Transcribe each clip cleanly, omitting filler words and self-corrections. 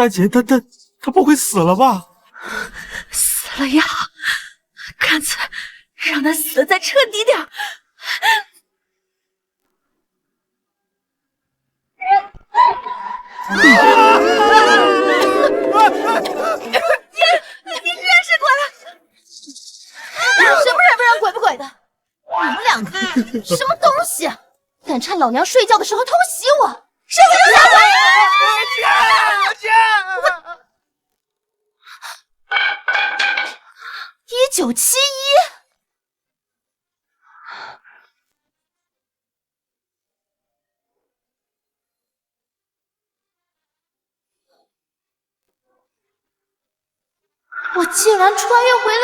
大姐，她不会死了吧？死了呀，干脆让他死得再彻底点。你真是过来！什么人不人鬼不鬼的？你们两个什么东西？敢趁老娘睡觉的时候偷袭我！谁敢下来？1971。我竟然穿越回了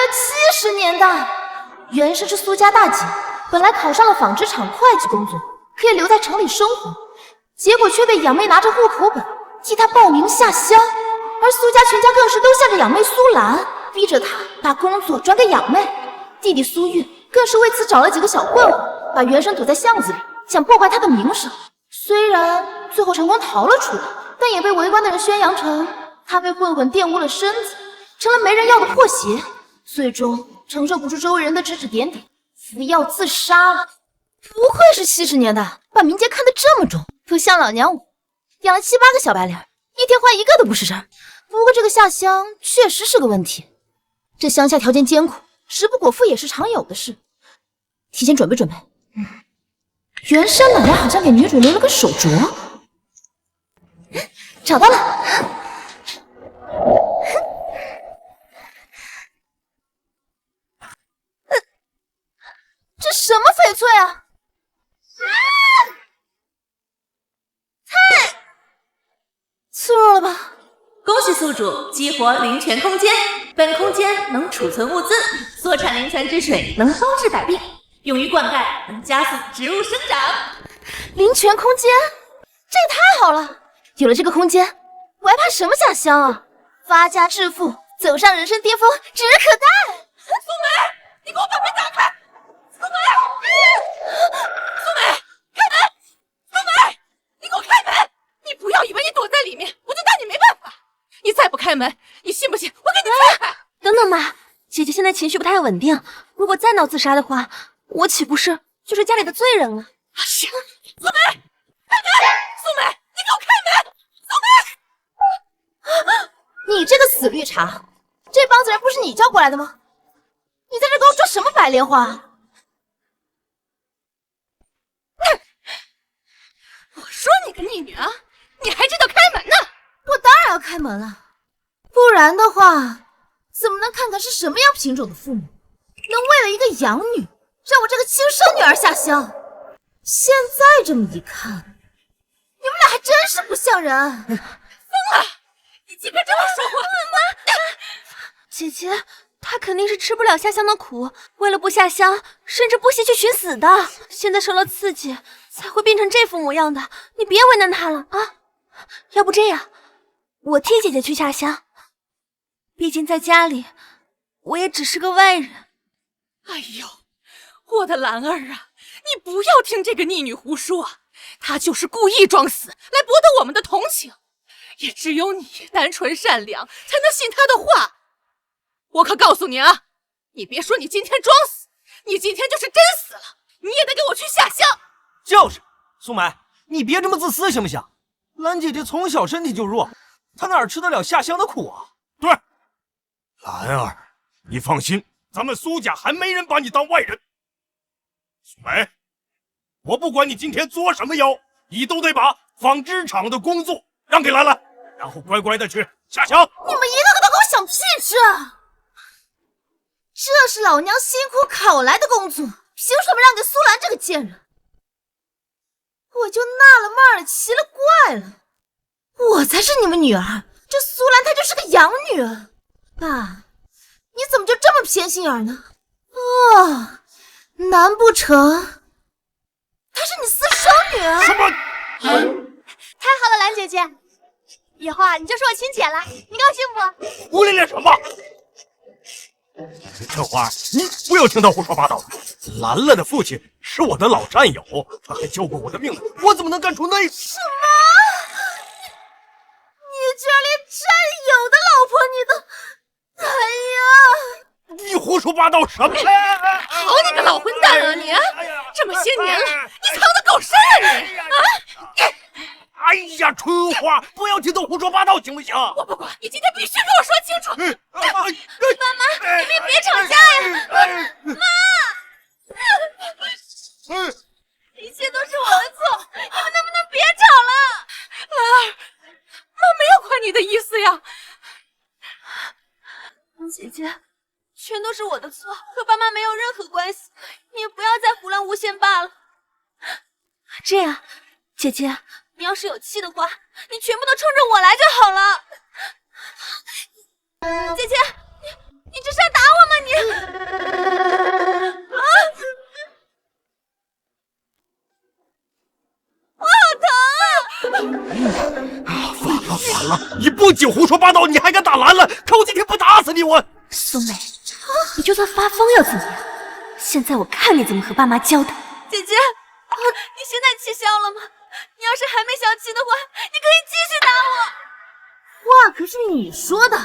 70年代！原身是苏家大姐，本来考上了纺织厂会计工作，可以留在城里生活，结果却被养妹拿着户口本替她报名下乡，而苏家全家更是都向着养妹苏兰，逼着她把工作转给养妹。弟弟苏玉更是为此找了几个小混混，把原身堵在巷子里，想破坏她的名声。虽然最后成功逃了出来，但也被围观的人宣扬成她被混混玷污了身子，成了没人要的破鞋，最终承受不住周围人的指指点点，服药自杀了。不愧是70年代，把民间看得这么重，不像老娘我，养了7、8个小白脸，一天换一个都不是事儿。不过这个下乡确实是个问题，这乡下条件艰苦，食不果腹也是常有的事。提前准备准备。原山老娘好像给女主留了个手镯，找到了。这什么翡翠啊！太脆弱了吧！恭喜宿主激活灵泉空间，本空间能储存物资，所产灵泉之水能包治百病，用于灌溉，能加速植物生长。灵泉空间，这也太好了！有了这个空间，我还怕什么下乡啊？发家致富，走上人生巅峰，指日可待！苏梅，你给我把门打开！苏梅，苏梅，开门！苏梅，你给我开门！你不要以为你躲在里面，我就拿你没办法。你再不开门，你信不信我给你踹开？等等嘛，姐姐现在情绪不太稳定，如果再闹自杀的话，我岂不是就是家里的罪人了？行，苏梅，开门！苏梅，你给我开门！苏梅，你这个死绿茶，这帮子人不是你叫过来的吗？你在这给我装什么白莲花？我说你个逆女啊，你还知道开门呢？我当然要开门了，不然的话，怎么能看看是什么样品种的父母，能为了一个养女，让我这个亲生女儿下乡？现在这么一看，你们俩还真是不像人。疯了！你竟敢这么说话！妈，姐姐，她肯定是吃不了下乡的苦，为了不下乡，甚至不惜去寻死的。现在受了刺激，才会变成这副模样的。你别为难她了啊！要不这样，我替姐姐去下乡。毕竟在家里，我也只是个外人。哎呦，我的兰儿啊，你不要听这个逆女胡说，她就是故意装死来博得我们的同情。也只有你单纯善良，才能信她的话。我可告诉你啊，你别说你今天装死，你今天就是真死了，你也得给我去下乡。就是，苏梅，你别这么自私行不行？兰姐姐从小身体就弱，她哪吃得了下乡的苦啊？对，兰儿，你放心，咱们苏家还没人把你当外人。苏梅，我不管你今天作什么妖，你都得把纺织厂的工作让给兰兰，然后乖乖的去下乡。你们一个个都给我想屁吃啊！这是老娘辛苦考来的工作，凭什么让给苏兰这个贱人？我就纳了闷了，奇了怪了，我才是你们女儿，这苏兰她就是个养女。爸，你怎么就这么偏心眼呢？哦，难不成她是你私生女？什么？太好了，兰姐姐，以后啊你就是我亲姐了，你高兴不？胡咧咧什么？这话你不要听他胡说八道。兰兰的父亲是我的老战友，他还救过我的命呢，我怎么能干出那……什么？你居然连战说八道什么？好你个老混蛋啊你！这么些年了，你藏的够深啊你！啊！哎呀，春花，不要听他胡说八道，行不行？我不管，你今天必须给我说清楚！妈妈，你们别吵架呀！妈，一切都是我的错，你们能不能别吵了？兰儿，妈没有怪你的意思呀。姐姐，全都是我的错，和爸妈没有任何关系，你也不要再胡乱诬陷罢了。这样，姐姐，你要是有气的话，你全部都冲着我来就好了。姐姐，你这是要打我吗你？啊！我好疼啊！反了！你不仅胡说八道，你还敢打兰兰，看我今天不打死你！我苏梅，你就算发疯又怎么样？现在我看你怎么和爸妈交代。姐姐，你现在气消了吗？你要是还没消气的话，你可以继续打我。话可是你说的。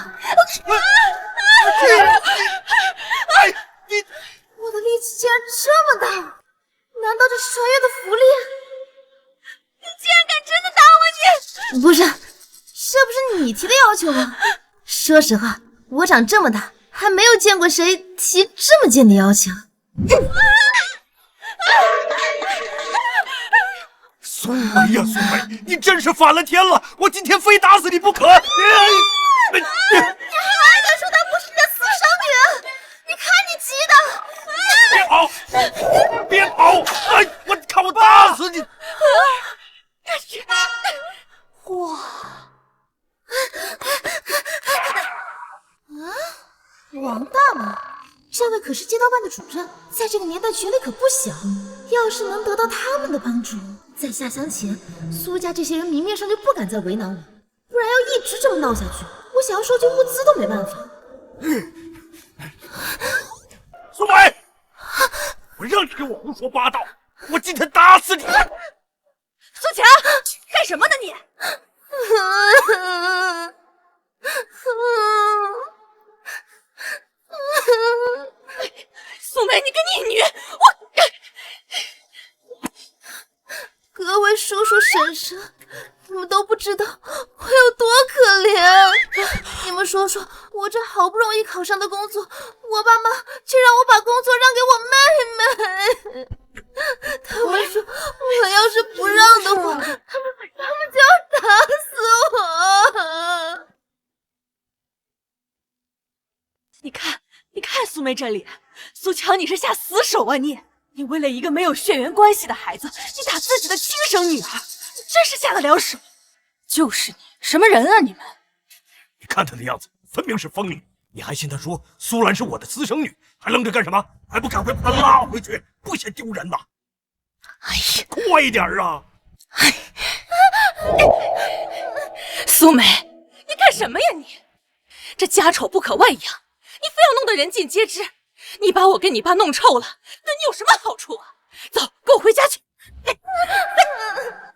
你，我的力气竟然这么大，难道这是穿越的符力？你竟然敢真的打我！你不是，这不是你提的要求吗？说实话，我长这么大还没有见过谁提这么贱的要求。苏梅呀，苏梅，你真是反了天了！我今天非打死你不可！你还敢说她不是你的私生女？你看你急的！别跑！哎，我看我打死你！哇！王大妈，这位可是街道办的主任，在这个年代权力可不小。要是能得到他们的帮助，在下乡前，苏家这些人明面上就不敢再为难我，不然要一直这么闹下去，我想要收集物资都没办法。苏梅，我让你给我胡说八道，我今天打死你！苏强，干什么呢你？苏梅，你个逆女！各位叔叔婶婶，你们都不知道我有多可怜。你们说说，我这好不容易考上的工作，我爸妈却让我把工作让给我妹妹。他们说，我要是不让的话，他们就要打死我。你看苏梅这脸，苏强，你是下死手啊你！你为了一个没有血缘关系的孩子，你打自己的亲生女儿，你真是下得了手！就是你，什么人啊你们？你看他的样子，分明是疯女！你还信他说苏兰是我的私生女，还愣着干什么？还不赶快把她拉回去，不嫌丢人呐！哎呀，快一点啊！苏梅，你干什么呀你？这家丑不可外扬，你非要弄得人尽皆知。你把我跟你爸弄臭了，对你有什么好处啊？走，跟我回家去。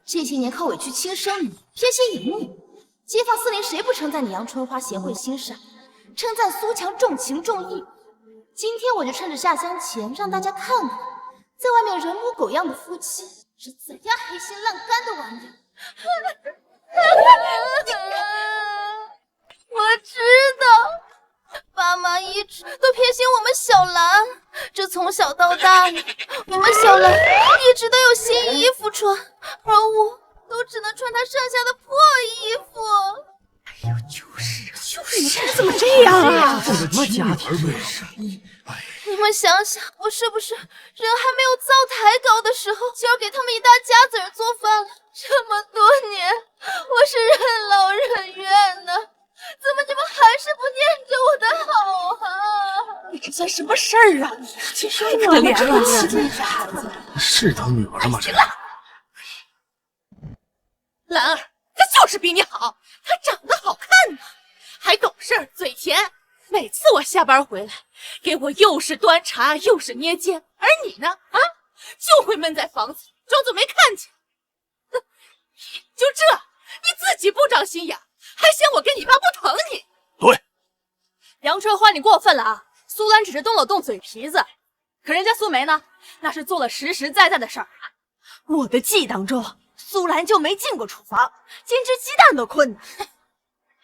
这些年靠委屈亲生你，偏心养你，街坊四邻谁不称赞你杨春花贤惠心善，称赞苏强重情重义？今天我就趁着下乡前，让大家看看，在外面人模狗样的夫妻是怎样黑心烂肝的玩意。我知道，爸妈一直都偏心我们小兰，这从小到大，我们小兰一直都有新衣服穿，而我都只能穿她剩下的破衣服。哎呦，就是怎么这样啊？这什么家庭你们想想，我是不是人还没有灶台高的时候，就要给他们一大家子人做饭了？这么多年，我是任劳任怨的，怎么你们还是不念着我的好啊？你这算什么事儿啊？你这是可怜了，这孩子是当女儿吗？这兰儿，她就是比你好，她长得好看呢，还懂事儿，嘴甜。每次我下班回来，给我又是端茶又是捏肩，而你呢，啊，就会闷在房子里，装作没看见。就这，你自己不长心眼，还嫌我跟你爸不疼你？对，杨春花，你过分了啊！苏兰只是动了动嘴皮子，可人家苏梅呢，那是做了实实在在的事儿啊。我的记忆当中，苏兰就没进过厨房，煎只鸡蛋都困难。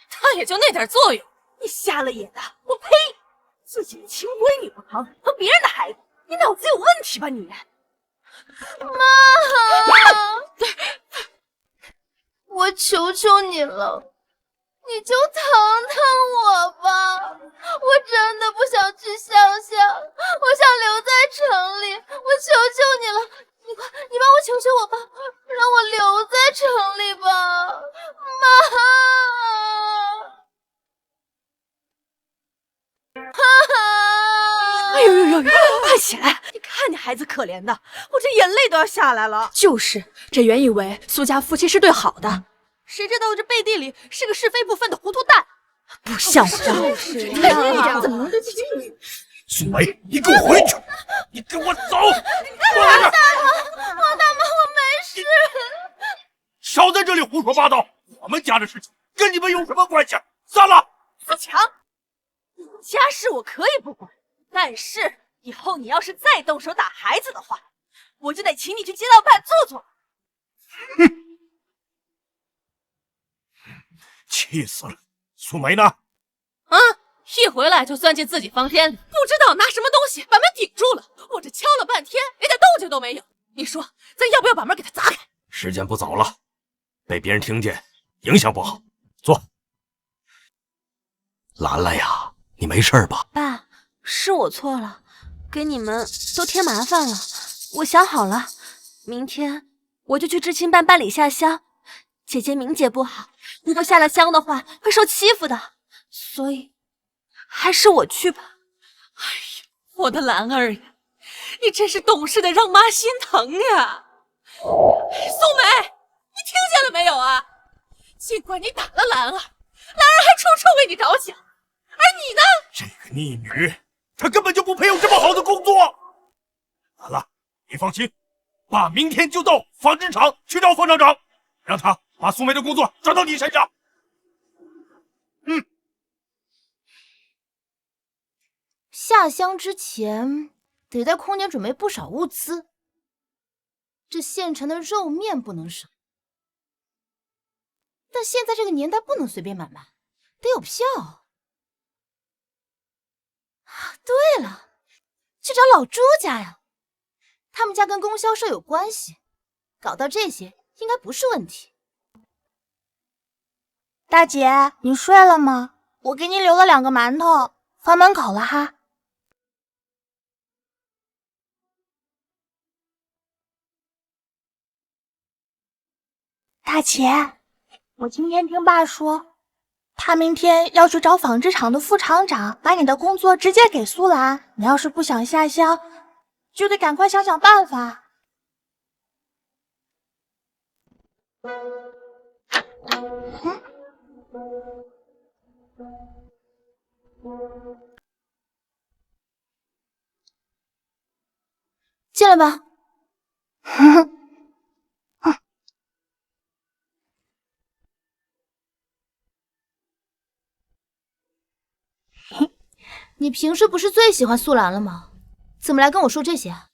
她也就那点作用，你瞎了眼的！我呸！自己的亲闺女不疼，疼别人的孩子，你脑子有问题吧你？妈，我求求你了，你就疼疼我吧！我真的不想去乡下，我想留在城里。我求求你了，你帮我求求我吧，让我留在城里吧，妈！哎呦，快起来！你看你孩子可怜的，我这眼泪都要下来了。就是，这原以为苏家夫妻是对好的，谁知道这背地里是个是非不分的糊涂蛋，不像话！就是呀，怎么能对自己？苏梅，你给我回去！你给我走！王大妈，我没事。少在这里胡说八道！我们家的事情跟你们有什么关系？散了！自强，你家事我可以不管，但是以后你要是再动手打孩子的话，我就得请你去街道办坐坐。哼！气死了！苏梅呢？一回来就钻进自己房间里，不知道拿什么东西把门顶住了。我这敲了半天，连点动静都没有。你说，咱要不要把门给他砸开？时间不早了，被别人听见，影响不好。坐。兰兰呀，你没事吧？爸，是我错了，给你们都添麻烦了。我想好了，明天我就去知青办办理下乡。姐姐名节不好，如果下了乡的话会受欺负的，所以还是我去吧。哎呀，我的兰儿呀，你真是懂事的让妈心疼呀！苏梅，你听见了没有啊？尽管你打了兰儿还处处为你着想，而你呢？这个逆女，她根本就不配有这么好的工作。兰兰，你放心，爸明天就到纺织厂去找方厂长，让他把苏梅的工作转到你身上。下乡之前得在空间准备不少物资，这现成的肉面不能少，但现在这个年代不能随便买卖，得有票。对了，去找老朱家呀，他们家跟供销社有关系，搞到这些应该不是问题。大姐，你睡了吗？我给你留了2个馒头，放门口了哈。大姐，我今天听爸说，他明天要去找纺织厂的副厂长，把你的工作直接给苏兰。你要是不想下乡，就得赶快想想办法。进来吧。你平时不是最喜欢素兰了吗？怎么来跟我说这些啊？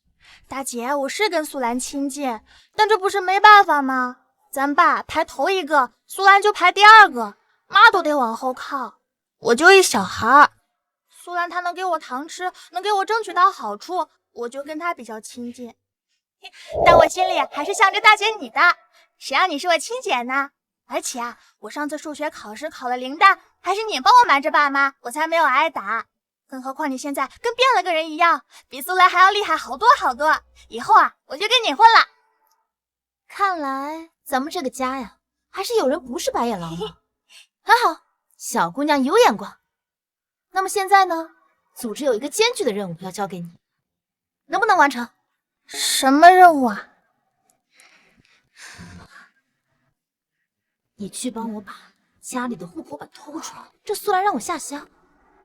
大姐，我是跟苏兰亲近，但这不是没办法吗？咱爸排头一个，苏兰就排第2个，妈都得往后靠。我就一小孩，苏兰她能给我糖吃，能给我争取到好处，我就跟她比较亲近。但我心里还是向着大姐你的，谁让你是我亲姐呢？而且啊，我上次数学考试考了0蛋，还是你帮我瞒着爸妈，我才没有挨打。更何况你现在跟变了个人一样，比苏兰还要厉害好多好多。以后啊，我就跟你混了。看来咱们这个家呀，还是有人不是白眼狼的。很好，小姑娘有眼光。那么现在呢，组织有一个艰巨的任务要交给你，能不能完成？什么任务啊？你去帮我把家里的户口本偷出来。这苏兰让我下乡，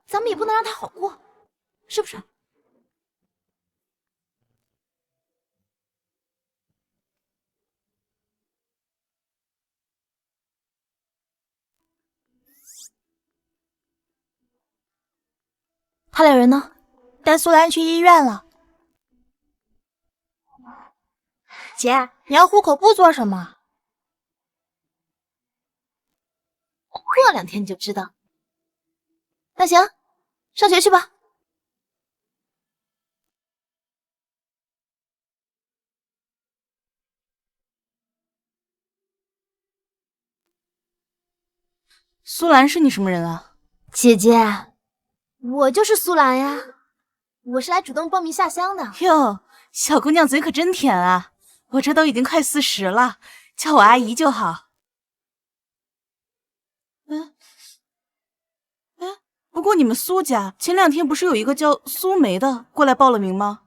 咱们也不能让她好过，是不是？他俩人呢？带苏兰去医院了。姐，你要户口簿做什么？过2天你就知道。那行，上学去吧。苏兰是你什么人啊？姐姐，我就是苏兰呀，我是来主动报名下乡的。哟，小姑娘嘴可真甜啊！我这都已经快40了，叫我阿姨就好。不过你们苏家前2天不是有一个叫苏梅的过来报了名吗？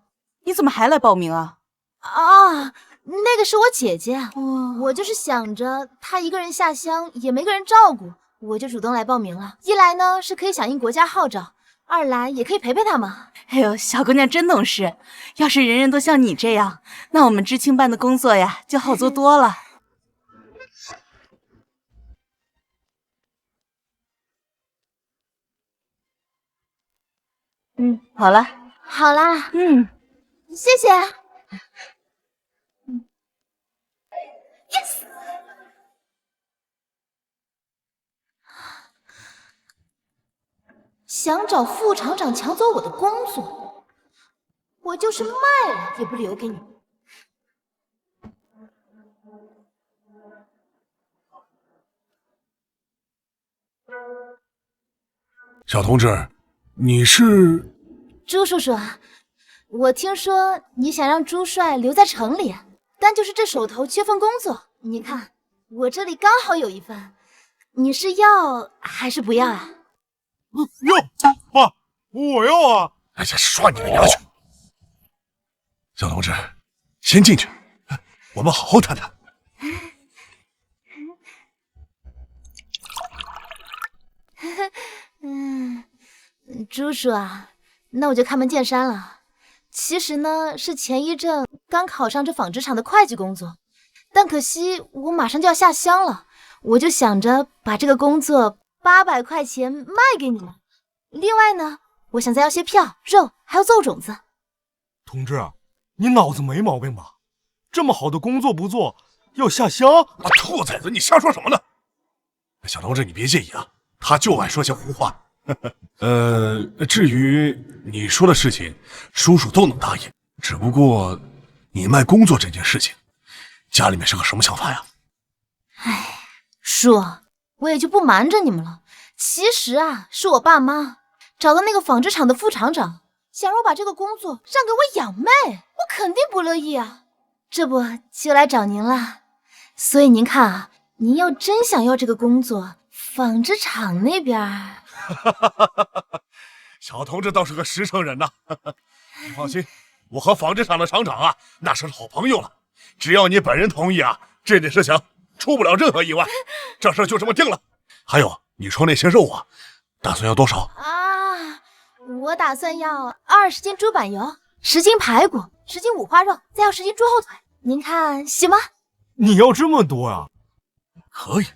你怎么还来报名啊？啊，那个是我姐姐，哇，我就是想着她一个人下乡也没个人照顾，我就主动来报名了。一来呢是可以响应国家号召，二来也可以陪陪她嘛。哎呦，小姑娘真懂事。要是人人都像你这样，那我们知青办的工作呀就好做多了。好了。好啦，谢谢。Yes。想找副厂长抢走我的工作，我就是卖了也不留给你。小同志，你是？朱叔叔，我听说你想让朱帅留在城里，但就是这手头缺份工作，你看我这里刚好有一份，你是要还是不要啊？要爸，我要啊！哎呀，刷你的牙去！小同志，先进去，我们好好谈谈。朱叔啊，那我就开门见山了。其实呢，是前一阵刚考上这纺织厂的会计工作，但可惜我马上就要下乡了，我就想着把这个工作800块钱卖给你们。另外呢，我想再要些票、肉，还有奏种子。同志，你脑子没毛病吧？这么好的工作不做，要下乡？啊，兔崽子，你瞎说什么呢？小同志，你别介意啊，他就爱说些胡话。至于你说的事情，叔叔都能答应。只不过你卖工作这件事情，家里面是个什么想法呀？唉，叔，我也就不瞒着你们了。其实啊，是我爸妈找到那个纺织厂的副厂长，想让我把这个工作让给我养妹，我肯定不乐意啊。这不就来找您了。所以您看啊，您要真想要这个工作，纺织厂那边小同志倒是个实诚人呐。你放心，我和纺织厂的厂长啊，那是好朋友了。只要你本人同意啊，这件事情出不了任何意外，这事就这么定了。还有，你说那些肉啊，打算要多少啊？我打算要20斤猪板油，10斤排骨，10斤五花肉，再要10斤猪后腿。您看行吗？你要这么多啊？可以，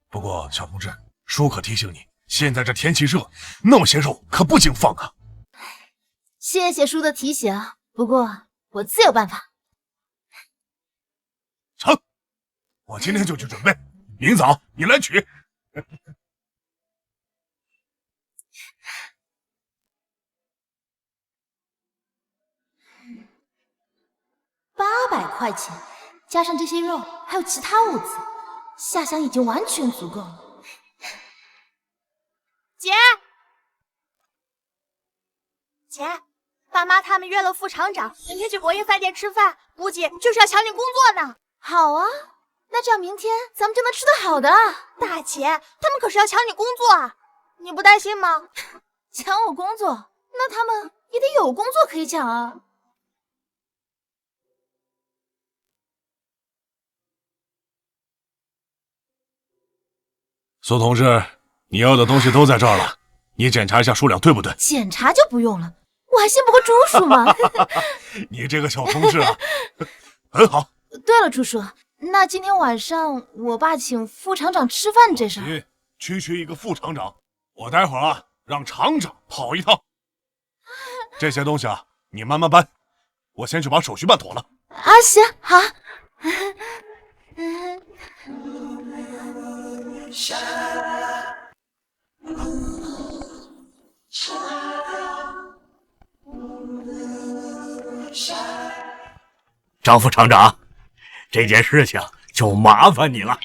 不过小同志，叔可提醒你，现在这天气热，那么些肉可不经放啊。谢谢叔的提醒，不过我自有办法。成，我今天就去准备，明早你来取。800块钱，加上这些肉，还有其他物资，下乡已经完全足够了。姐，爸妈他们约了副厂长，明天去国营饭店吃饭，估计就是要抢你工作呢。好啊，那这样明天咱们就能吃顿好的了。大姐，他们可是要抢你工作啊，你不担心吗？抢我工作，那他们也得有工作可以抢啊。苏同志，你要的东西都在这儿了，你检查一下数量对不对？检查就不用了，我还信不过朱叔吗？你这个小同志啊，很好。对了，朱叔，那今天晚上我爸请副厂长吃饭这事儿，区区一个副厂长，我待会儿啊让厂长跑一趟。这些东西啊，你慢慢搬，我先去把手续办妥了。啊，行，好。张副厂长，这件事情就麻烦你了。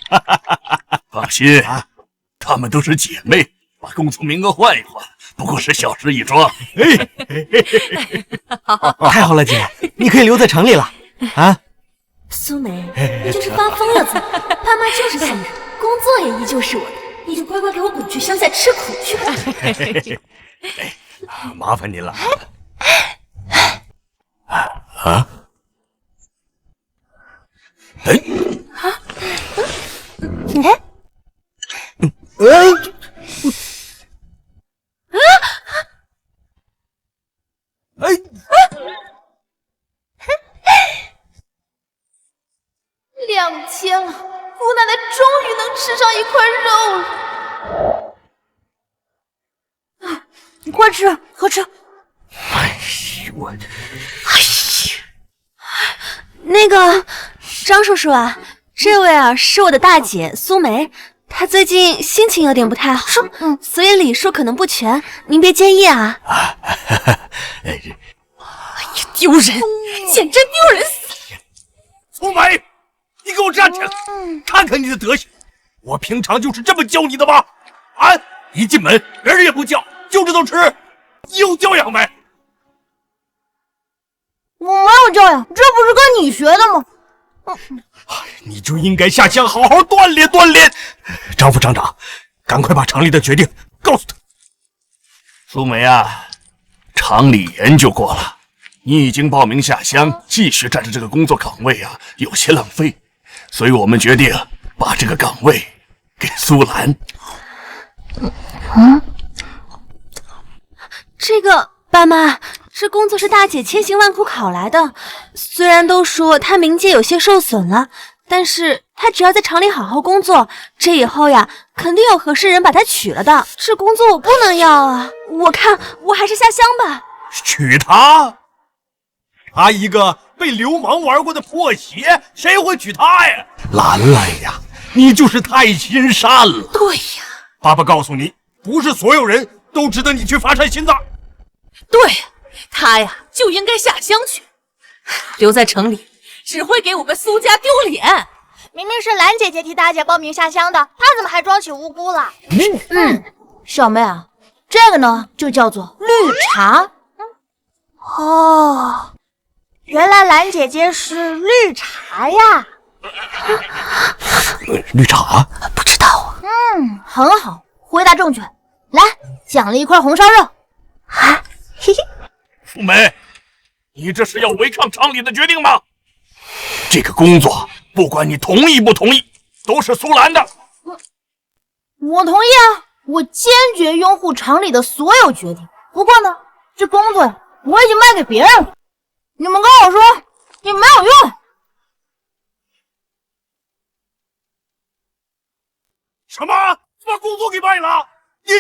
放心，她们都是姐妹，把工作名额换一换，不过是小事一桩。太好了，姐，你可以留在城里了。啊，苏梅，你这是发疯了怎么？爸妈就是信任，工作也依旧是我的，你就乖乖给我滚去乡下吃苦去吧。麻烦您了。2000了，姑奶奶终于能吃上一块肉了。你快吃，快吃。那个张叔叔啊，这位啊是我的大姐苏梅，她最近心情有点不太好，所以礼数可能不全，您别介意啊。哎呀，丢人，简直丢人死了！苏梅，你给我站起来，看看你的德行！我平常就是这么教你的吗？啊，一进门人也不叫，就知道吃，你有教养没？我没有教养，这不是跟你学的吗？你就应该下乡好好锻炼锻炼。张副厂长，赶快把厂里的决定告诉他。苏梅啊，厂里研究过了，你已经报名下乡，继续占着这个工作岗位啊，有些浪费，所以我们决定把这个岗位给苏兰。这个爸妈，这工作是大姐千辛万苦考来的，虽然都说她名节有些受损了，但是她只要在厂里好好工作，这以后呀，肯定有合适人把她娶了的。这工作我不能要啊，我看我还是下乡吧。娶她？她一个被流氓玩过的破鞋，谁会娶她呀？兰兰呀，你就是太心善了。对呀，爸爸告诉你，不是所有人都值得你去发善心的。对，他呀就应该下乡去，留在城里只会给我们苏家丢脸。明明是兰姐姐替大姐报名下乡的，她怎么还装起无辜了？小妹啊，这个呢就叫做绿茶。哦，原来兰姐姐是绿茶呀！绿茶？不知道啊。很好，回答正确。来，奖励一块红烧肉。啊，嘿嘿。苏梅，你这是要违抗厂里的决定吗？这个工作不管你同意不同意，都是苏兰的。我同意啊，我坚决拥护厂里的所有决定。不过呢，这工作呀，我已经卖给别人了，你们跟我说也没有用。什么？把工作给卖了？你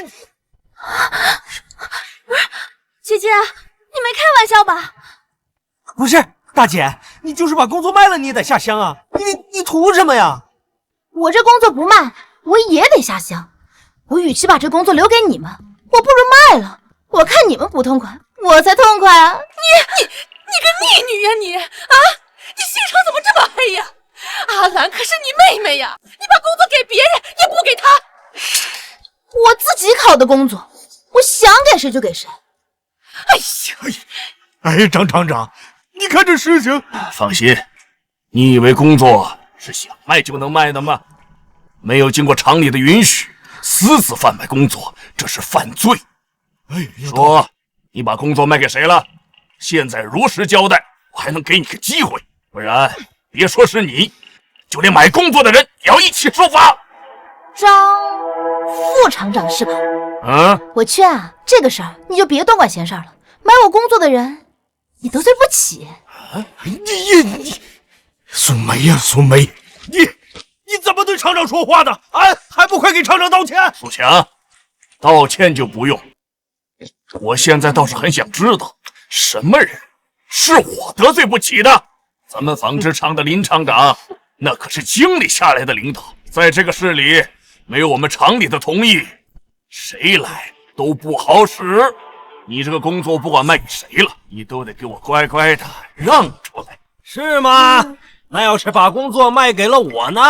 姐姐，你没开玩笑吧？不是，大姐，你就是把工作卖了，你也得下乡啊！你图什么呀？我这工作不卖，我也得下乡。我与其把这工作留给你们，我不如卖了。我看你们不痛快，我才痛快啊！你个逆女呀你啊！你心肠怎么这么黑呀？阿兰可是你妹妹呀，你把工作给别人也不给她。我自己考的工作，我想给谁就给谁。哎呀，哎，张厂长，你看这事情。放心，你以为工作是想卖就能卖的吗？没有经过厂里的允许，私自贩卖工作，这是犯罪。哎，说你把工作卖给谁了？现在如实交代，我还能给你个机会，不然别说是你，就连买工作的人也要一起受罚。张副厂长是吧？我劝啊，这个事儿你就别多管闲事了。买我工作的人，你得罪不起。你，苏梅呀，苏梅，你怎么对厂长说话的？啊，还不快给厂长道歉！苏强，道歉就不用。我现在倒是很想知道，什么人？是我得罪不起的。咱们纺织厂的林厂长，那可是经理下来的领导，在这个市里没有我们厂里的同意，谁来都不好使。你这个工作不管卖给谁了，你都得给我乖乖的让出来，是吗？那要是把工作卖给了我呢？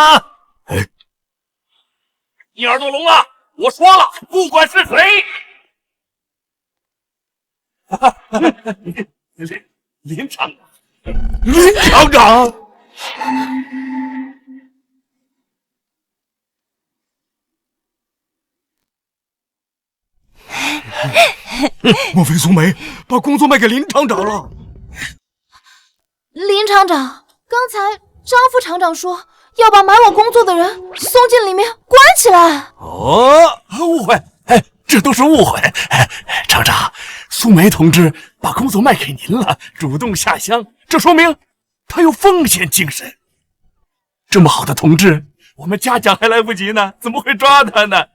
你耳朵聋了？我说了，不管是谁。林厂长，林厂长，莫非苏梅把工作卖给林厂长了？林厂长，刚才张副厂长说要把买我工作的人送进里面关起来。哦，误会，这都是误会。厂长，苏梅同志把工作卖给您了，主动下乡，这说明他有奉献精神。这么好的同志，我们嘉奖还来不及呢，怎么会抓他呢？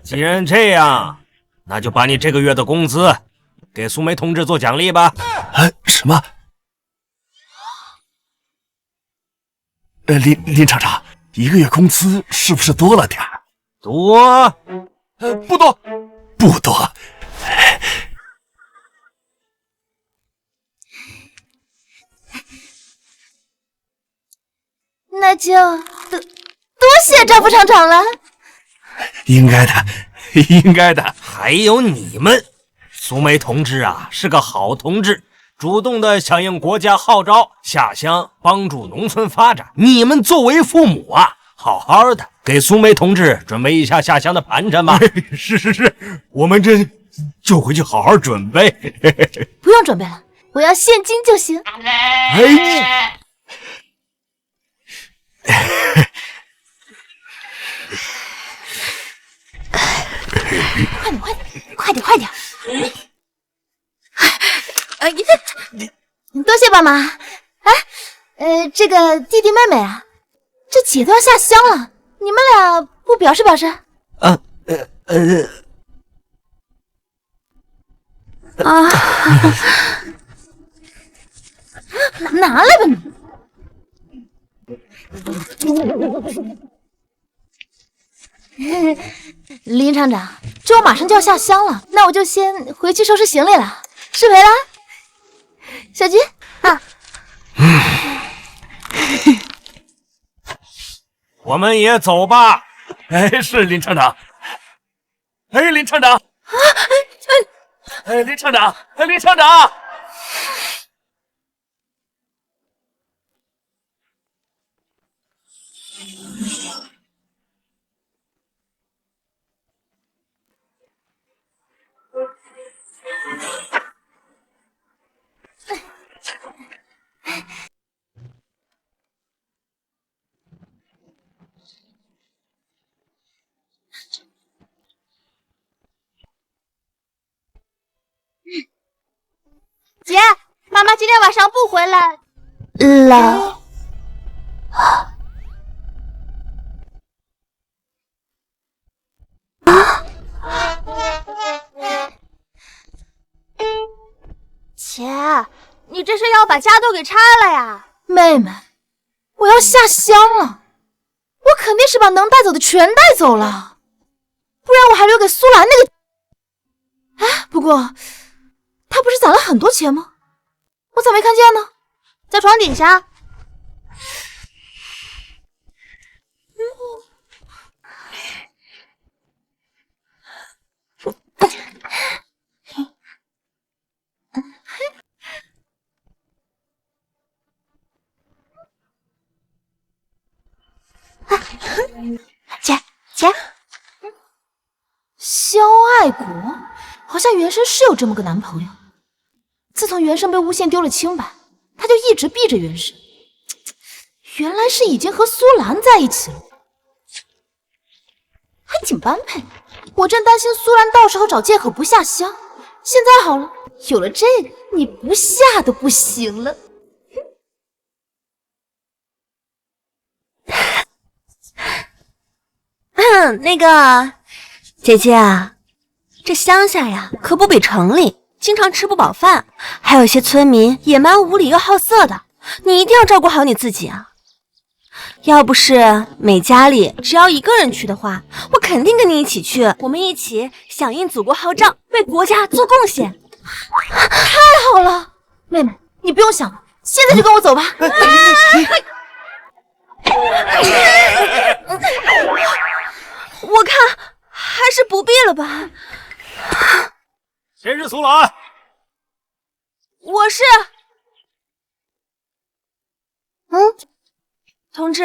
既然这样，那就把你这个月的工资给苏梅同志做奖励吧。什么？林厂长，一个月工资是不是多了点儿？多？不多，不多。那就多谢张副厂长了。应该的，应该的。还有你们，苏梅同志啊，是个好同志，主动的响应国家号召，下乡帮助农村发展。你们作为父母啊，好好的给苏梅同志准备一下下乡的盘缠吧。是，我们这就回去好好准备。不用准备了，我要现金就行。快点！多谢爸妈。这个弟弟妹妹啊，这姐都要下乡了，你们俩不表示？拿来吧你。林厂长，周马上就要下乡了，那我就先回去收拾行李了。失陪了，小菊啊。我们也走吧。是林厂长。林厂长。林厂长，林厂长。姐，妈妈今天晚上不回来了。姐，你这是要把家都给拆了呀？妹妹，我要下乡了，我肯定是把能带走的全带走了，不然我还留给苏兰那个。不过他不是攒了很多钱吗？我咋没看见呢？在床底下。姐，萧爱国好像原生是有这么个男朋友，自从原生被诬陷丢了清白，他就一直避着原生。原来是已经和苏兰在一起了，还挺般配。我正担心苏兰到时候找借口不下乡，现在好了，有了这个，你不下都不行了。那个姐姐啊，这乡下呀可不比城里，经常吃不饱饭，还有些村民野蛮无理又好色的，你一定要照顾好你自己啊！要不是每家里只要一个人去的话，我肯定跟你一起去，我们一起响应祖国号召，为国家做贡献。太好了，妹妹，你不用想了，现在就跟我走吧。我看还是不必了吧。谁是苏兰？我是。同志，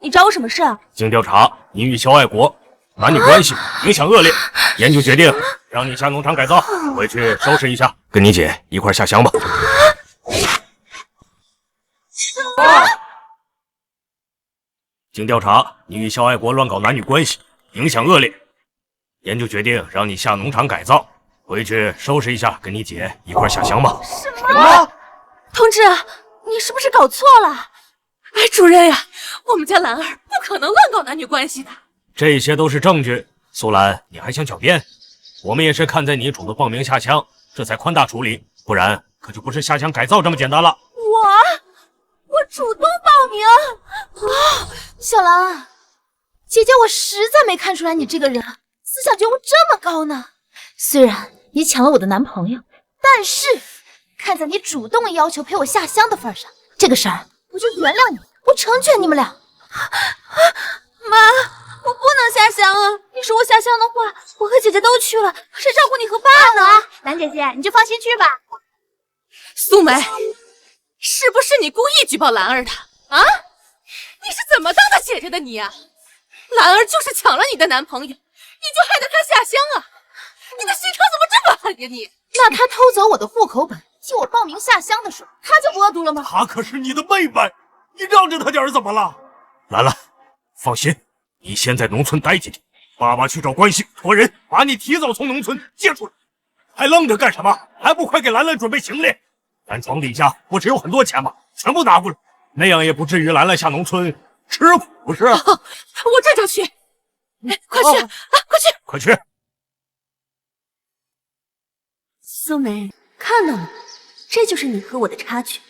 你找我什么事啊？经调查，你与肖爱国男女关系影响恶劣，研究决定让你下农场改造，回去收拾一下，跟你姐一块下乡吧。经调查，你与肖爱国乱搞男女关系，影响恶劣，研究决定让你下农场改造，回去收拾一下，跟你姐一块下乡吧。什么？同志，你是不是搞错了？哎，主任呀，我们家兰儿不可能乱搞男女关系的。这些都是证据，苏兰，你还想狡辩？我们也是看在你主动报名下乡，这才宽大处理，不然可就不是下乡改造这么简单了。我主动报名。小兰，姐姐我实在没看出来你这个人思想觉悟这么高呢。虽然你抢了我的男朋友，但是看在你主动要求陪我下乡的份上，这个事儿我就原谅你，我成全你们俩。妈，我不能下乡啊！你说我下乡的话，我和姐姐都去了，谁照顾你和爸呢？兰姐姐，你就放心去吧。苏梅，是不是你故意举报兰儿的啊？你是怎么当她姐姐的你啊？兰儿就是抢了你的男朋友，你就害得她下乡啊？你的心肠怎么这么狠呀你？那他偷走我的户口本，替我报名下乡的时候，他就不恶毒了吗？她可是你的妹妹，你让着她点怎么了？兰兰，放心，你先在农村待几天，爸爸去找关系托人把你提早从农村接出来。还愣着干什么？还不快给兰兰准备行李？咱床底下不是有很多钱吗？全部拿过来，那样也不至于兰兰下农村吃苦，不是？我这就去。快去啊！快去！快去！苏梅，看到了吗？这就是你和我的差距。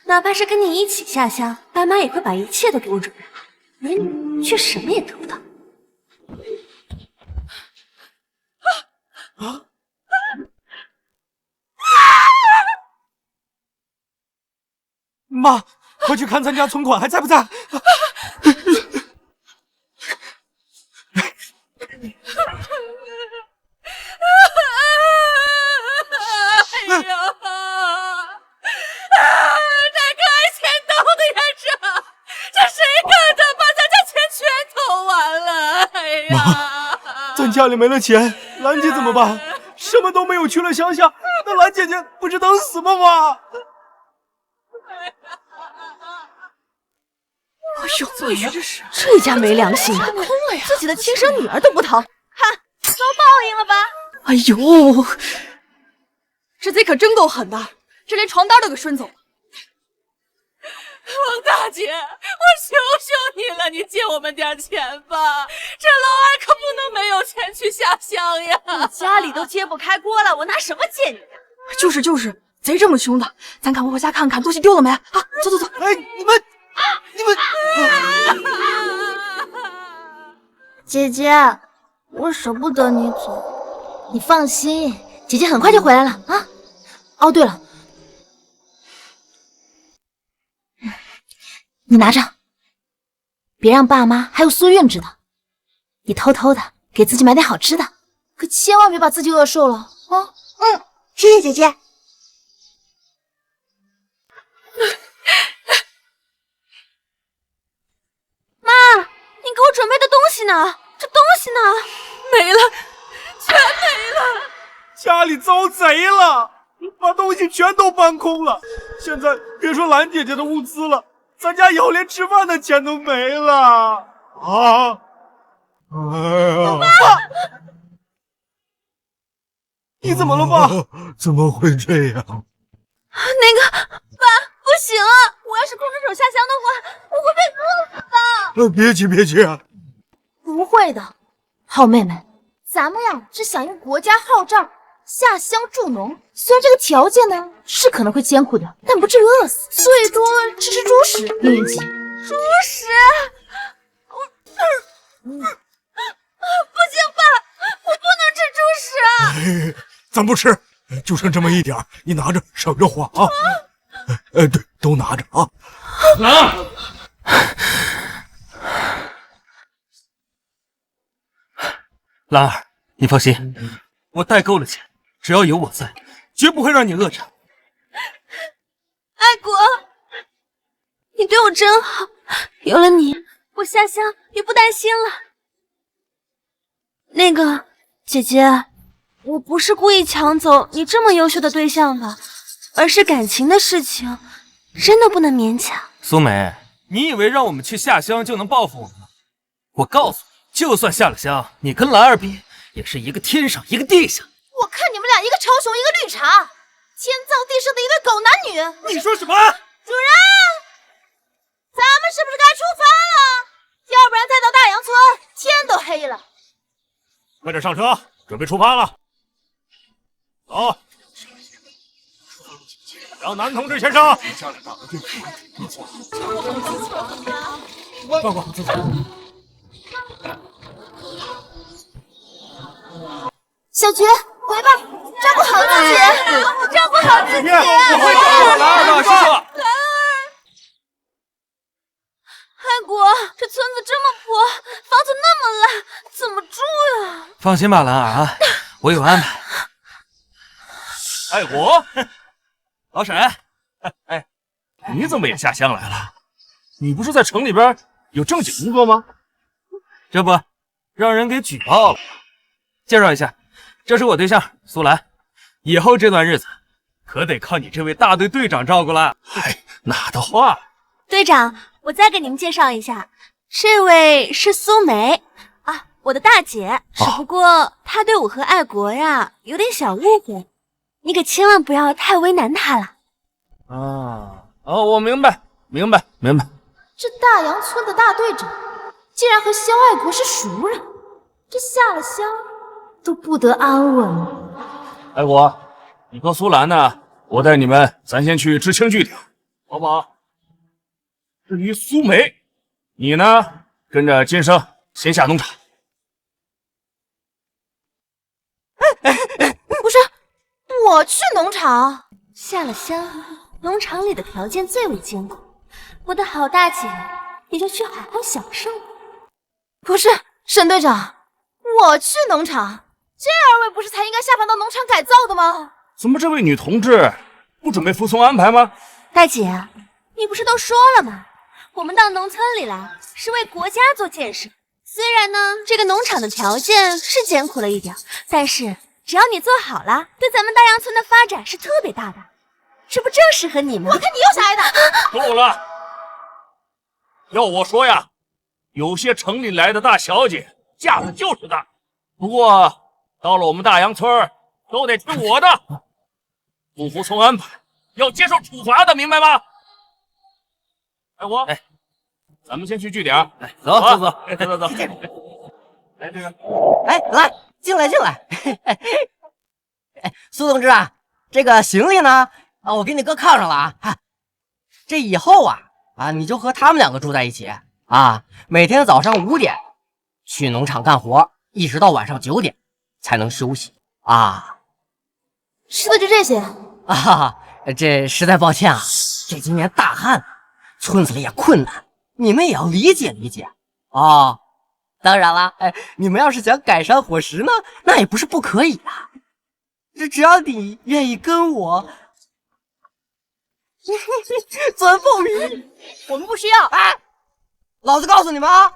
哪怕是跟你一起下乡，爸妈也会把一切都给我准备好，而你却什么也得不到。妈，快去看咱家存款还在不在？哎呀！大哥爱钱刀的呀，这谁干的？把咱家钱全偷完了！哎呀！咱家里没了钱，兰姐怎么办？什么都没有，去了乡下，那兰姐姐不是等死吗？妈！哎呦，怎么这是？这家没良心的，空了呀！自己的亲生女儿都不疼。看，遭报应了吧？哎呦，这贼可真够狠的，这连床单都给顺走了。王大姐，我求求你了，你借我们点钱吧！这老二可不能没有钱去下乡呀！你家里都揭不开锅了，我拿什么借你呀？就是，贼这么凶的，咱赶快回家看看东西丢了没啊！走走走！哎，你们，姐姐，我舍不得你走。你放心，姐姐很快就回来了啊。哦，对了，你拿着，别让爸妈还有苏韵知道。你偷偷的给自己买点好吃的，可千万别把自己饿瘦了啊！谢谢姐姐。你给我准备的东西呢？这东西呢？没了，全没了！家里遭贼了，把东西全都搬空了。现在别说兰姐姐的物资了，咱家以后连吃饭的钱都没了啊！哎呀，爸，你怎么了，爸？怎么会这样？爸，不行啊！我要是空着手下乡的话，我会被饿死的。别急，别急啊！不会的，好妹妹，咱们呀是响应国家号召，下乡助农，虽然这个条件呢是可能会艰苦的，但不至于饿死，最多吃猪食，应应急。猪食？不行，爸，我不能吃猪食。咱不吃，就剩这么一点，你拿着，省着花啊。对，都拿着啊。兰儿，你放心，我带够了钱，只要有我在，绝不会让你饿着。爱国，你对我真好，有了你，我下乡也不担心了。那个姐姐，我不是故意抢走你这么优秀的对象的，而是感情的事情，真的不能勉强。苏梅，你以为让我们去下乡就能报复我们吗？我告诉你，就算下了乡，你跟兰儿比，也是一个天上一个地下。我看你们俩一个超雄，一个绿茶，天造地设的一对狗男女。你说什么？主人，咱们是不是该出发了？要不然再到大洋村，天都黑了。快点上车，准备出发了。走，让男同志先上。报告，小菊，回吧，照顾好自己，照顾好自己。我会照顾兰儿的，师傅。爱国，这村子这么破，房子那么烂，怎么住呀？放心吧，兰儿啊，我有安排。爱国，老沈，哎，你怎么也下乡来了？你不是在城里边有正经工作吗？这不，让人给举报了。介绍一下，这是我对象苏兰，以后这段日子可得靠你这位大队队长照顾了。哎，那倒话。队长，我再给你们介绍一下，这位是苏梅啊，我的大姐。只不过她对我和爱国呀有点小误会，你可千万不要太为难她了。我明白。这大洋村的大队长竟然和萧爱国是熟人，这下了乡都不得安稳了。爱国，你和苏兰呢？我带你们，咱先去知青据点，好不好？至于苏梅，你呢，跟着金生先下农场。不是，我去农场。下了乡，农场里的条件最为艰苦，我的好大姐，你就去好好享受吧。不是，沈队长，我去农场，这二位不是才应该下凡到农场改造的吗？怎么这位女同志不准备服从安排吗？大姐，你不是都说了吗？我们到农村里来是为国家做建设。虽然呢，这个农场的条件是艰苦了一点，但是只要你做好了，对咱们大洋村的发展是特别大的。这不正适合你吗？我看你又想挨打。够了！要我说呀，有些城里来的大小姐架子就是大，不过到了我们大洋村都得听我的，不服从安排要接受处罚的，明白吗？哎，咱们先去据点。来，走。来这个，哎，来，进来。哎，苏同志啊，这个行李呢？我给你搁炕上了啊。这以后你就和他们两个住在一起啊。每天早上5点去农场干活，一直到晚上9点才能休息啊。吃的就这些啊？这实在抱歉啊，这今年大旱，村子里也困难，你们也要理解理解啊。当然了，你们要是想改善伙食呢，那也不是不可以的。只要你愿意跟我钻爆米，我们不需要。老子告诉你们啊，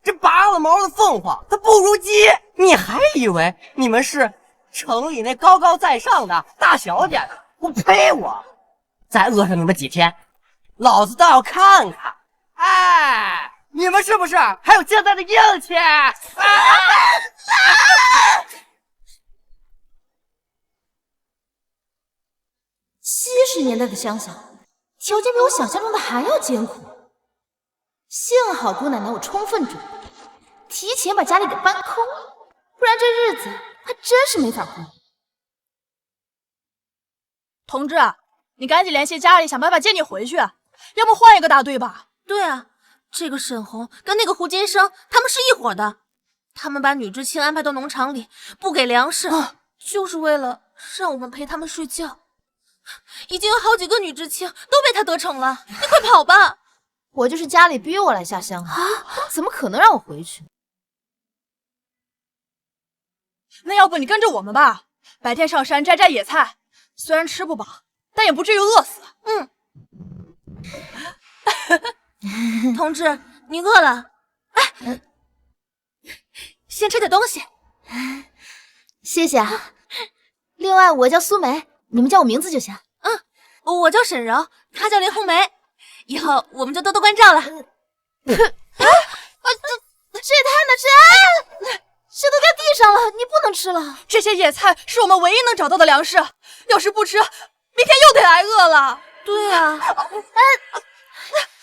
这拔了毛的凤凰它不如鸡。你还以为你们是城里那高高在上的大小姐呢？我呸！我再饿上你们几天，老子倒要看看，你们是不是还有现在的硬气？70年代的乡下，条件比我想象中的还要艰苦。幸好姑奶奶我充分准备，提前把家里给搬空了，不然这日子还真是没法过。同志，你赶紧联系家里，想办法接你回去，要不换一个大队吧。对啊，这个沈红跟那个胡金生他们是一伙的，他们把女知青安排到农场里，不给粮食，就是为了让我们陪他们睡觉。已经有好几个女知青都被他得逞了，你快跑吧！我就是家里逼我来下乡啊，怎么可能让我回去？那要不你跟着我们吧，白天上山摘摘野菜，虽然吃不饱，但也不至于饿死。同志，你饿了？哎，先吃点东西。谢谢啊。另外，我叫苏梅，你们叫我名字就行。我叫沈柔，她叫林红梅，以后我们就多多关照了。这也太难吃了，这都在地上了，你不能吃了。这些野菜是我们唯一能找到的粮食，要是不吃，明天又得挨饿了。对啊，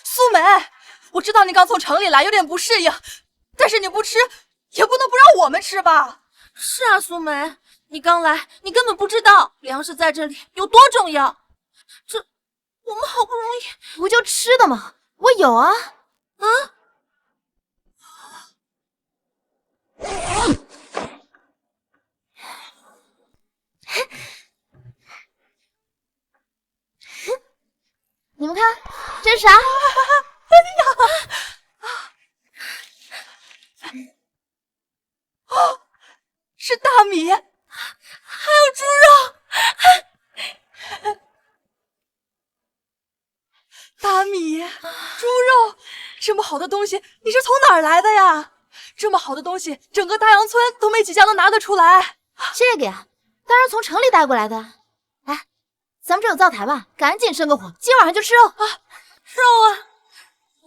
苏梅，我知道你刚从城里来，有点不适应，但是你不吃，也不能不让我们吃吧？是啊，苏梅，你刚来，你根本不知道粮食在这里有多重要。这，我们好不容易，不就吃的吗？我有啊。你们看，这是啥？是大米，还有猪肉。大米、猪肉，这么好的东西，你是从哪儿来的呀？这么好的东西，整个大洋村都没几家能拿得出来。这个呀，当然从城里带过来的。哎，咱们这有灶台吧？赶紧生个火，今晚上就吃肉啊！肉啊！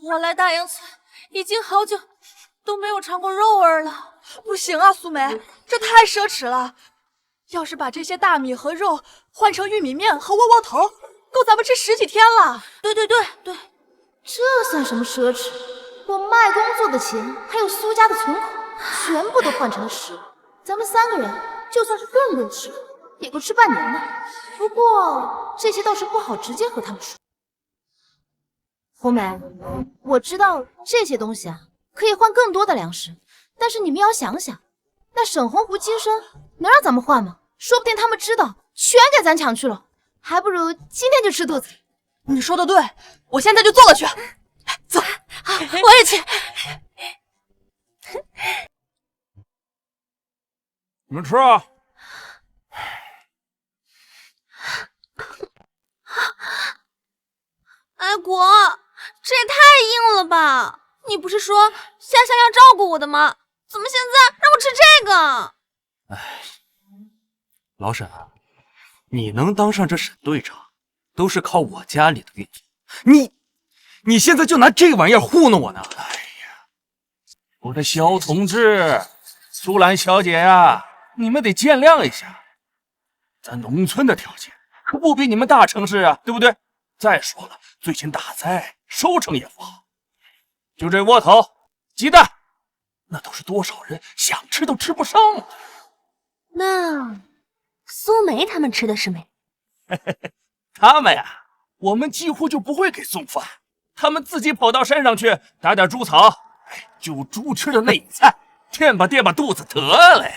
我来大洋村已经好久都没有尝过肉味了。不行啊，苏梅，这太奢侈了。要是把这些大米和肉换成玉米面和窝窝头，够咱们吃10几天了。对，这算什么奢侈？我卖工作的钱，还有苏家的存款，全部都换成了食物。咱们3个人就算是顿顿吃，也够吃半年的。不过这些倒是不好直接和他们说。红梅，我知道这些东西啊，可以换更多的粮食，但是你们要想想，那沈红、胡金生能让咱们换吗？说不定他们知道，全给咱抢去了。还不如今天就吃肚子里。你说的对，我现在就做了去。走，好，我也去。你们吃啊！爱国，这也太硬了吧！你不是说夏夏要照顾我的吗？怎么现在让我吃这个？哎，老沈，你能当上这沈队长，都是靠我家里的运作。你现在就拿这玩意儿糊弄我呢？哎呀，我的小同志，苏兰小姐呀，你们得见谅一下，咱农村的条件可不比你们大城市啊，对不对？再说了，最近大灾，收成也不好，就这窝头、鸡蛋，那都是多少人想吃都吃不上的。那苏梅他们吃的是没？他们呀，我们几乎就不会给送饭，他们自己跑到山上去打点猪草，就猪吃的那野菜，垫吧肚子得了。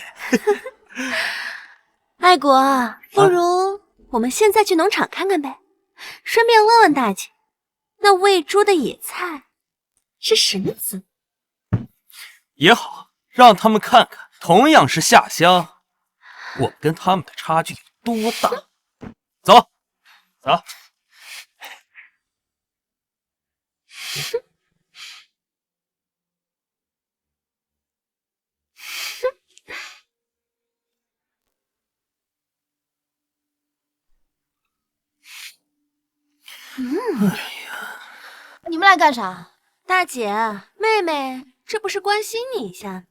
爱国，不如我们现在去农场看看呗，顺便问问大姐，那喂猪的野菜是什么滋味？也好，让他们看看，同样是下乡，我跟他们的差距有多大。走。你们来干啥？大姐，妹妹，这不是关心你一下？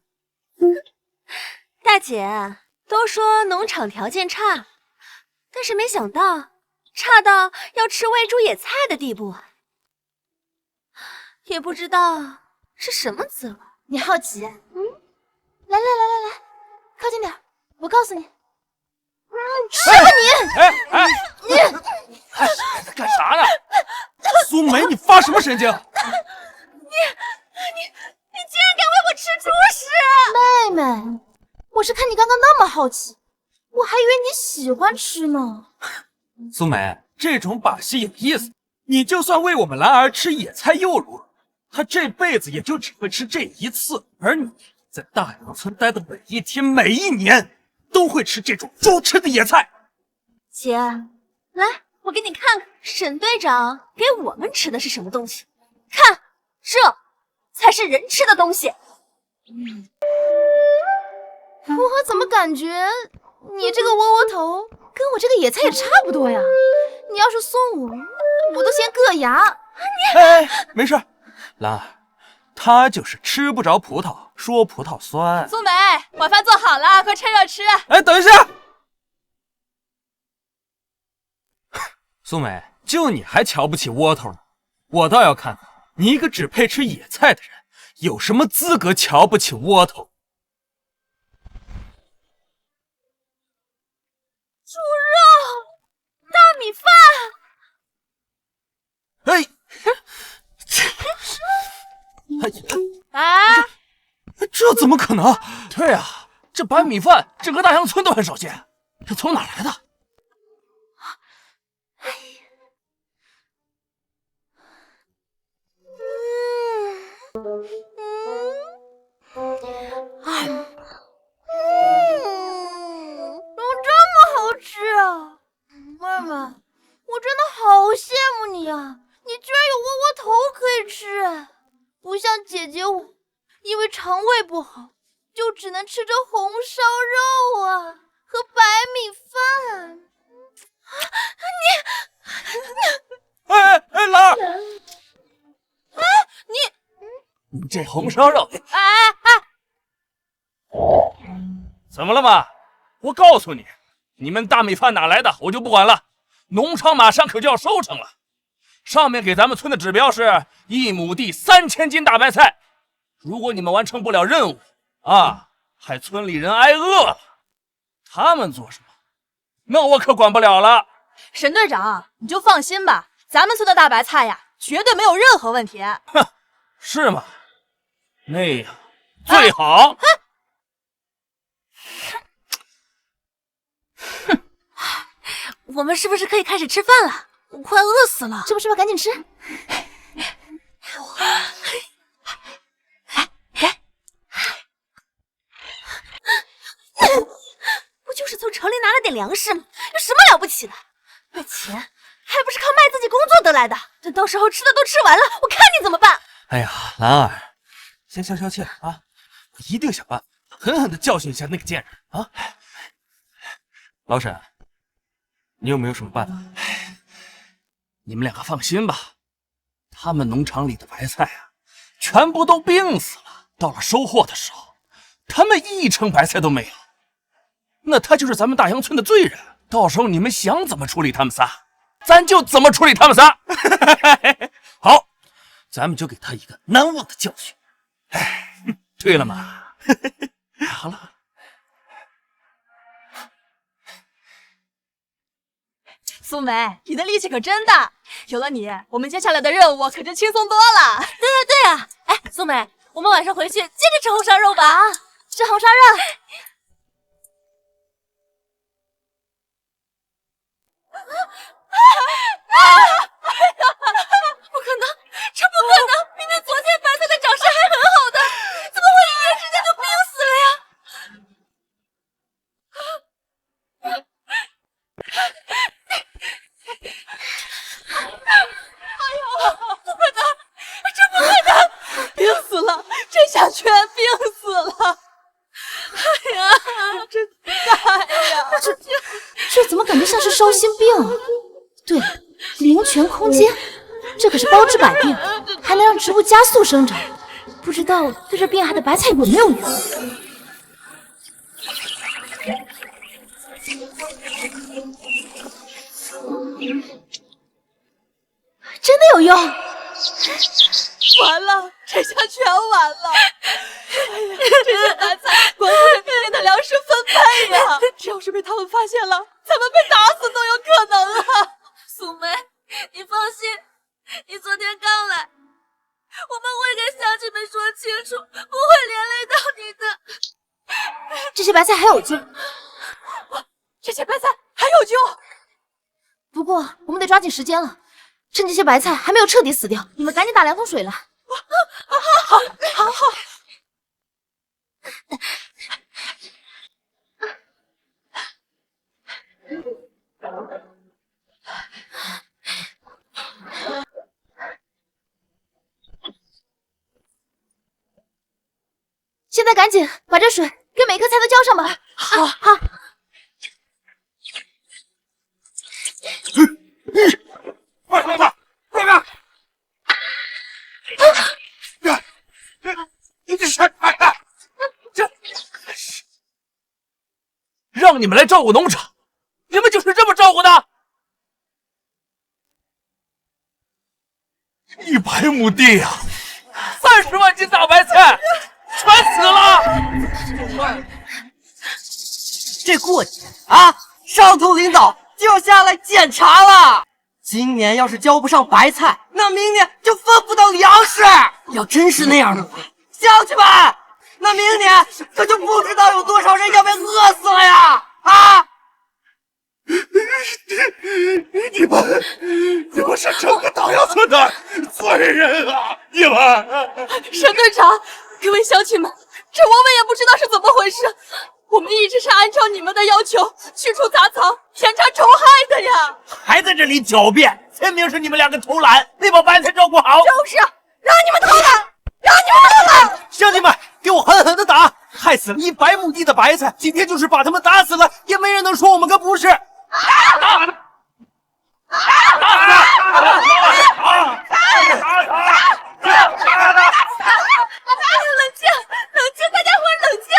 大姐，都说农场条件差，但是没想到差到要吃喂猪野菜的地步啊！也不知道是什么滋味。你好奇？来，靠近点，我告诉你。吃吧你！干啥呢？苏梅，你发什么神经？你竟然敢喂我吃猪屎！妹妹，我是看你刚刚那么好奇，我还以为你喜欢吃呢。苏梅，这种把戏有意思。你就算喂我们兰儿吃野菜又如何？她这辈子也就只会吃这一次，而你在大洋村待的每一天、每一年，都会吃这种猪吃的野菜。姐，来，我给你看看沈队长给我们吃的是什么东西。看，这才是人吃的东西。我怎么感觉你这个窝窝头跟我这个野菜也差不多呀？你要是送我，我都嫌硌牙。哎，没事，兰儿，他就是吃不着葡萄说葡萄酸。苏梅，晚饭做好了，快趁热吃。哎，等一下，苏梅，就你还瞧不起窝头呢？我倒要看看你一个只配吃野菜的人，有什么资格瞧不起窝头？猪肉、大米饭。哎，啊！这怎么可能？对啊，这白米饭整个大洋村都很少见，这从哪来的？怎么这么好吃啊？妹妹，我真的好羡慕你啊！你居然有窝窝头可以吃，不像姐姐我，因为肠胃不好，就只能吃着红烧肉啊和白米饭。哎，兰儿，你这红烧肉，怎么了嘛？我告诉你，你们大米饭哪来的，我就不管了。农场马上可就要收成了，上面给咱们村的指标是1亩地3000斤大白菜。如果你们完成不了任务啊，害村里人挨饿了，他们做什么？那我可管不了了。沈队长，你就放心吧，咱们村的大白菜呀，绝对没有任何问题。哼，是吗？那样最好。我们是不是可以开始吃饭了？我快饿死了。吃吧吃吧，赶紧吃。不就是从城里拿了点粮食吗？有什么了不起的？那钱还不是靠卖自己工作得来的。等到时候吃的都吃完了，我看你怎么办。哎呀，兰儿，先消消气啊！我一定想办法狠狠的教训一下那个贱人啊！老沈，你有没有什么办法？你们两个放心吧，他们农场里的白菜啊，全部都病死了。到了收获的时候，他们1成白菜都没有。那他就是咱们大洋村的罪人。到时候你们想怎么处理他们仨，咱就怎么处理他们仨。好，咱们就给他一个难忘的教训。哎，对了嘛。好了。苏梅，你的力气可真大，有了你，我们接下来的任务可就轻松多了。对呀，哎，苏梅，我们晚上回去接着吃红烧肉吧。吃红烧肉。不可能，这不可能！明明昨天白菜的长势还很好的，怎么会一夜之间就病死了呀？不可能，这不可能！病死了，这下全病死了！哎呀，真大呀！这怎么感觉像是烧心病啊？对，灵泉空间，这可是包治百病，还能让植物加速生长。不知道对这病害的白菜有没有用？真的有用！完了，这下全完了！哎呀，这些白菜关乎着明年的粮食分配呀！这要是被他们发现了，咱们被打死都有可能啊！苏梅，你放心，你昨天刚来，我们会跟乡亲们说清楚，不会连累到你的。这些白菜还有救，这些白菜还有救。不过我们得抓紧时间了，趁这些白菜还没有彻底死掉，你们赶紧打2桶水来。好。现在赶紧把这水给每颗菜都浇上吧。好。快！让你们来照顾农场，你们就是这么照顾的？100亩地呀，30万斤大白菜全死了。这过年啊，上头领导就要下来检查了。今年要是交不上白菜，那明年就分不到粮食。要真是那样的话，乡亲们，那明年可就不知道有多少人要被饿死了呀！啊！你们是整个党要村的罪人啊！你们，沈队长，各位乡亲们，这我们也不知道是怎么回事。我们一直是按照你们的要求去除杂草、检查虫害的呀，还在这里狡辩，分明是你们2个偷懒，没把白菜照顾好。就是让你们偷懒！乡亲们，给我狠狠的打！害死了100亩地的白菜，今天就是把他们打死了，也没人能说我们个不是。冷静，大家伙冷静。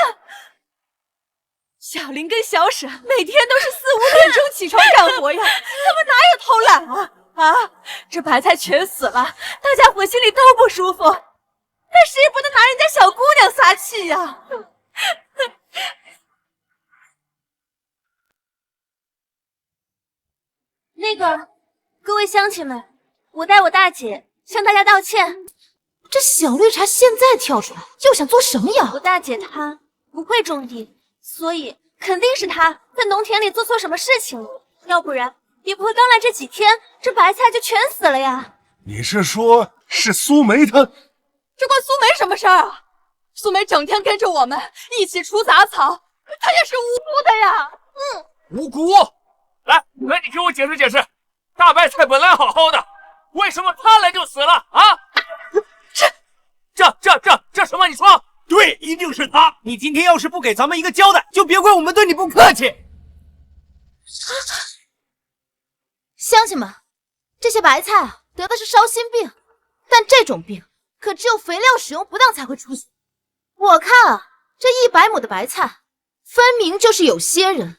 小林跟小沈每天都是4、5点钟起床干活呀，他们哪有偷懒啊？啊，这白菜全死了，大家伙心里都不舒服，但谁也不能拿人家小姑娘撒气呀。各位乡亲们，我代我大姐向大家道歉。这小绿茶现在跳出来，又想做什么呀？我大姐她不会种地，所以肯定是她在农田里做错什么事情了，要不然也不会刚来这几天，这白菜就全死了呀。你是说是苏梅她？这关苏梅什么事儿啊？苏梅整天跟着我们一起除杂草，她也是无辜的呀。无辜？来，你给我解释解释，大白菜本来好好的，为什么她来就死了啊？这什么？你说对，一定是他。你今天要是不给咱们一个交代，就别怪我们对你不客气。乡亲们，这些白菜啊，得的是烧心病，但这种病可只有肥料使用不当才会出现。我看啊，这100亩的白菜，分明就是有些人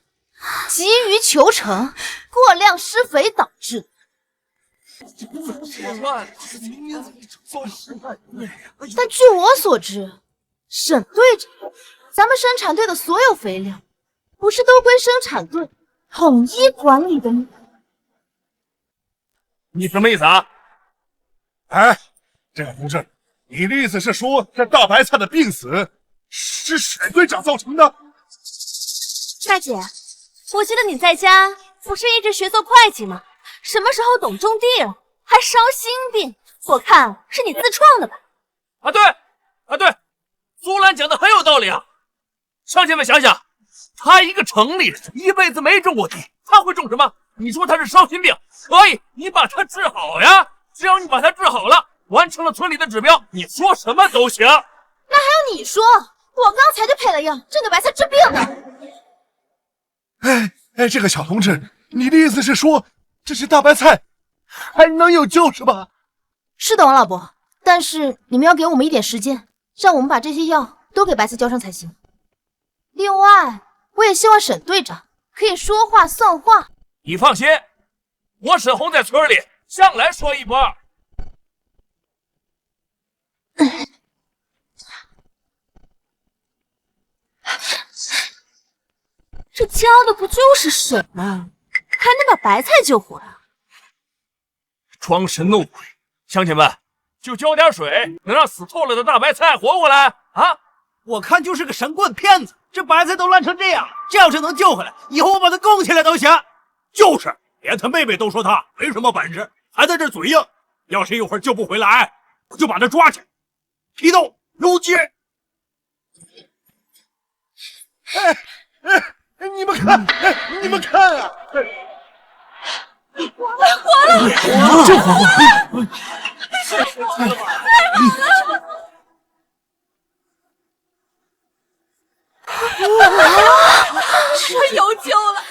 急于求成，过量施肥导致。但据我所知，沈队长，咱们生产队的所有肥料，不是都归生产队统一管理的吗？你什么意思啊？哎，这个同志，你的意思是说这大白菜的病死是沈队长造成的？大姐，我记得你在家不是一直学做会计吗？什么时候懂种地了？还烧心病？我看是你自创的吧？对，苏兰讲的很有道理啊！乡亲们想想，他一个城里人，一辈子没种过地，他会种什么？你说他是烧心病，可以，你把他治好呀！只要你把他治好了，完成了村里的指标，你说什么都行。那还要你说？我刚才就配了药，正给白菜治病呢。哎，这个小同志，你的意思是说，这些大白菜还能有救是吧？是的，王老伯，但是你们要给我们一点时间，让我们把这些药都给白菜浇上才行。另外，我也希望沈队长可以说话算话。你放心，我沈红在村里向来说一不二。这浇的不就是水吗？还能把白菜救活了？装神弄鬼。乡亲们，就浇点水，能让死透了的大白菜活过来啊！我看就是个神棍骗子，这白菜都烂成这样，这要是能救回来，以后我把他供起来都行。就是，连他妹妹都说他没什么本事，还在这嘴硬。要是一会儿救不回来，我就把他抓起来，批斗如鸡。你们看，你们看啊！活了！这活了！有救了！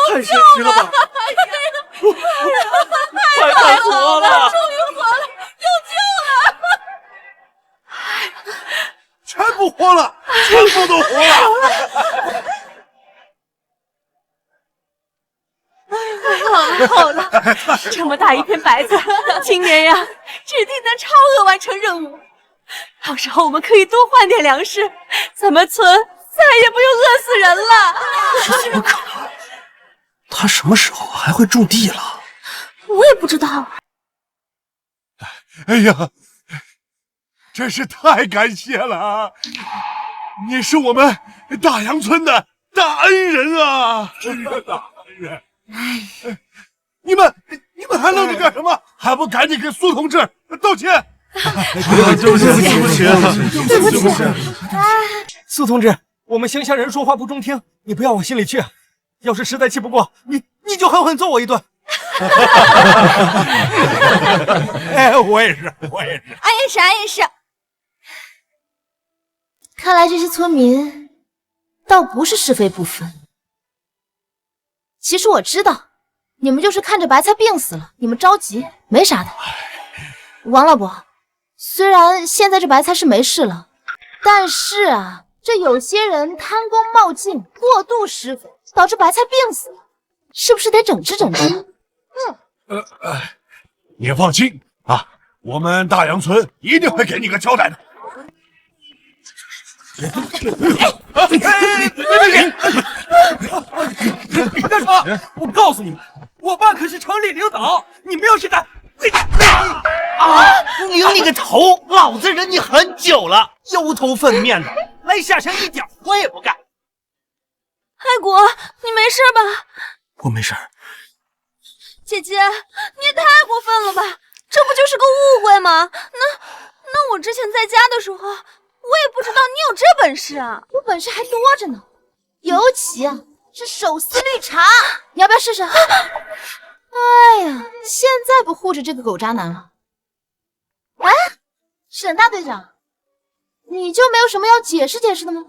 有救了！太活了！终于活了！有救了！全部活了，全部都活了！好了，这么大一片白菜，今年呀，指定能超额完成任务。到时候我们可以多换点粮食，咱们村再也不用饿死人了。这怎么可能？他什么时候还会种地了？我也不知道。哎呀，真是太感谢了啊！你是我们大杨村的大恩人啊！大恩人。你们还愣着干什么？还不赶紧给苏同志道歉！对不起。苏同志，我们乡下人说话不中听，你不要往心里去。要是实在气不过，你就狠狠揍我一顿。哎，我也是。俺也是。看来这些村民倒不是是非不分。其实我知道，你们就是看着白菜病死了，你们着急，没啥的。王老伯，虽然现在这白菜是没事了，但是啊，这有些人贪功冒进，过度施肥，导致白菜病死了，是不是得整治整治？你放心啊，我们大杨村一定会给你个交代的。你干什么？我告诉你们，我爸可是城里领导，你们要是敢……领你个头！老子忍你很久了，油头粉面的，来下乡一点活也不干。爱国，你没事吧？我没事。姐姐，你也太过分了吧！这不就是个误会吗？那我之前在家的时候，我也不知道你有这本事啊！我本事还多着呢，尤其是手撕绿茶，你要不要试试？哎呀，现在不护着这个狗渣男了？哎，沈大队长，你就没有什么要解释解释的吗？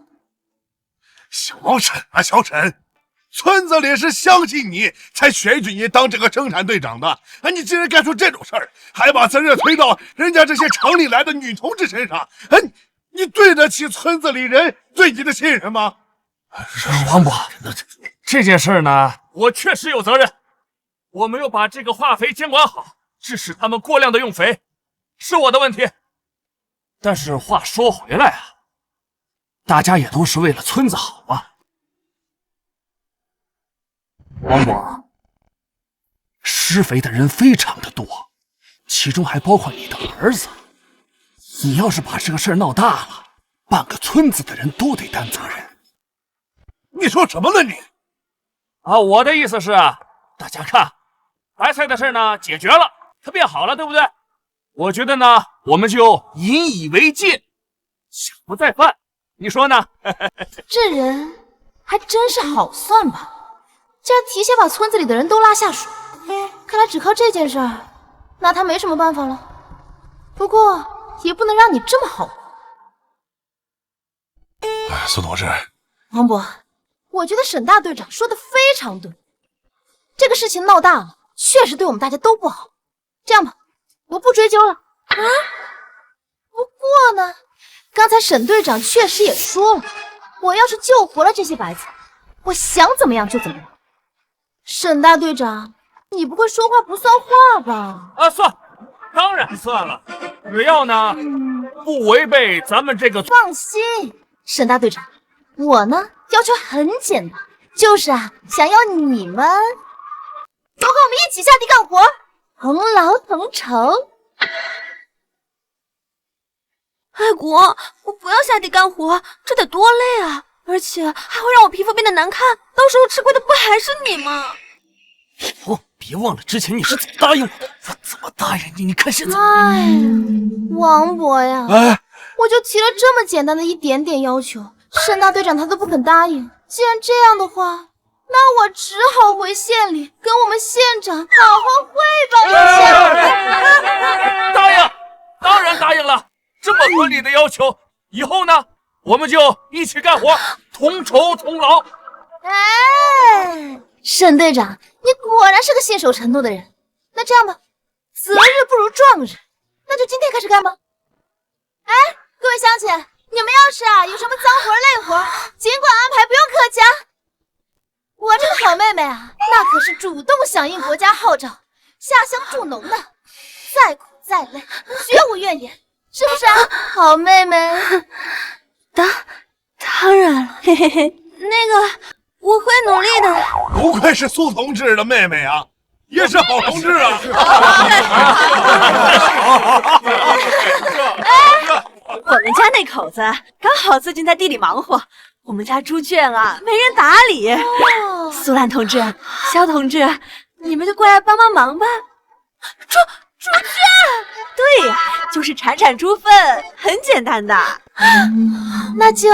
小沈，村子里是相信你才选举你当这个生产队长的，你竟然干出这种事儿，还把责任推到人家这些城里来的女同志身上，你对得起村子里人对你的信任吗？王伯，这件事呢，我确实有责任。我没有把这个化肥监管好，致使他们过量的用肥，是我的问题。但是话说回来啊，大家也都是为了村子好啊。王伯，施肥的人非常的多，其中还包括你的儿子。你要是把这个事儿闹大了，半个村子的人都得担责任。你说什么呢你？我的意思是大家看，白菜的事呢解决了，它变好了，对不对？我觉得呢，我们就引以为戒，小不再犯。你说呢？这人还真是好算吧，竟然提前把村子里的人都拉下水。看来只靠这件事儿，拿他没什么办法了。不过也不能让你这么好。苏同志，王伯，我觉得沈大队长说的非常对，这个事情闹大了，确实对我们大家都不好。这样吧，我不追究了。不过呢，刚才沈队长确实也说了，我要是救活了这些白菜，我想怎么样就怎么样。沈大队长，你不会说话不算话吧？算，当然算了，只要呢不违背咱们这个。放心，沈大队长，我呢要求很简单，就是想要你们都和我们一起下地干活。同劳同酬。爱国，我不要下地干活，这得多累啊！而且还会让我皮肤变得难看，到时候吃亏的不还是你吗？哦，别忘了之前你是怎么答应我的，我怎么答应你？你看现在。哎呀，王博呀，我就提了这么简单的一点点要求，沈大队长他都不肯答应。既然这样的话，那我只好回县里跟我们县长好好汇报一下。答应，当然答应了。这么合理的要求，以后呢，我们就一起干活，同酬同劳。哎，沈队长，你果然是个信守承诺的人。那这样吧，择日不如撞日，那就今天开始干吧。哎，各位乡亲，你们要是有什么脏活累活，尽管安排，不用客气啊。我这个好妹妹啊，那可是主动响应国家号召，下乡助农的，再苦再累，绝无怨言，是不是啊，好妹妹？当然了，嘿嘿嘿，那个我会努力的。不愧是苏同志的妹妹啊，也是好同志啊！我们家那口子刚好最近在地里忙活，我们家猪圈啊没人打理。苏兰同志、肖同志，你们就过来帮帮忙吧。猪圈？对呀，就是铲猪粪，很简单的。那就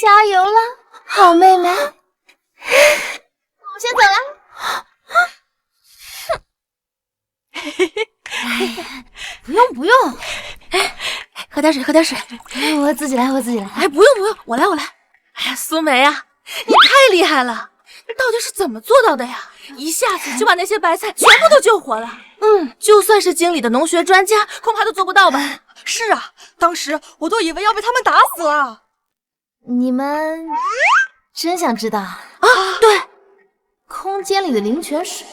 加油了，好妹妹。我先走了。不用，喝点水。我自己来。哎，不用，我来。哎呀，苏梅啊，你太厉害了，你到底是怎么做到的呀？一下子就把那些白菜全部都救活了。就算是京里的农学专家，恐怕都做不到吧？是啊，当时我都以为要被他们打死了。你们真想知道啊？对，空间里的灵泉水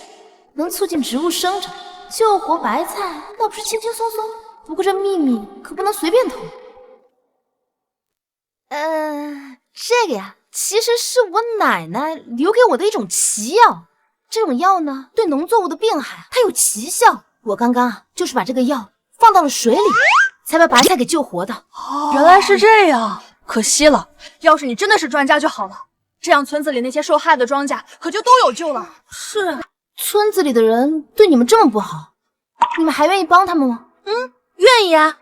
能促进植物生长，救活白菜倒不是轻轻松松。不过这秘密可不能随便透露。这个呀，其实是我奶奶留给我的一种奇药。这种药呢，对农作物的病害它有奇效。我刚刚就是把这个药放到了水里，才把白菜给救活的。原来是这样，可惜了，要是你真的是专家就好了，这样村子里那些受害的庄稼可就都有救了。是啊，村子里的人对你们这么不好，你们还愿意帮他们吗？愿意啊。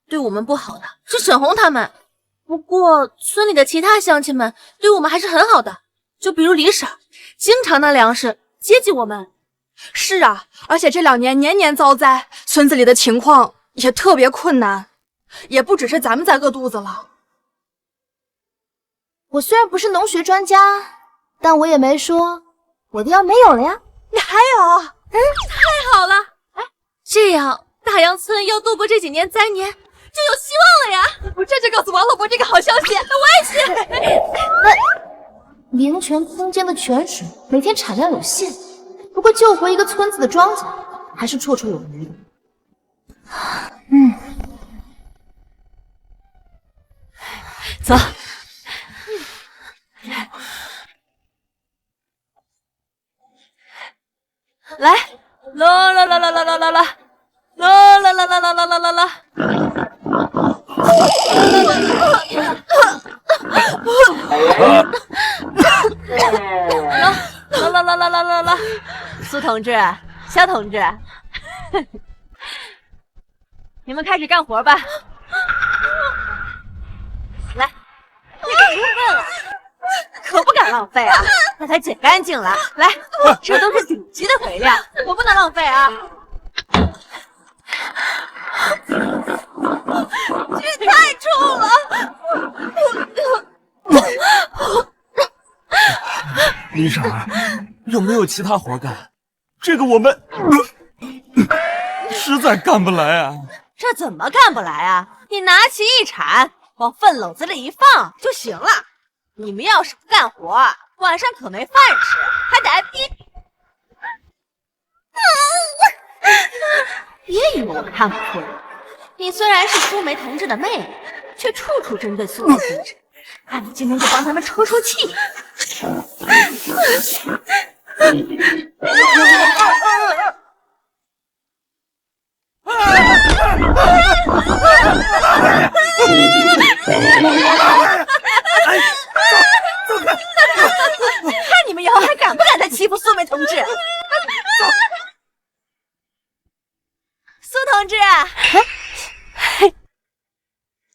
对我们不好的是沈红他们，不过村里的其他乡亲们对我们还是很好的，就比如李婶，经常拿粮食接济我们。是啊，而且这2年年年遭灾，村子里的情况也特别困难，也不只是咱们在饿肚子了。我虽然不是农学专家，但我也没说我的药没有了呀。你还有？太好了！哎，这样大杨村要度过这几年灾年就有希望了呀！我这就告诉王老伯这个好消息。我也去。灵泉空间的泉水每天产量有限，不过救活一个村子的庄稼还是绰绰有余的。走。来，啦啦啦啦啦啦啦啦，啦啦啦啦啦啦啦啦啦。啦！苏同志、肖同志，你们开始干活吧。来，这个猪粪啊，可不敢浪费啊，把它捡干净了。来，这都是顶级的肥料，我不能浪费啊。这太臭了！李婶儿，有没有其他活干？这个我们实在干不来啊。这怎么干不来啊？你拿起一铲，往粪篓子里一放就行了。你们要是不干活，晚上可没饭吃，还得挨批评。别以为我看不出来，你虽然是苏梅同志的妹妹，却处处针对苏梅同志。看你今天就帮他们出出气。欺负苏梅同志。苏同志，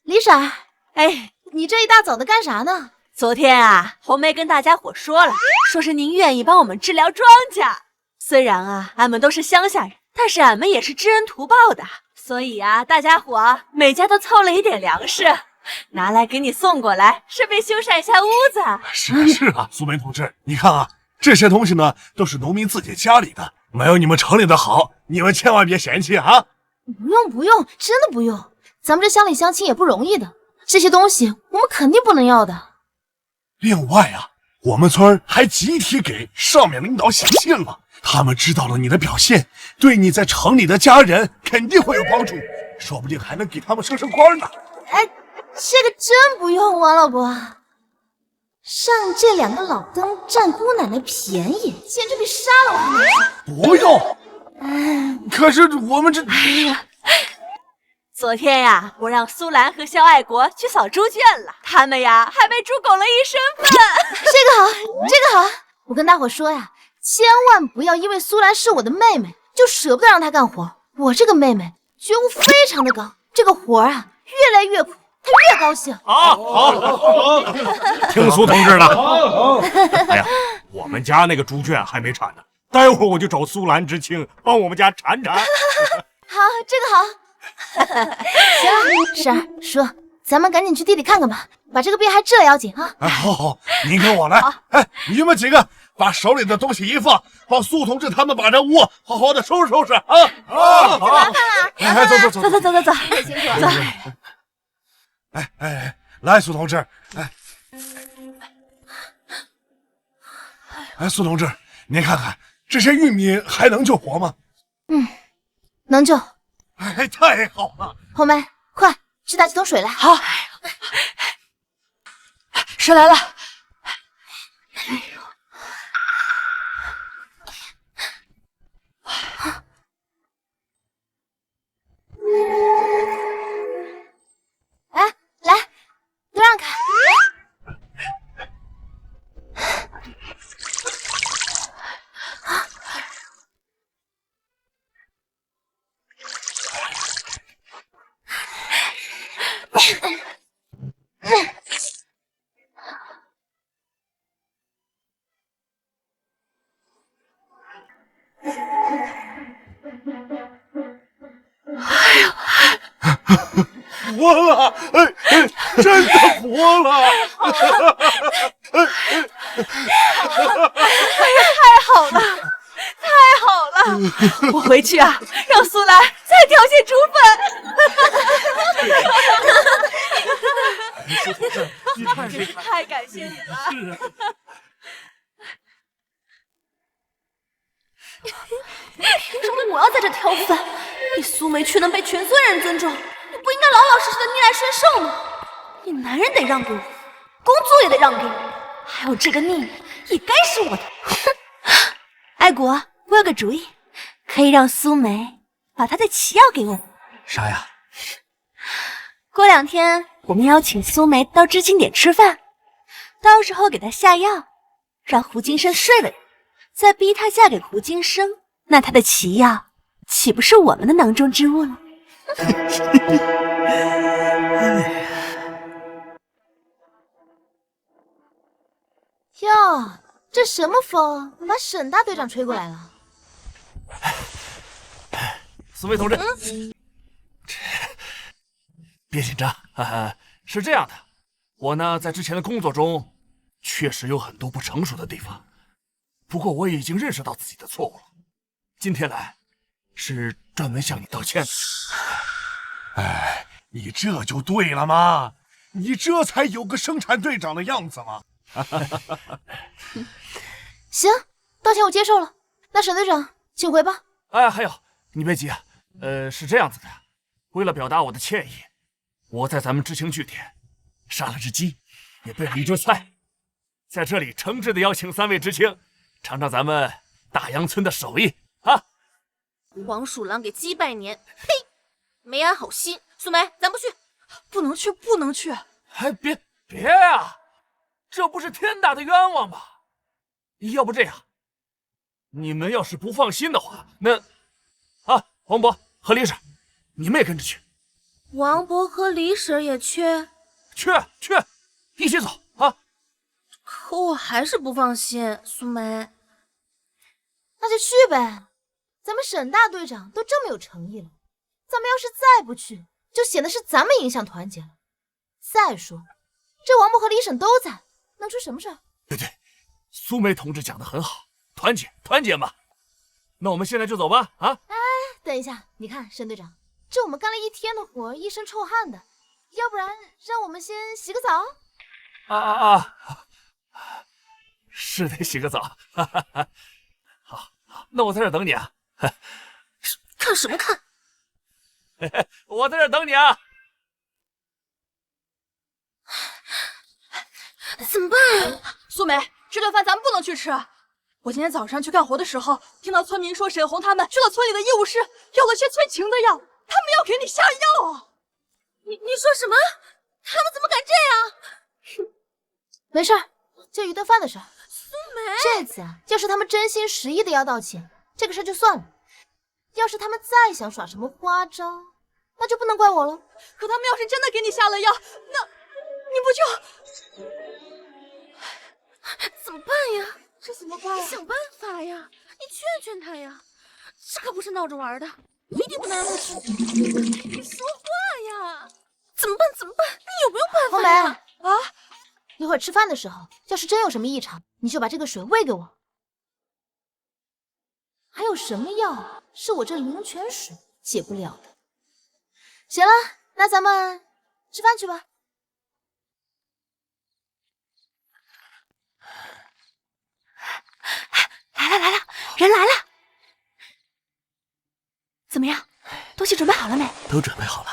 李婶，哎，你这一大早的干啥呢？昨天啊，红梅跟大家伙说了，说是您愿意帮我们治疗庄稼。虽然啊，俺们都是乡下人，但是俺们也是知恩图报的，所以啊，大家伙每家都凑了一点粮食，拿来给你送过来，顺便修缮一下屋子。是啊，苏梅同志，你看啊，这些东西呢都是农民自己家里的，没有你们城里的好，你们千万别嫌弃啊！不用，真的不用。咱们这乡里乡亲也不容易的，这些东西我们肯定不能要的。另外啊，我们村还集体给上面领导写信了，他们知道了你的表现，对你在城里的家人肯定会有帮助，说不定还能给他们升官呢。哎，这个真不用，王老伯。让这2个老登占姑奶奶便宜，简直比杀了我还难受。不用。可是我们这……昨天呀，我让苏兰和肖爱国去扫猪圈了，他们呀还被猪拱了一身粪。这个好，我跟大伙说呀，千万不要因为苏兰是我的妹妹，就舍不得让她干活。我这个妹妹觉悟非常的高，这个活啊越来越苦，她越高兴。好，听苏同志的。哎呀，我们家那个猪圈还没铲呢，待会儿我就找苏兰知青帮我们家铲。好，这个好。行，婶儿叔，咱们赶紧去地里看看吧，把这个病还治了要紧啊！好，您跟我来。哎，你们几个把手里的东西一放，帮苏同志他们把这屋好好的收拾收拾啊！好，麻烦了。哎，走。辛苦了。哎，来，苏同志，苏同志，您看看这些玉米还能救活吗？能救。哎，太好了！红梅，快去打几桶水来。好，水来了。哎，来，都让开。活了！真的活了！太好了，太好了！我回去啊，让苏兰再挑些猪粪。你看这个，太感谢你了。是啊。凭什么我要在这挑粪？你苏梅却能被全村人尊重，你不应该老老实实的逆来顺受吗？你男人得让给我，工作也得让给我，还有这个逆也该是我的。爱国，我有个主意，可以让苏梅把她的奇药给我。啥呀？过2天我们邀请苏梅到知青点吃饭，到时候给她下药，让胡金生睡了，再逼她嫁给胡金生，那她的奇药岂不是我们的囊中之物了？哟，这什么风把沈大队长吹过来了？苏梅同志，别紧张，是这样的，我呢在之前的工作中确实有很多不成熟的地方，不过我已经认识到自己的错误了。今天来是专门向你道歉的。哎，你这就对了嘛，你这才有个生产队长的样子嘛。行，道歉我接受了。那沈队长，请回吧。哎，还有，你别急啊，是这样子的，为了表达我的歉意，我在咱们知青据点杀了只鸡，也备了一桌菜，在这里诚挚的邀请3位知青尝尝咱们大杨村的手艺啊！黄鼠狼给鸡拜年，呸！没安好心。苏梅，咱不去，不能去，不能去！哎，别啊！这不是天大的冤枉吗？要不这样，你们要是不放心的话，那王伯和李婶，你们也跟着去。王伯和李婶也去，一起走啊！可我还是不放心，苏梅。那就去呗，咱们沈大队长都这么有诚意了，咱们要是再不去，就显得是咱们影响团结了。再说，这王伯和李婶都在，能出什么事儿？对，苏梅同志讲得很好，团结嘛。那我们现在就走吧啊！哎，等一下，你看沈队长，这我们干了一天的活，一身臭汗的，要不然让我们先洗个澡？是得洗个澡。好，那我在这等你啊。看什么看？我在这等你啊。怎么办啊？苏梅，这顿饭咱们不能去吃。我今天早上去干活的时候，听到村民说沈红他们去了村里的医务室，要了些催情的药，他们要给你下药啊！你说什么？他们怎么敢这样？没事儿，就一顿饭的事儿。苏梅，这次啊，要是他们真心实意的要道歉，这个事儿就算了；要是他们再想耍什么花招，那就不能怪我了。可他们要是真的给你下了药，那你不就……怎么办呀？这怎么办？你想办法呀！你劝劝他呀！这可不是闹着玩的，一定不能让他吃。你说话呀！怎么办？你有没有办法呀？红梅一会儿吃饭的时候，要是真有什么异常，你就把这个水喂给我。还有什么药是我这灵泉水解不了的？行了，那咱们吃饭去吧。来了，人来了。怎么样？东西准备好了没？都准备好了。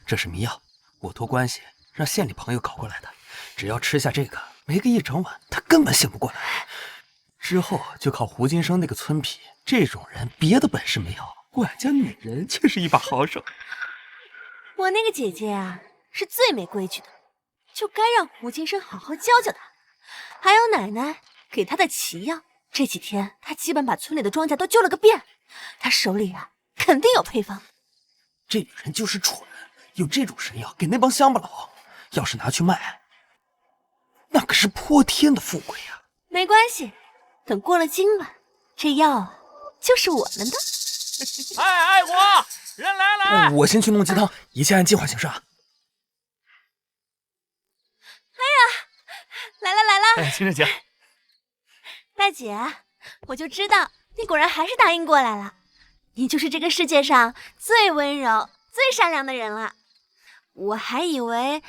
这是迷药，我托关系让县里朋友搞过来的。只要吃下这个，没个一整晚，他根本醒不过来。之后就靠胡金生那个村痞，这种人别的本事没有，管家女人却是一把好手。我那个姐姐啊，是最没规矩的，就该让胡金生好好教教她。还有奶奶给她的奇药，这几天她基本把村里的庄稼都救了个遍。她手里啊，肯定有配方。这女人就是蠢，有这种神药给那帮乡巴佬，要是拿去卖，那可是泼天的富贵呀！没关系，等过了今晚，这药啊就是我们的。爱国人来了！我先去弄鸡汤，一切按计划行事啊！哎呀，来了！哎，青晨姐，大姐，我就知道你果然还是答应过来了。你就是这个世界上最温柔、最善良的人了。我还以为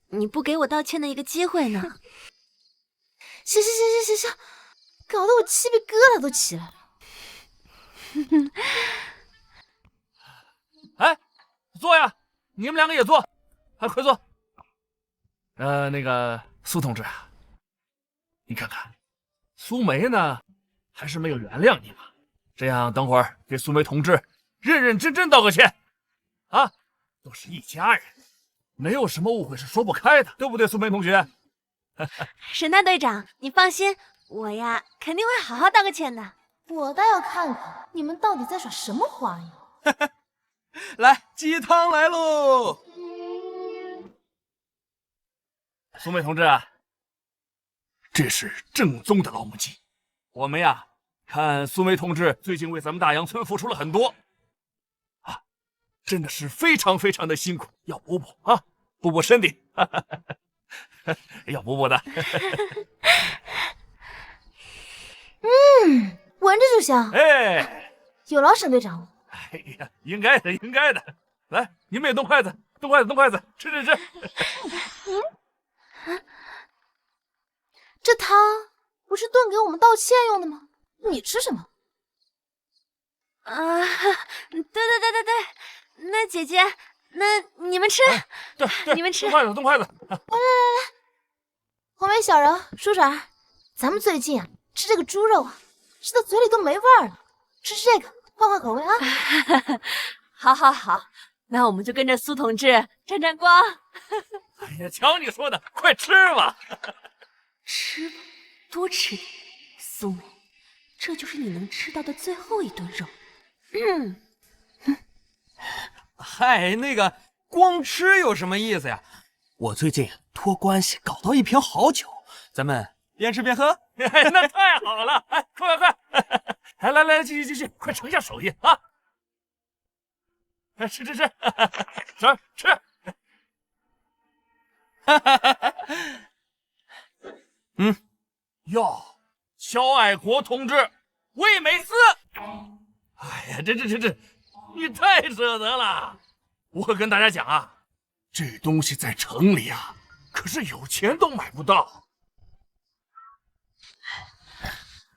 你不给我道歉的一个机会呢。行，搞得我鸡皮疙瘩都起来了。哎，坐呀，你们两个也坐，快坐。那个苏同志啊，你看看，苏梅呢，还是没有原谅你嘛？这样，等会儿给苏梅同志认认真真道个歉，啊，都是一家人，没有什么误会是说不开的，对不对，苏梅同学？沈大队长，你放心，我呀肯定会好好道个歉的。我倒要看看你们到底在耍什么花样。来，鸡汤来喽！苏梅同志啊，这是正宗的老母鸡。我们呀，看苏梅同志最近为咱们大杨村付出了很多，啊，真的是非常非常的辛苦，要补补啊，补补身体，要补补的。闻着就香。哎，有劳沈队长。哎呀，应该的。来，你们也动筷子，吃。这汤不是炖给我们道歉用的吗？你吃什么？啊，对，那姐姐，那你们吃，对，你们吃，动筷子。来，红梅小柔、舒婶，咱们最近啊吃这个猪肉啊，吃到嘴里都没味儿了，吃这个换口味啊。好，那我们就跟着苏同志沾光。哎呀，瞧你说的，快吃吧。吃吧，多吃点。苏梅，这就是你能吃到的最后一顿肉。嗨，那个光吃有什么意思呀？我最近托关系搞到一瓶好酒，咱们边吃边喝。那太好了！哎，快！来，继续，快盛下手艺啊！吃，吃！哟，肖爱国同志，魏美思。哎呀，这，你太舍得了！我跟大家讲啊，这东西在城里啊，可是有钱都买不到。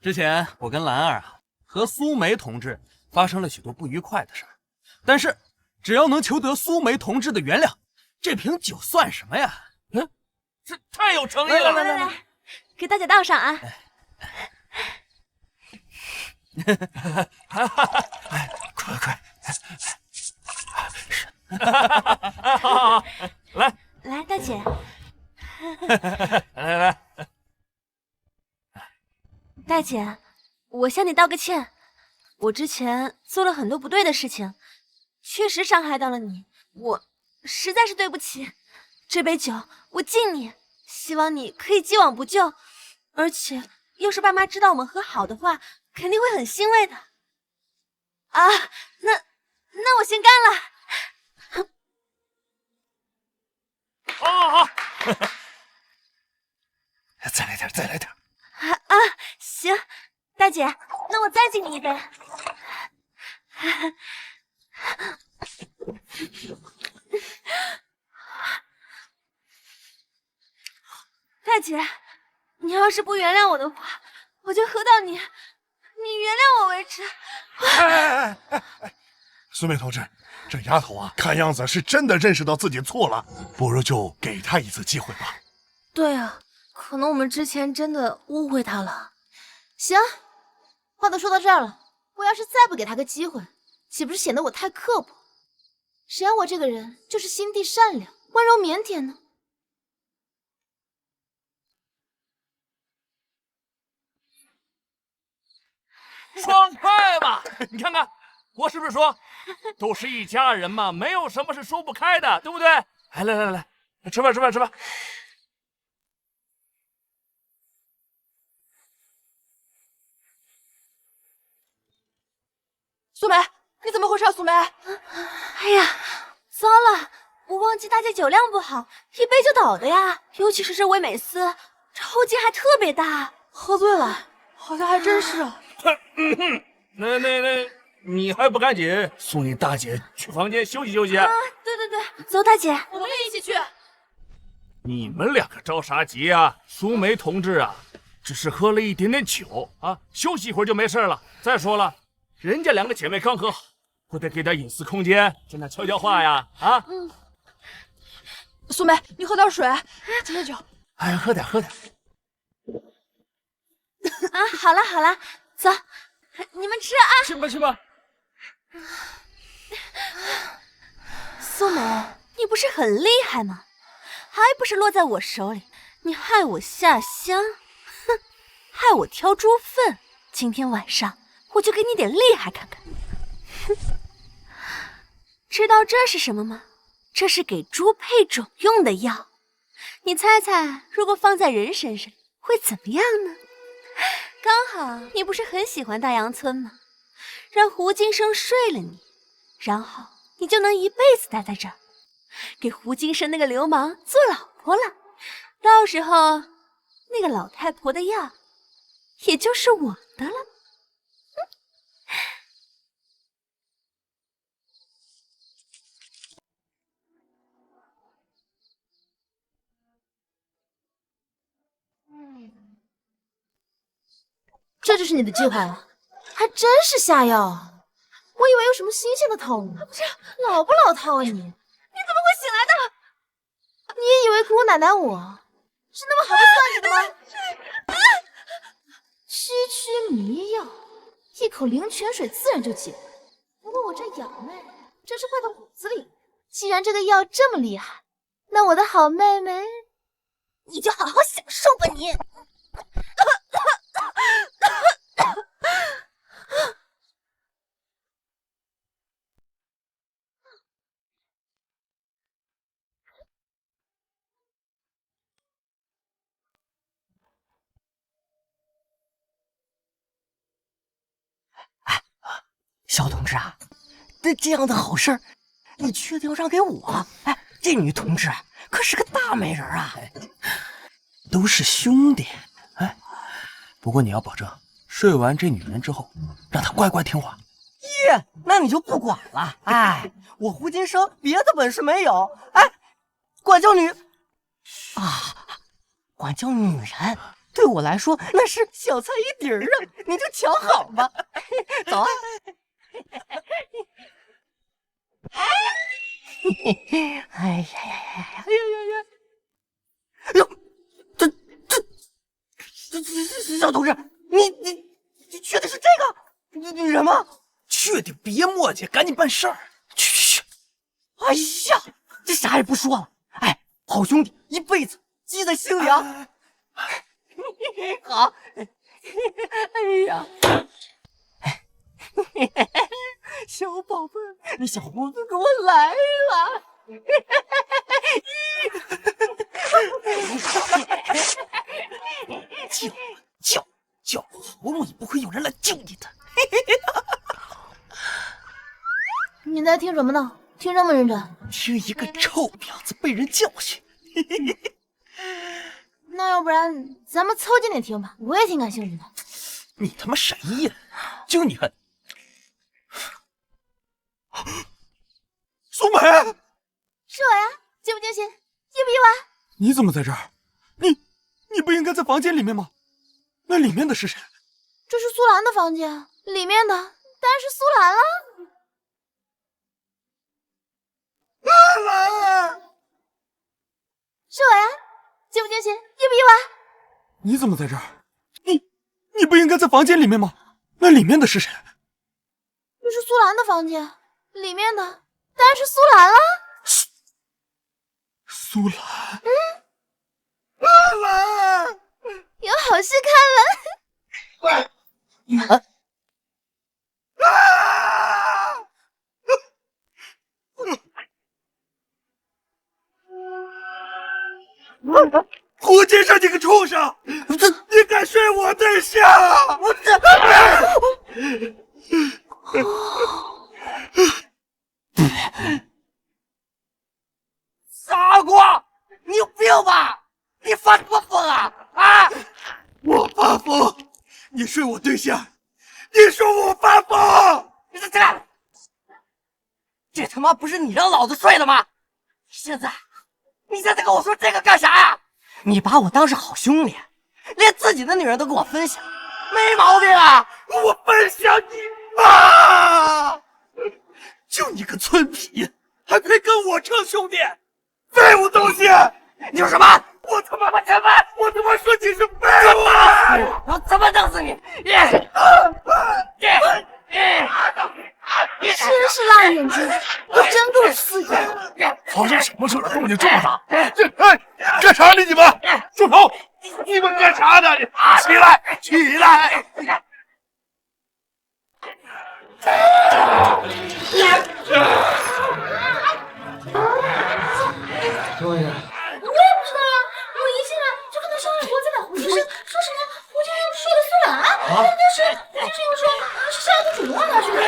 之前我跟兰儿和苏梅同志发生了许多不愉快的事儿，但是只要能求得苏梅同志的原谅，这瓶酒算什么呀？这太有诚意了！来，给大姐倒上啊！快！来，大姐。来。大姐，我向你道个歉，我之前做了很多不对的事情，确实伤害到了你，我实在是对不起。这杯酒我敬你，希望你可以既往不咎。而且，要是爸妈知道我们和好的话，肯定会很欣慰的。啊，那我先干了。好，再来点。行，大姐，那我再敬你一杯。大姐，你要是不原谅我的话，我就喝到你原谅我为止。哎，苏梅同志，这丫头啊，看样子是真的认识到自己错了，不如就给她一次机会吧。对啊，可能我们之前真的误会她了。行，话都说到这儿了，我要是再不给他个机会，岂不是显得我太刻薄？谁让我这个人就是心地善良、温柔腼腆呢？爽快吧！你看看，我是不是说，都是一家人嘛，没有什么是说不开的，对不对？哎，来，吃饭。苏梅，你怎么回事啊？苏梅，哎呀，糟了，我忘记大姐酒量不好，一杯就倒的呀。尤其是这魏美思，这后劲还特别大，喝醉了，好像还真是。那，你还不赶紧送你大姐去房间休息休息啊？对，走，大姐，我们也一起去。你们两个着啥急啊？苏梅同志啊，只是喝了一点点酒啊，休息一会儿就没事了。再说了，人家两个姐妹刚和好，不得给点隐私空间，在那悄悄话呀？啊？苏梅，你喝点水，接着酒。哎呀，喝点。啊，好了，走，你们吃啊。去吧。苏梅，你不是很厉害吗？还不是落在我手里，你害我下乡，哼，害我挑猪粪。今天晚上我就给你点厉害看看。哼，知道这是什么吗？这是给猪配种用的药。你猜猜，如果放在人身上会怎么样呢？刚好你不是很喜欢大阳村吗？让胡金生睡了你，然后你就能一辈子待在这儿，给胡金生那个流氓做老婆了。到时候那个老太婆的药也就是我的了。这就是你的计划呀？还真是下药啊！我以为有什么新鲜的套路，这老不老套啊你？你怎么会醒来的？你也以为姑奶奶我是那么好的算计的吗？区区迷药，一口灵泉水自然就解。不过我这养妹真是坏到骨子里。既然这个药这么厉害，那我的好妹妹，你就好好享受吧你。小同志啊，这样的好事儿，你确定要让给我？哎，这女同志可是个大美人啊！都是兄弟，哎，不过你要保证睡完这女人之后，让她乖乖听话。耶，那你就不管了。哎，我胡金生别的本事没有，哎，管教女人，对我来说那是小菜一碟儿啊！你就瞧好吧。走啊！哎呀呀呀！哎呦，这小同志，你确定是这个女人吗？确定，别磨叽，赶紧办事儿。去！哎呀，这啥也不说了。哎，好兄弟，一辈子记在心里啊。好。哎呀，小宝贝儿，你小胡子给我来了。叫，好容易不会有人来救你的。你在听什么呢？听这么认真？听一个臭婊子被人教训。那要不然咱们凑近点听吧，我也挺感兴趣的。你他妈谁呀？就你还苏梅，是我呀，惊不惊喜，意不意外？你怎么在这儿？你不应该在房间里面吗？那里面的是谁？这是苏兰的房间，里面的当然是苏兰了。是我呀，惊不惊喜，意不意外？你怎么在这儿？你不应该在房间里面吗？那里面的是谁？这是苏兰的房间，里面的当然是苏兰了。苏兰，苏兰，有好戏看了。胡金生，你个畜生！你敢睡我对象？我傻瓜，你有病吧？你发什么疯啊？啊！我发疯？你睡我对象？你说我发疯？这他妈不是你让老子睡的吗？你现在跟我说这个干啥呀？你把我当是好兄弟，连自己的女人都跟我分享，没毛病啊！我分享你妈！就你个村痞，还配跟我称兄弟？废物东西！你说什么？我他妈说你是废物！我他妈弄死你！真是辣眼睛，你真够刺激！发生什么事了？动静这么大！干啥呢？你们住手！你们干啥呢？起来！起来！我也不知道啊，我一进来就看到商业国在打胡金生，说什么胡金生睡了苏兰，但是胡金生又说是夏雨主动让他睡的。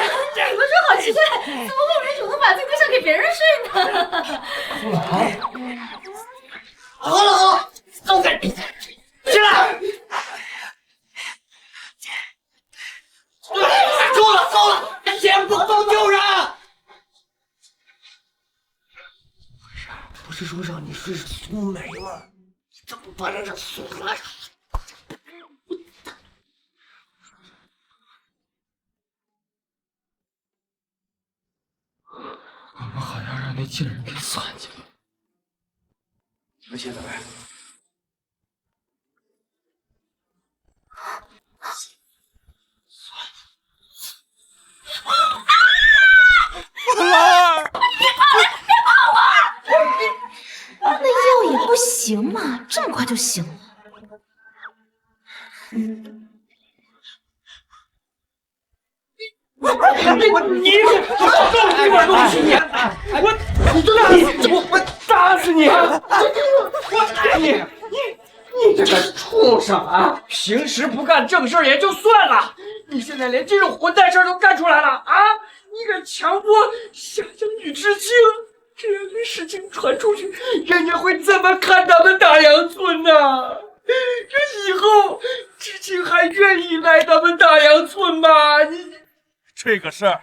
你们说好奇怪，怎么会有人主动把自己对象给别人睡呢？苏兰，好了，都给起来！够了，先不动救人！不是说让你睡苏梅吗？你怎么把人家苏兰？我们还要让那贱人给算计了。你们现在来。那药也不行嘛，这么快就醒了。我打死你！我打你！你这个畜生啊！平时不干正事也就算了，你现在连这种混蛋事都干出来了啊！你敢强迫夏江女知青，这样的事情传出去，人家会怎么看咱们大阳村呢？这以后知青还愿意来咱们大阳村吗？你这个事儿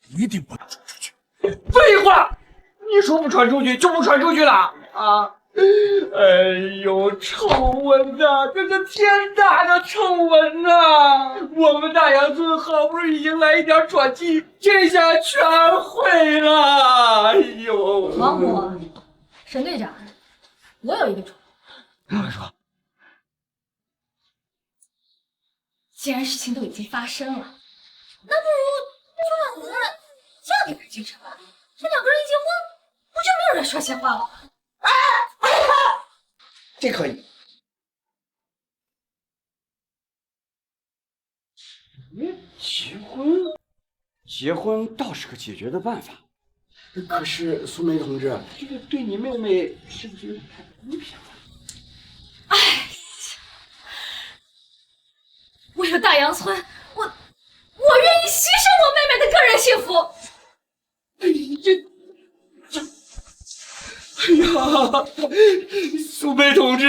一定不能传出去。废话，你说不传出去就不传出去了啊！哎呦，丑闻呐，这是天大的丑闻呐！我们大阳村好不容易迎来一点转机，这下全毁了！哎呦，王虎，沈队长，我有一个主意。说，既然事情都已经发生了，那不如就让兰兰嫁给北京城吧。这两个人一结婚，不就没有人说闲话了吗？这可以。结婚倒是个解决的办法。可是苏梅同志，这个对你妹妹是不是有点太不公平了？哎，为了大阳村，我愿意牺牲我妹妹的个人幸福。哎呀，苏梅同志，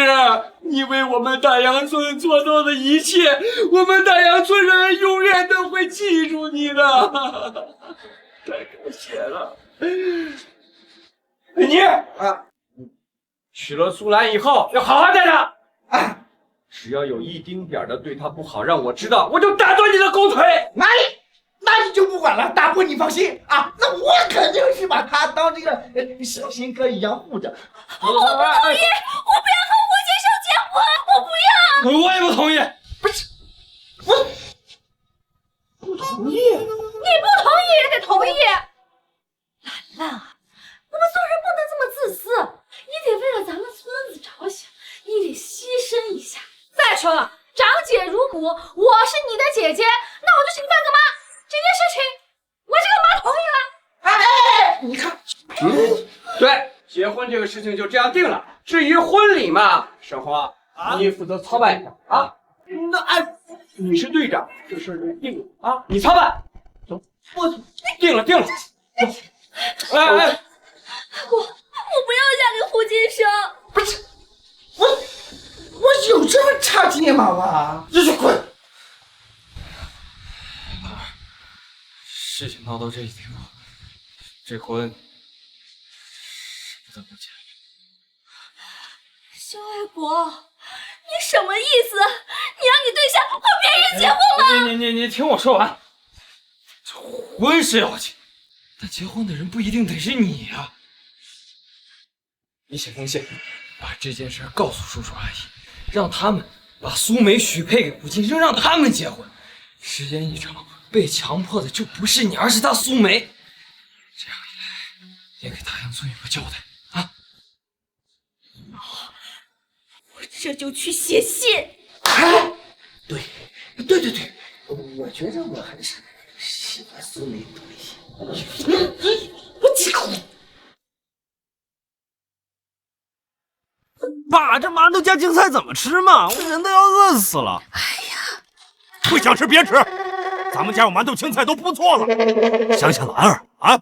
你为我们大阳村做到的一切，我们大阳村人永远都会记住你的。太感谢了。你啊，娶了苏兰以后要好好待她。啊，只要有一丁点的对她不好，让我知道，我就打断你的狗腿。哪里？那你就不管了，大伯你放心啊，那我肯定是把他当这个小心哥一样护着。我不同意，我不要和胡先生结婚，我不要。我也不同意。不是，我不同意。你不同意也得同意。兰兰啊，我们做人不能这么自私，你得为了咱们村子着想，你得牺牲一下。再说了，长姐如母，我是你的姐姐，那我就请你办个妈。这件事情，我这个妈同意了。哎，你看，对，结婚这个事情就这样定了。至于婚礼嘛，沈华，你负责操办一下啊。那哎，你是队长，这事就定了啊，你操办。走，我定了。走，哎，我不要嫁给胡金生。不是，我有这么差劲吗？我这就滚。事情闹到这一地步，这婚不得不结。肖爱国，你什么意思？你让你对象和别人结婚吗？你听我说完。这婚是要结，但结婚的人不一定得是你呀。你写封信，把这件事告诉叔叔阿姨，让他们把苏梅许配给胡金生，让他们结婚。时间一长，被强迫的就不是你，而是他苏梅。这样一来，也给大阳村有个交代啊！我这就去写信。哎，对，我觉得我还是喜欢苏梅多一些。我几口。爸，这馒头加青菜怎么吃嘛？我人都要饿死了。哎呀，不想吃别吃。咱们家有馒头青菜都不错了。想想兰儿啊，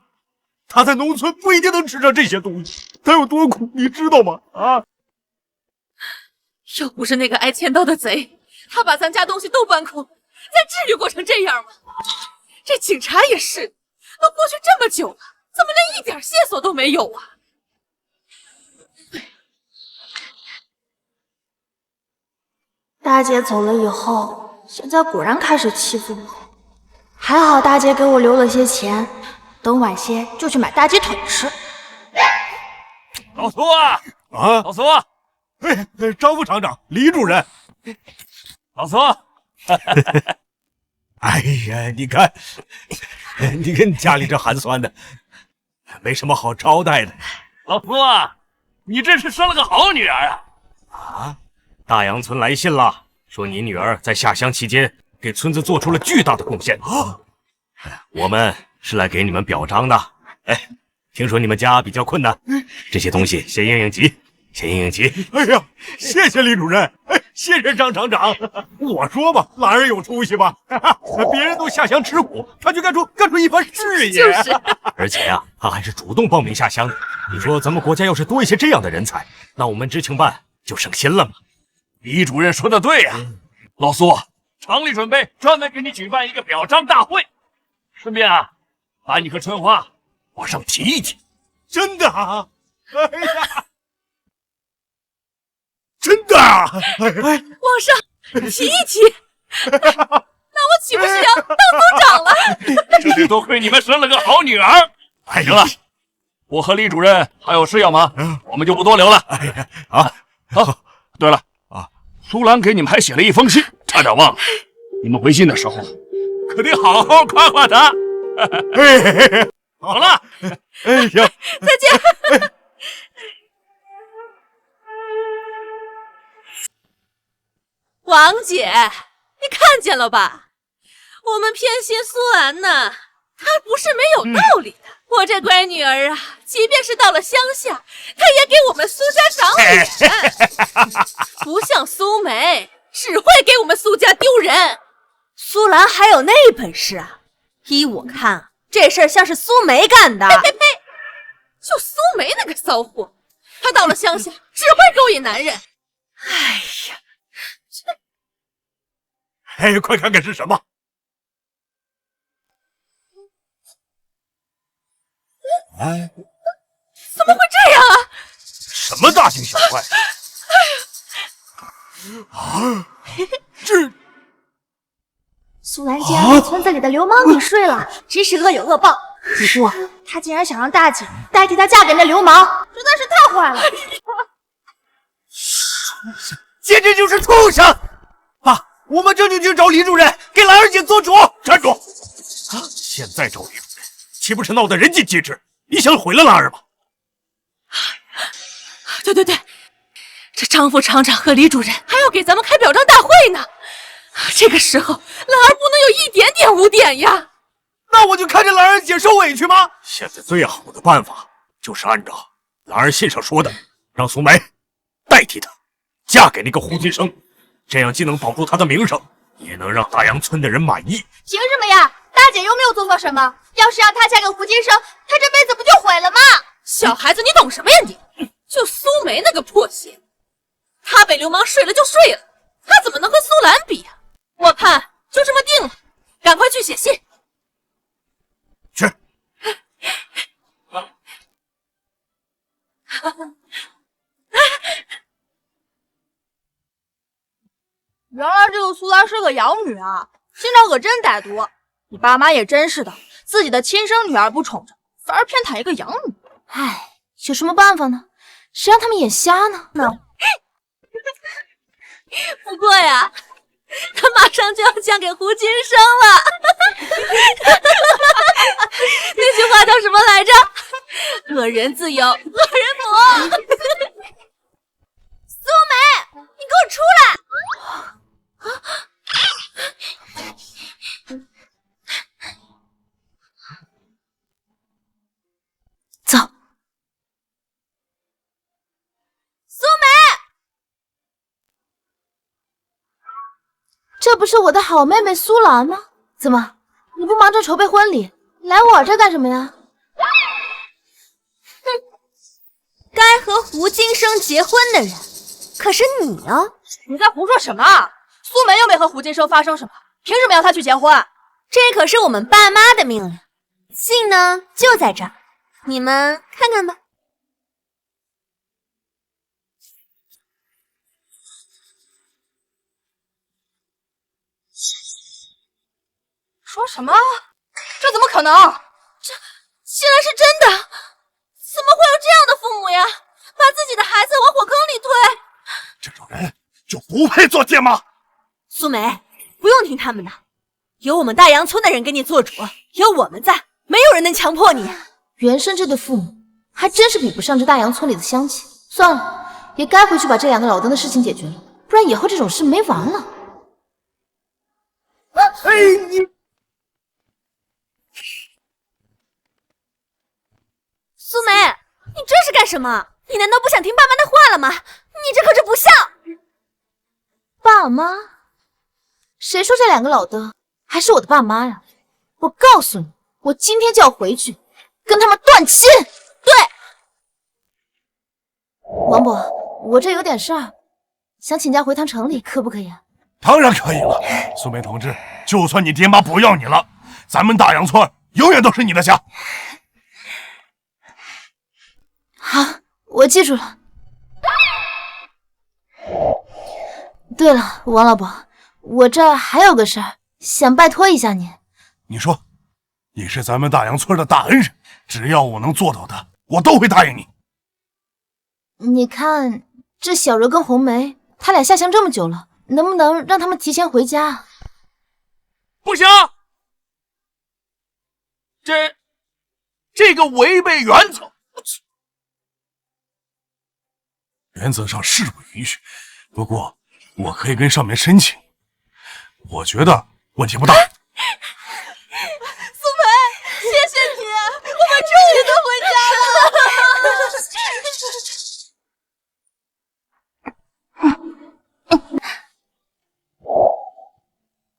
他在农村不一定能吃上这些东西，他有多苦，你知道吗？啊！要不是那个挨千刀的贼，他把咱家东西都搬空，咱至于过成这样吗？这警察也是，都过去这么久了，怎么连一点线索都没有啊？大姐走了以后，现在果然开始欺负我。还好大姐给我留了些钱，等晚些就去买大鸡腿吃。老苏啊，老苏，张副厂长，李主任，老苏，哎呀，你看家里这寒酸的，没什么好招待的。老苏啊，你这是生了个好女儿啊！啊，大阳村来信了，说你女儿在下乡期间给村子做出了巨大的贡献啊！我们是来给你们表彰的。哎，听说你们家比较困难，这些东西先应应急，先应急。哎呀，谢谢李主任，谢谢张厂长。我说吧，兰儿有出息吧？别人都下乡吃苦，他却干出一番事业。就是，而且呀，他还是主动报名下乡的。你说咱们国家要是多一些这样的人才，那我们知青办就省心了嘛。李主任说的对呀，老苏，厂里准备专门给你举办一个表彰大会，顺便啊，把你和春花往上提一提。真的啊？哎呀！真的啊！往上提一提，那我岂不是要当组长了？这得多亏你们生了个好女儿。行了，我和李主任还有事要忙，我们就不多聊了。对了啊，苏兰给你们还写了一封信，差点忘了，你们回信的时候可得好好夸夸她。好了，行，再见。王姐，你看见了吧？我们偏心苏兰呢，她不是没有道理的。我这乖女儿啊，即便是到了乡下，她也给我们苏家长脸，不像苏梅，只会给我们苏家丢人。苏兰还有那本事啊？依我看啊，这事儿像是苏梅干的。呸！就苏梅那个骚货，她到了乡下只会勾引男人。哎呀！快看看是什么！怎么会这样啊？什么大惊小怪？这苏兰竟然被村子里的流氓给睡了，真是恶有恶报。不过他竟然想让大姐代替他嫁给那流氓，实在是太坏了。简直就是畜生！爸，我们这就去找李主任，给兰儿姐做主。站住！现在找李主任，岂不是闹得人尽皆知？你想毁了兰儿吗？对，这张副厂长和李主任还要给咱们开表彰大会呢。这个时候，兰儿不能有一点点污点呀。那我就看着兰儿姐受委屈吗？现在最好的办法就是按照兰儿信上说的，让苏梅代替她嫁给那个胡金生，这样既能保住她的名声，也能让大杨村的人满意。凭什么呀？大姐又没有做错什么，要是让她嫁给胡金生，她这辈子不就毁了吗？小孩子，你懂什么呀你？就苏梅那个破鞋，她被流氓睡了就睡了，她怎么能和苏兰比啊？我看就这么定了，赶快去写信。去。原来这个苏兰是个养女啊，心肠可真歹毒。你爸妈也真是的，自己的亲生女儿不宠着，反而偏袒一个养女。唉，有什么办法呢？谁让他们眼瞎呢？不过呀，她马上就要嫁给胡金生了。那句话叫什么来着？恶人自有恶人磨。苏梅，你给我出来！走。苏梅，这不是我的好妹妹苏兰吗？怎么，你不忙着筹备婚礼，来我这干什么呀？该和胡金生结婚的人，可是你啊！你在胡说什么啊？苏梅又没和胡金生发生什么，凭什么要他去结婚？这可是我们爸妈的命令。信呢就在这儿，你们看看吧。说什么？这怎么可能？这竟然是真的！怎么会有这样的父母呀？把自己的孩子往火坑里推！这种人就不配做爹妈。苏梅，不用听他们的，有我们大杨村的人给你做主，有我们在，没有人能强迫你。原生这对父母还真是比不上这大杨村里的乡亲。算了，也该回去把这两个老登的事情解决了，不然以后这种事没完了。你苏梅，你这是干什么？你你难道不想听爸妈的话了吗？你这可是不孝！爸妈？谁说这两个老的还是我的爸妈呀？我告诉你，我今天就要回去跟他们断亲。对，王伯，我这有点事儿，想请假回趟城里，可不可以啊？当然可以了，苏梅同志，就算你爹妈不要你了，咱们大洋村永远都是你的家。好，我记住了。对了，王老伯，我这儿还有个事儿，想拜托一下你。你说，你是咱们大洋村的大恩人，只要我能做到的，我都会答应你。你看，这小柔跟红梅，他俩下乡这么久了，能不能让他们提前回家？不行，这个违背原则。原则上是不允许，不过我可以跟上面申请，我觉得问题不大。苏培，谢谢你，我们终于能回家了。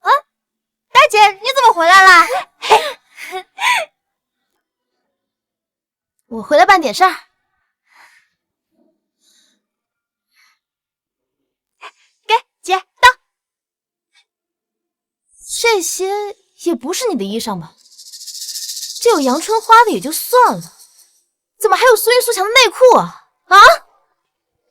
啊，大姐，你怎么回来啦？我回来办点事儿。姐，到。这些也不是你的衣裳吧？这有阳春花的也就算了，怎么还有苏韵、苏强的内裤啊？啊！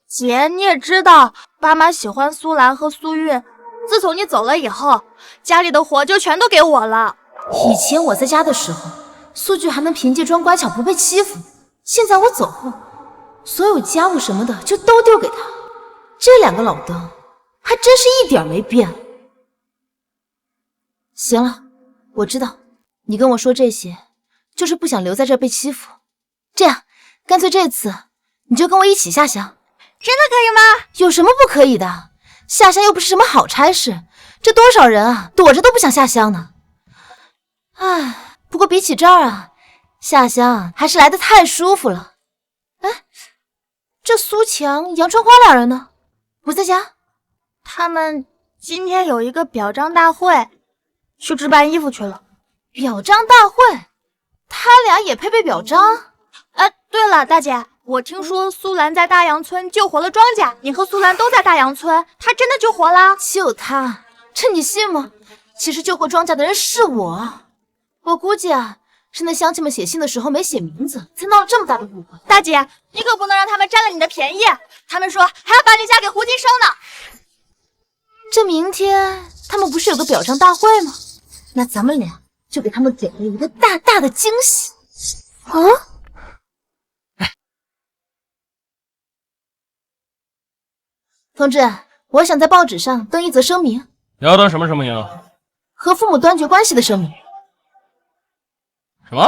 姐，你也知道，爸妈喜欢苏兰和苏韵。自从你走了以后，家里的活就全都给我了。以前我在家的时候，苏俊还能凭借装乖巧不被欺负，现在我走后，所有家务什么的就都丢给他。这两个老登还真是一点没变。行了，我知道你跟我说这些，就是不想留在这儿被欺负。这样，干脆这次你就跟我一起下乡。真的可以吗？有什么不可以的？下乡又不是什么好差事，这多少人啊，躲着都不想下乡呢。唉，不过比起这儿啊，下乡还是来得太舒服了。哎，这苏强、杨春花俩人呢？不在家？他们今天有一个表彰大会，去置办衣服去了。表彰大会？他俩也配被表彰？对了，大姐，我听说苏兰在大洋村救活了庄稼，你和苏兰都在大洋村，她真的救活了？就她，这你信吗？其实救活庄稼的人是我，我估计啊，是那乡亲们写信的时候没写名字，才闹了这么大的误会。大姐，你可不能让他们占了你的便宜，他们说还要把你嫁给胡金生呢。这明天他们不是有个表彰大会吗？那咱们俩就给他们准备一个大大的惊喜啊！同志，我想在报纸上登一则声明。你要登什么声明？和父母断绝关系的声明。什么？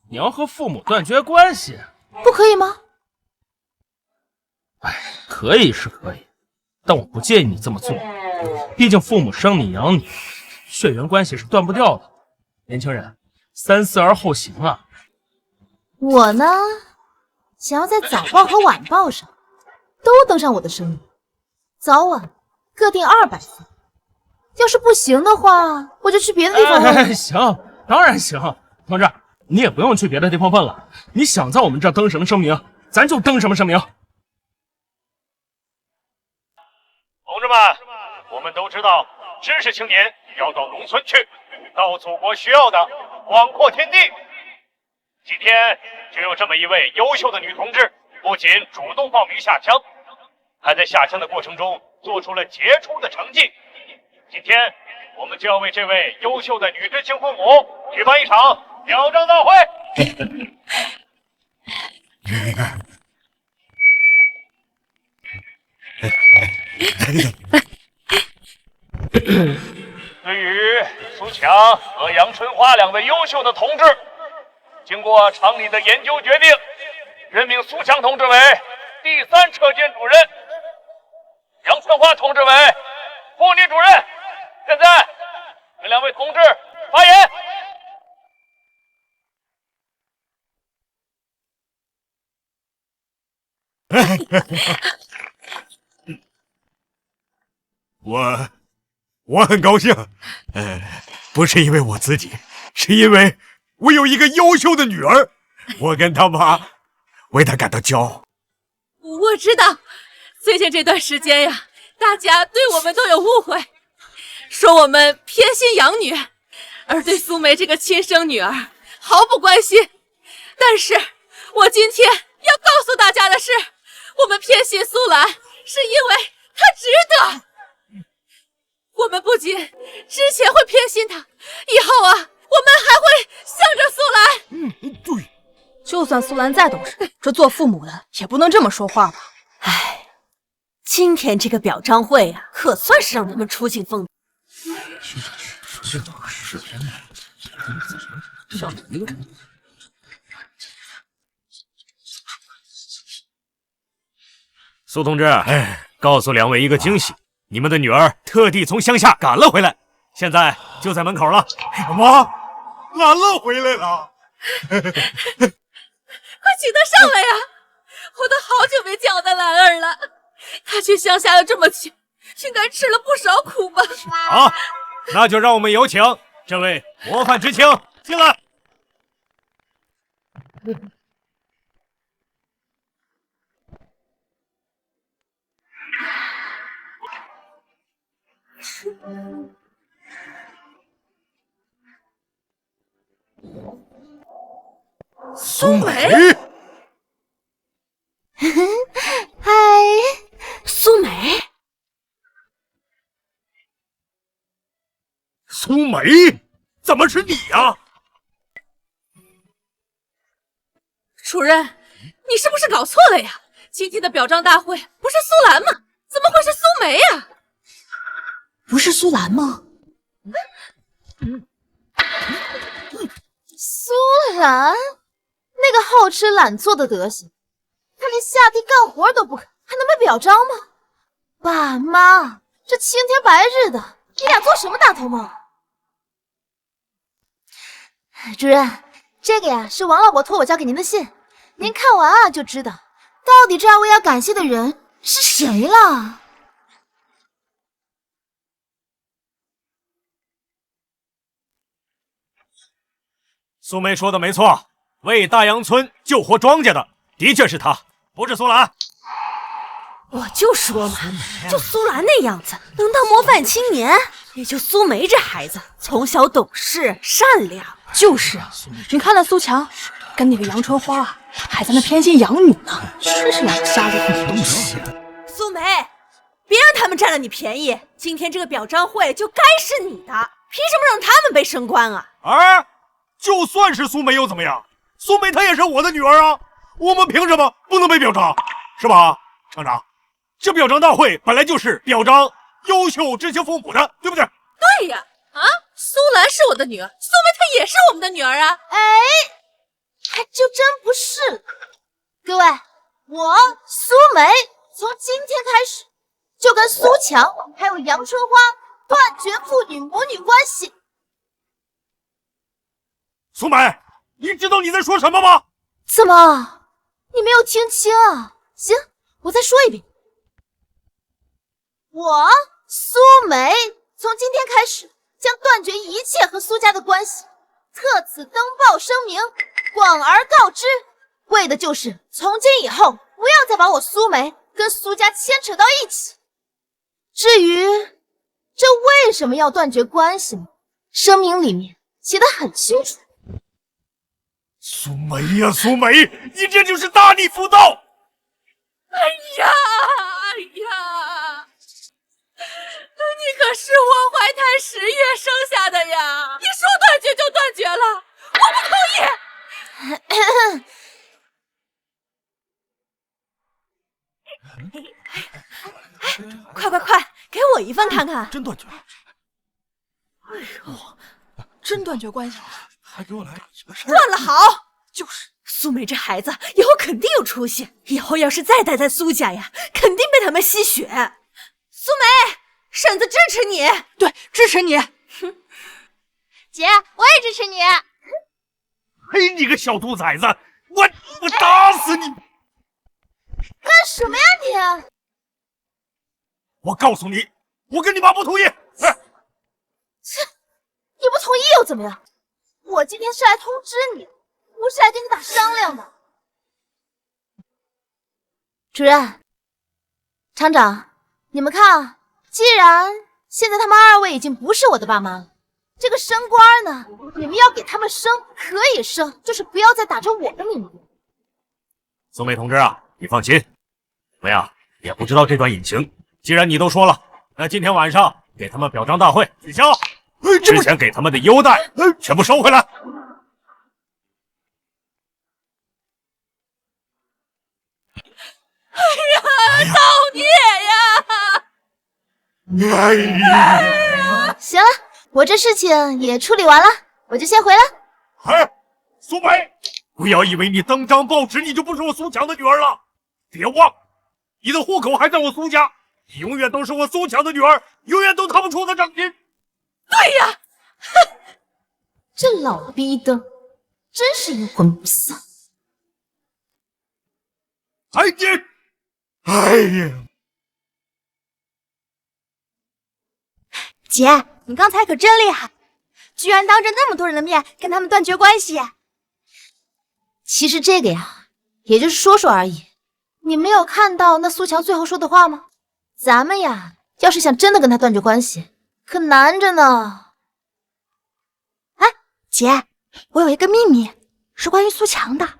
你要和父母断绝关系？不可以吗？哎，可以是可以，但我不建议你这么做。毕竟父母生你养你，血缘关系是断不掉的。年轻人，三思而后行啊！我呢，想要在早报和晚报上都登上我的声明，早晚各定200字。要是不行的话，我就去别的地方了。行，当然行。同志，你也不用去别的地方问了，你想在我们这儿登什么声明，咱就登什么声明。同志们，我们都知道，知识青年要到农村去，到祖国需要的广阔天地。今天就有这么一位优秀的女同志，不仅主动报名下乡，还在下乡的过程中做出了杰出的成绩。今天我们就要为这位优秀的女知青父母举办一场表彰大会。对于苏强和杨春花2位优秀的同志，经过厂里的研究决定，任命苏强同志为第3车间主任，杨春花同志为护理主任。现在，这2位同志发言。我很高兴，不是因为我自己，是因为我有一个优秀的女儿，我跟她妈为她感到骄傲。我知道，最近这段时间呀，大家对我们都有误会，说我们偏心养女，而对苏梅这个亲生女儿毫不关心。但是我今天要告诉大家的是，我们偏心苏兰，是因为她值得。我们不仅之前会偏心她，以后啊，我们还会向着苏兰。对，就算苏兰再懂事，这做父母的也不能这么说话吧？唉，今天这个表彰会啊，可算是让他们出尽风头。苏同志，告诉两位一个惊喜，你们的女儿特地从乡下赶了回来，现在就在门口了。什么？兰兰回来了？快请她上来呀！我都好久没见我的兰儿了。她去乡下了这么久，应该吃了不少苦吧？好，那就让我们有请这位模范知青进来。苏梅，嗨，苏梅，苏梅，怎么是你呀？主任，你是不是搞错了呀？今天的表彰大会不是苏兰吗？怎么会是苏梅呀？不是苏兰吗？苏兰，那个好吃懒做的德行，他连下地干活都不肯，还能被表彰吗？爸妈，这青天白日的，你俩做什么大头梦？主任，这个呀是王老伯托我交给您的信，您看完啊就知道，到底这2位要感谢的人是谁了。苏梅说的没错，为大杨村救活庄稼的的确是她，不是苏兰。我就说嘛，就苏兰那样子能当模范青年，也就苏梅这孩子从小懂事善良。就是啊，你看那苏强跟那个杨春花还在那偏心养女呢，真是两个瞎子的东西。苏梅，别让他们占了你便宜，今天这个表彰会就该是你的，凭什么让他们被升官啊？就算是苏梅又怎么样？苏梅她也是我的女儿啊，我们凭什么不能被表彰？是吧，厂长？这表彰大会本来就是表彰优秀知青父母的，对不对？对呀，苏兰是我的女儿，苏梅她也是我们的女儿啊。还就真不是。各位，我苏梅从今天开始就跟苏强还有杨春花断绝父女母女关系。苏梅，你知道你在说什么吗？怎么，你没有听清啊？行，我再说一遍。我苏梅从今天开始将断绝一切和苏家的关系，特此登报声明，广而告之，为的就是从今以后不要再把我苏梅跟苏家牵扯到一起。至于这为什么要断绝关系呢？声明里面写得很清楚。苏梅呀，苏梅，你这就是大逆不道！哎呀，你可是我怀胎10月生下的呀！你说断绝就断绝了，我不同意。快，给我一份看看。真断绝了！哎呦，真断绝关系了，还给我来什么事儿？断了好，就是苏梅这孩子以后肯定有出息，以后要是再待在苏家呀，肯定被他们吸血。苏梅，婶子支持你，对，支持你。姐，我也支持你。嘿，你个小兔崽子，我打死你！干什么呀你？我告诉你，我跟你妈不同意。切，你不同意又怎么样？我今天是来通知你，不是来跟你打商量的。主任、厂长，你们看啊，既然现在他们2位已经不是我的爸妈了，这个升官呢，你们要给他们升，可以升，就是不要再打着我的名字。苏梅同志啊，你放心，我们呀也不知道这段隐情。既然你都说了，那今天晚上给他们表彰大会取消，之前给他们的优待全部收回来。哎呀，造孽呀！哎呀！行了，我这事情也处理完了，我就先回了。哎，苏梅，不要以为你登张报纸你就不是我苏强的女儿了，别忘，你的户口还在我苏家，你永远都是我苏强的女儿，永远都逃不出我的掌心。对呀，这老逼的，真是阴魂不散。哎你，哎呀！姐，你刚才可真厉害，居然当着那么多人的面跟他们断绝关系。其实这个呀，也就是说说而已。你没有看到那苏强最后说的话吗？咱们呀，要是想真的跟他断绝关系，可难着呢。哎，姐，我有一个秘密，是关于苏强的。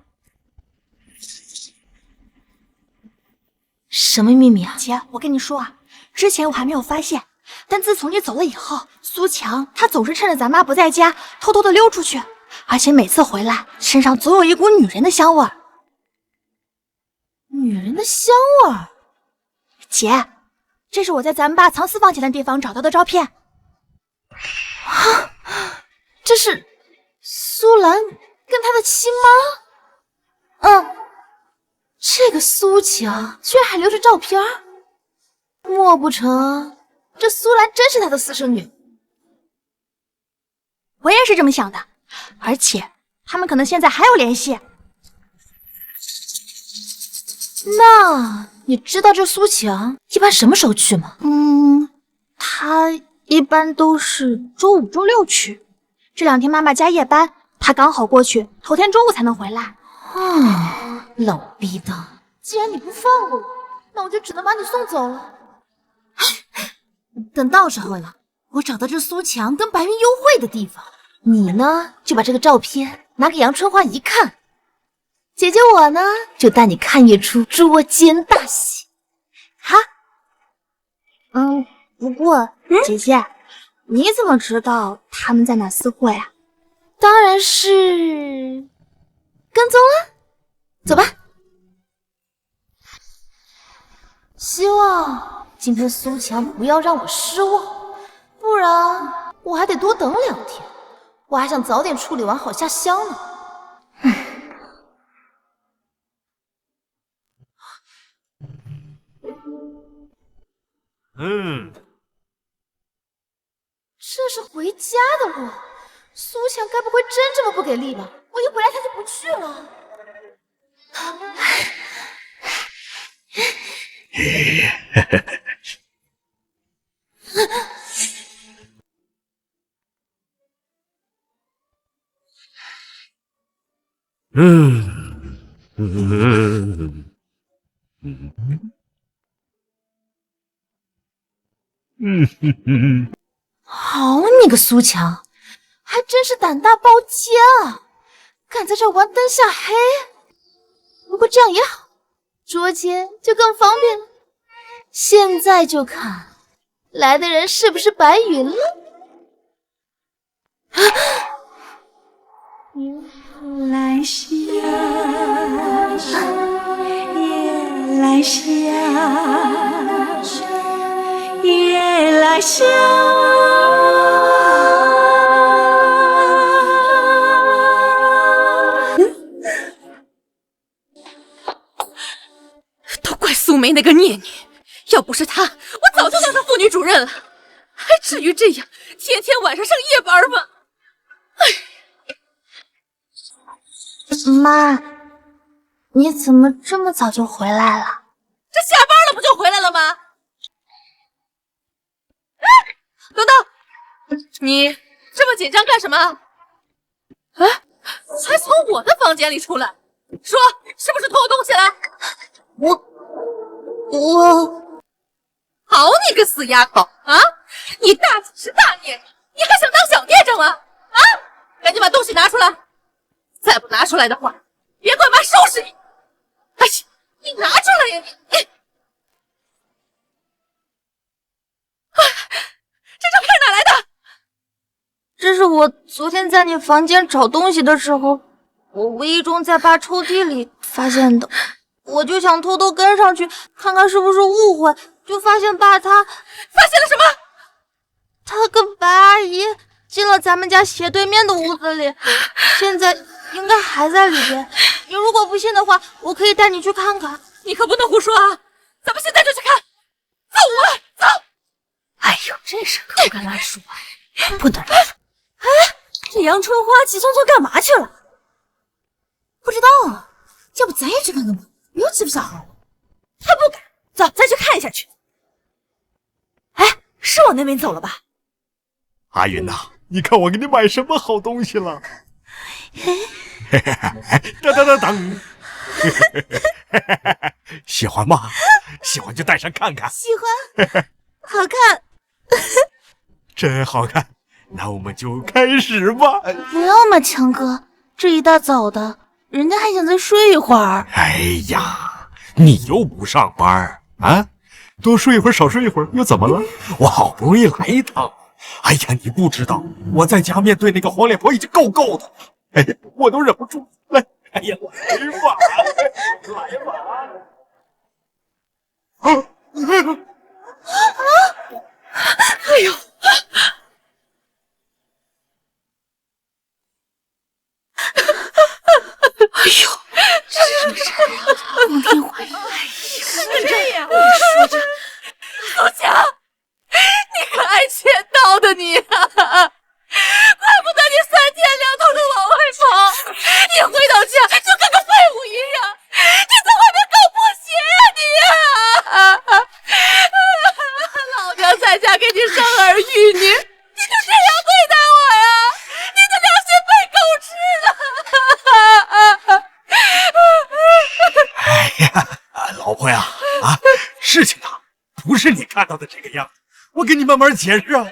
什么秘密啊？姐，我跟你说啊，之前我还没有发现，但自从你走了以后，苏强他总是趁着咱妈不在家，偷偷的溜出去，而且每次回来身上总有一股女人的香味儿。女人的香味儿？姐，这是我在咱爸藏私房钱的地方找到的照片。啊，这是苏兰跟她的亲妈？这个苏强居然还留着照片，莫不成这苏兰真是他的私生女？我也是这么想的，而且他们可能现在还有联系。那你知道这苏强一般什么时候去吗？他一般都是周5、周6去。这2天妈妈加夜班，他刚好过去，头天中午才能回来。老逼的，既然你不放过我，那我就只能把你送走了。等到时候呀，我找到这苏强跟白云幽会的地方，你呢就把这个照片拿给杨春花一看，姐姐我呢就带你看一出捉奸大戏。哈，不过姐姐，你怎么知道他们在哪私会啊？当然是跟踪了。走吧。希望今天苏强不要让我失望，不然我还得多等2天。我还想早点处理完好下乡呢。这是回家的路，苏强该不会真这么不给力吧？我一回来他就不去了。好你个苏强，还真是胆大包天啊！敢在这玩灯下黑。不过这样也好，捉奸就更方便了。现在就看来的人是不是白云了。来香，夜来香，夜来香。都怪苏梅那个孽女，要不是她，我早就当上妇女主任了，还至于这样天天晚上上夜班吗？妈，你怎么这么早就回来了？这下班了不就回来了吗？等等，你这么紧张干什么？啊？还从我的房间里出来，说是不是偷东西了？我，好你个死丫头啊！你大姐是大孽障，你还想当小孽障啊？啊！赶紧把东西拿出来，再不拿出来的话，别怪妈收拾你！哎呀，你拿出来呀你！这照片哪来的？这是我昨天在你房间找东西的时候，我无意中在爸抽屉里发现的。我就想偷偷跟上去看看是不是误会，就发现爸他发现了什么？他跟白阿姨进了咱们家斜对面的屋子里，现在应该还在里边。你如果不信的话，我可以带你去看看。你可不能胡说啊！咱们现在就去看，走啊，走！哎呦，这事可不敢乱说，不能乱说。哎，这杨春花急匆匆干嘛去了？不知道啊，要不咱也去看看吧？又吃不下好。他不敢，走，咱去看一下去。哎，是往那边走了吧？阿云呐，你看我给你买什么好东西了？当当当当，喜欢吗？喜欢就带上看看。喜欢，好看，真好看。那我们就开始吧。不要嘛，强哥，这一大早的，人家还想再睡一会儿。哎呀，你又不上班啊？多睡一会儿少睡一会儿又怎么了？我好不容易来一趟。哎呀，你不知道我在家面对那个黄脸婆已经够够的，哎呀，我都忍不住来。哎呀，来吧，来吧。哎呦！哎呦，这是什么事啊？光天化日，哎呀，是这样。你说这，苏强，你可爱窃盗的你啊！怪不得你3天2头的往外跑，一回到家就跟个废物一样。你在外面搞破鞋呀你啊！老娘在家给你生儿育女，你就这样对待我呀？你的良心被狗吃了！哎呀，老婆呀，事情啊，不是你看到的这个样子，我给你慢慢解释啊。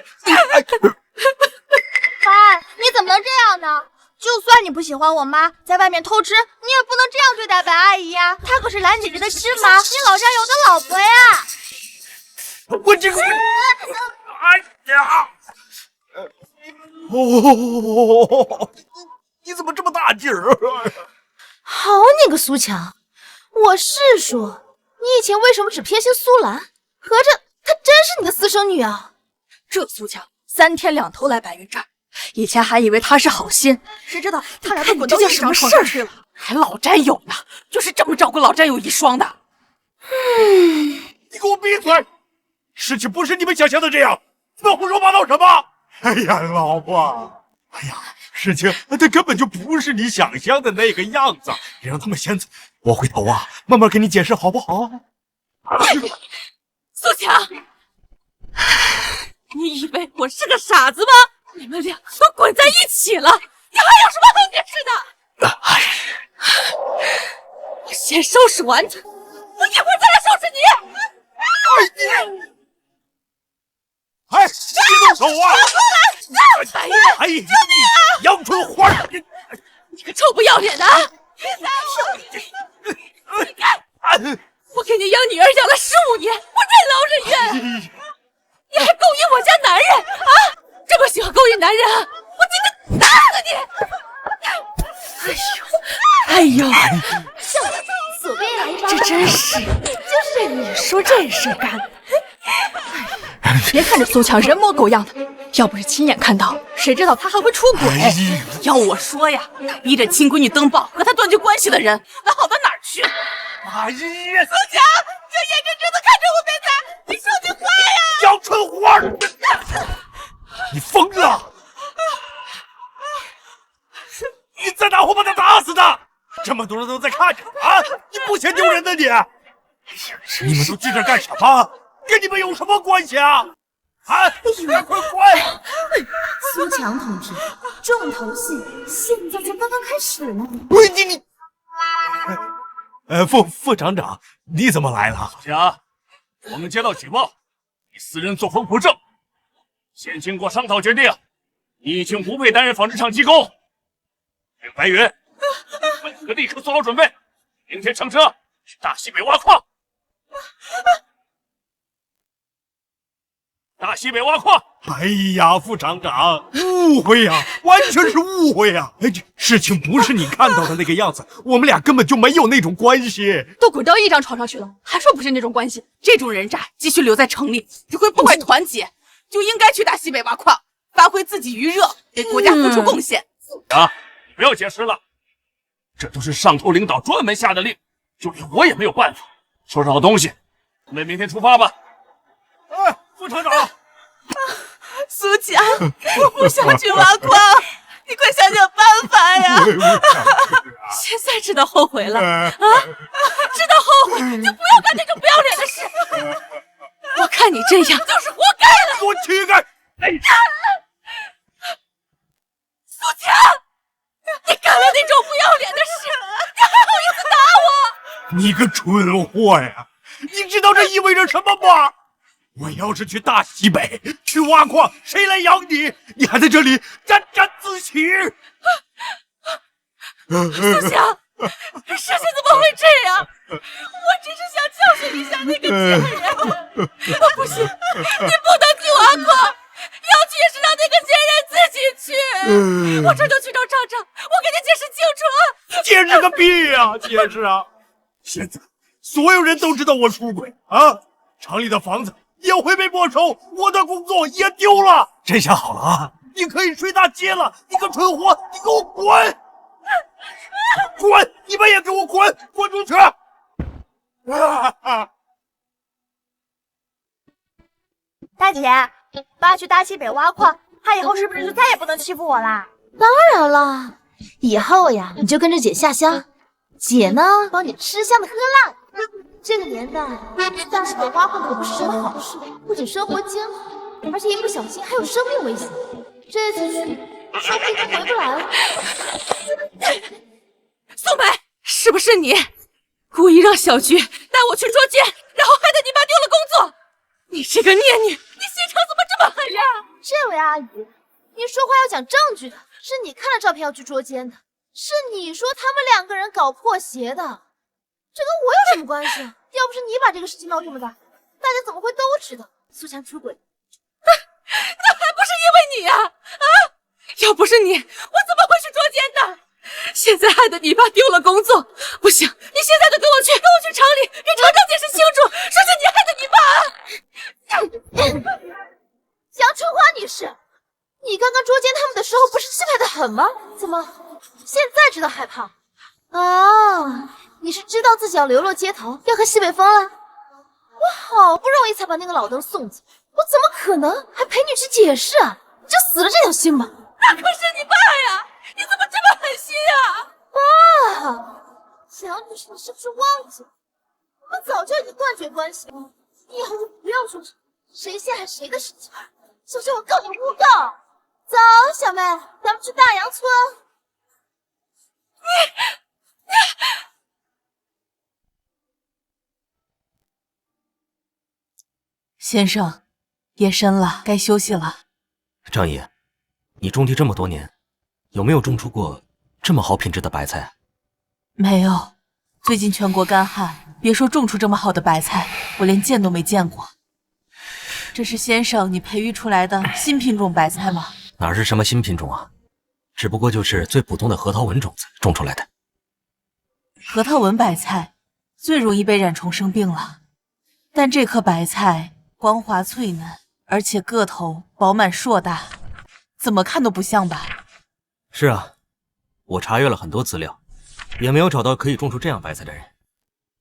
爸，你怎么能这样呢？就算你不喜欢我妈在外面偷吃，你也不能这样对待白阿姨呀。她可是兰姐姐的亲妈，你老战友的老婆呀。我这个，哎呀，你怎么这么大劲儿？好你个苏强，我是说，你以前为什么只偏心苏兰？合着她真是你的私生女啊？这苏强3天2头来白云这儿，以前还以为他是好心，谁知道他俩都滚到一张床上去了，还老战友呢，就是这么照顾老战友一双的。你给我闭嘴！事情不是你们想象的这样，你们胡说八道什么？哎呀，老婆，哎呀，事情它根本就不是你想象的那个样子，你让他们先走，我回头啊慢慢给你解释好不好？苏强，你以为我是个傻子吗？你们俩都滚在一起了，你还有什么好解释的？我先收拾完他，我一会儿再来收拾你。哎，别动手啊！哎呀，哎，救命啊！杨春花，你个臭不要脸的！别打我！你看，我给你养女儿养了15年，我任劳任怨，你还勾引我家男人啊！这么喜欢勾引男人啊！我今天打死你！哎呦，左边来一包，这真是，就是你说这事干的。别看这苏强人模狗样的，要不是亲眼看到，谁知道他还会出轨？要我说呀，逼着亲闺女登报和他断绝关系的人，能好到哪儿去？哎呀，苏强，这眼睁睁的看着我被打，你说句话呀！杨春花，你疯了！你再打我把他打死的！这么多人都在看着啊！你不嫌丢人的你？你们都记着干什么？跟你们有什么关系啊？啊！快滚！苏强同志，重头戏现在才刚刚开始呢。喂，你，副厂长，你怎么来了？苏强，我们接到举报，你私人作风不正，现经过商讨决定，你已经不配担任纺织厂技工。白云，你们两个立刻做好准备，明天乘车去大西北挖矿。大西北挖矿！哎呀，副厂长，误会呀，完全是误会呀！哎，这事情不是你看到的那个样子，我们俩根本就没有那种关系。都滚到议长床上去了，还说不是那种关系？这种人渣继续留在城里，只会破坏团结，就应该去大西北挖矿，发挥自己余热，给国家付出贡献。啊，你不要解释了，这都是上头领导专门下的令，就连我也没有办法。收拾好东西，我们明天出发吧。哎，副厂长。苏强，我不想去挖矿，你快想想办法呀！现在知道后悔了啊！知道后悔就不要干这种不要脸的事。我看你这样就是活该了。我乞丐！苏强，你干了那种不要脸的事，你还好意思打我？你个蠢货呀！你知道这意味着什么吗？我要是去大西北去挖矿，谁来养你？你还在这里沾沾自喜。苏强，事情怎么会这样？我只是想教训一下那个贱人。不行，你不能去挖矿，要去也是让那个贱人自己去。我这就去找厂长，我给你解释清楚啊！解释个屁呀！解释啊！现在所有人都知道我出轨啊，厂里的房子也会被没收，我的工作也丢了。这下好了啊，你可以睡大街了！你个蠢货，你给我滚！滚！你们也给我滚！滚出去！大姐，爸去大西北挖矿，他以后是不是就再也不能欺负我啦？当然了，以后呀，你就跟着姐下乡，姐呢帮你吃香的喝辣的。这个年代，去大西北挖矿可不是什么好事，不仅生活艰苦，而且一不小心还有生命危险。这次去，说不定都回不来了。苏梅，是不是你故意让小菊带我去捉奸，然后害得你爸丢了工作？你这个孽女，你心肠怎么这么狠呀？这位阿姨，您说话要讲证据的，是你看了照片要去捉奸的，是你说他们两个人搞破鞋的，这跟我有什么关系啊？要不是你把这个事情闹这么大，大家怎么会都知道苏强出轨？那还不是因为你啊！啊！要不是你，我怎么会去捉奸的？现在害得你爸丢了工作，不行，你现在就跟我去厂里，给厂长解释清楚，说是你害的你爸。杨春花女士，你刚刚捉奸他们的时候不是气派的很吗？怎么现在知道害怕？哦，你是知道自己要流落街头，要和西北风了？我好不容易才把那个老登送走，我怎么可能还陪你去解释啊？你就死了这条心吧！那可是你爸呀！你怎么这么狠心啊？爸，杨女士，你是不是忘记了？我们早就已经断绝关系了。你以后就不要说谁陷害谁的事情，小心我告你诬告。走，小妹，咱们去大杨村。先生，夜深了，该休息了。张爷，你种地这么多年，有没有种出过这么好品质的白菜？没有，最近全国干旱，别说种出这么好的白菜，我连见都没见过。这是先生你培育出来的新品种白菜吗？哪是什么新品种啊，只不过就是最普通的核桃纹种子种出来的。核桃纹白菜最容易被染虫生病了，但这颗白菜光滑脆嫩，而且个头饱满硕大，怎么看都不像吧？是啊，我查阅了很多资料，也没有找到可以种出这样白菜的人。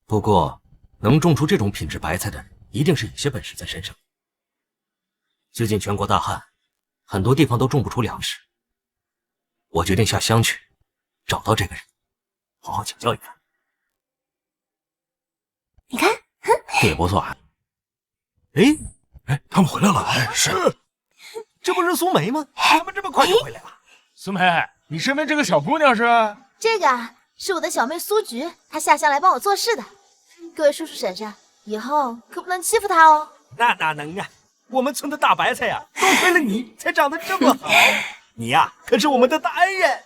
不过，能种出这种品质白菜的人，一定是有些本事在身上。最近全国大旱，很多地方都种不出粮食。我决定下乡去，找到这个人，好好请教一番。你看，这也不错。哎，他们回来了。哎，是，这不是苏梅吗？怎么这么快就回来了？苏梅，你身边这个小姑娘是？这个啊，是我的小妹苏菊，她下乡来帮我做事的。各位叔叔婶婶，以后可不能欺负她哦。那哪能啊！我们村的大白菜呀，多亏了你才长得这么好。你呀，可是我们的大恩人。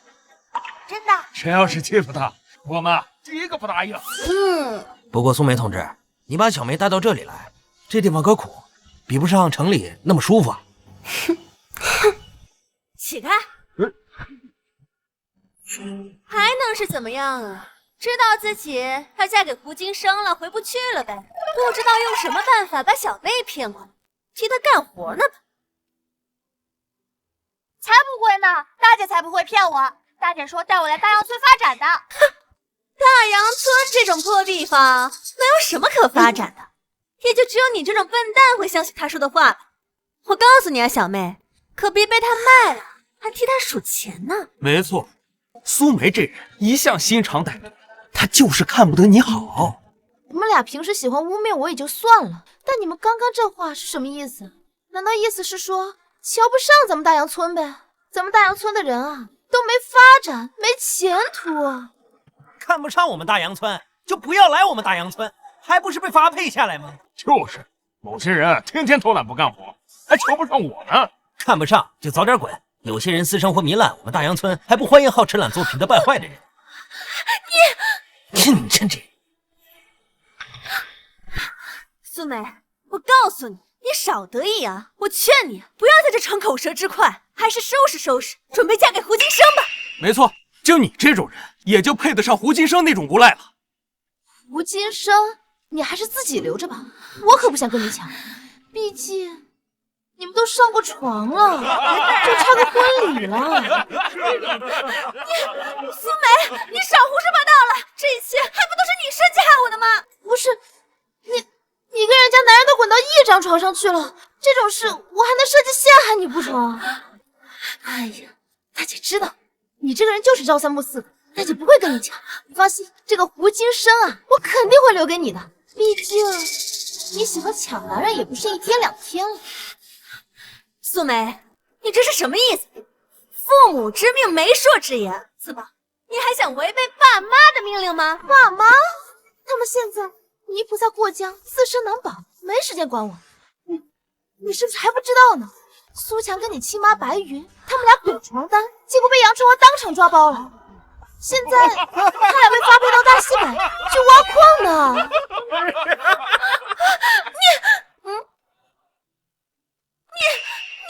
真的？谁要是欺负她，我们第一个不答应。不过苏梅同志，你把小梅带到这里来，这地方可苦，比不上城里那么舒服。起开！还能是怎么样啊？知道自己要嫁给胡金生了，回不去了呗。不知道用什么办法把小妹骗过来，替她干活呢吧？才不会呢，大姐才不会骗我。大姐说带我来大杨村发展的。大杨村这种破地方，能有什么可发展的？也就只有你这种笨蛋会相信她说的话吧。我告诉你啊，小妹，可别被她卖了，还替她数钱呢。没错，苏梅这人一向心肠歹毒，她就是看不得你好。你们俩平时喜欢污蔑我也就算了，但你们刚刚这话是什么意思？难道意思是说瞧不上咱们大杨村呗？咱们大杨村的人啊，都没发展，没前途啊！看不上我们大杨村，就不要来我们大杨村，还不是被发配下来吗？就是，某些人天天偷懒不干活，还瞧不上我呢。看不上就早点滚！有些人私生活糜烂，我们大杨村还不欢迎好吃懒做、品德败坏的人。你真这……苏梅，我告诉你，你少得意啊！我劝你不要在这逞口舌之快，还是收拾收拾，准备嫁给胡金生吧。没错，就你这种人，也就配得上胡金生那种无赖了。胡金生，你还是自己留着吧，我可不想跟你抢，毕竟你们都上过床了，就差个婚礼了。苏梅，你少胡说八道了，这一切还不都是你设计害我的吗？不是，你跟人家男人都滚到一张床上去了，这种事我还能设计陷害你不成？哎呀，大姐知道你这个人就是朝三暮四的，大姐不会跟你抢。你放心，这个胡金生啊，我肯定会留给你的。毕竟你喜欢抢男人也不是一天两天了。苏梅，你这是什么意思？父母之命，媒妁之言，怎么？你还想违背爸妈的命令吗？爸妈？他们现在泥菩萨过江，自身难保，没时间管我。你是不是还不知道呢？苏强跟你亲妈白云，他们俩滚床单，结果被杨春华当场抓包了。现在他俩被发配到大西北去挖矿呢。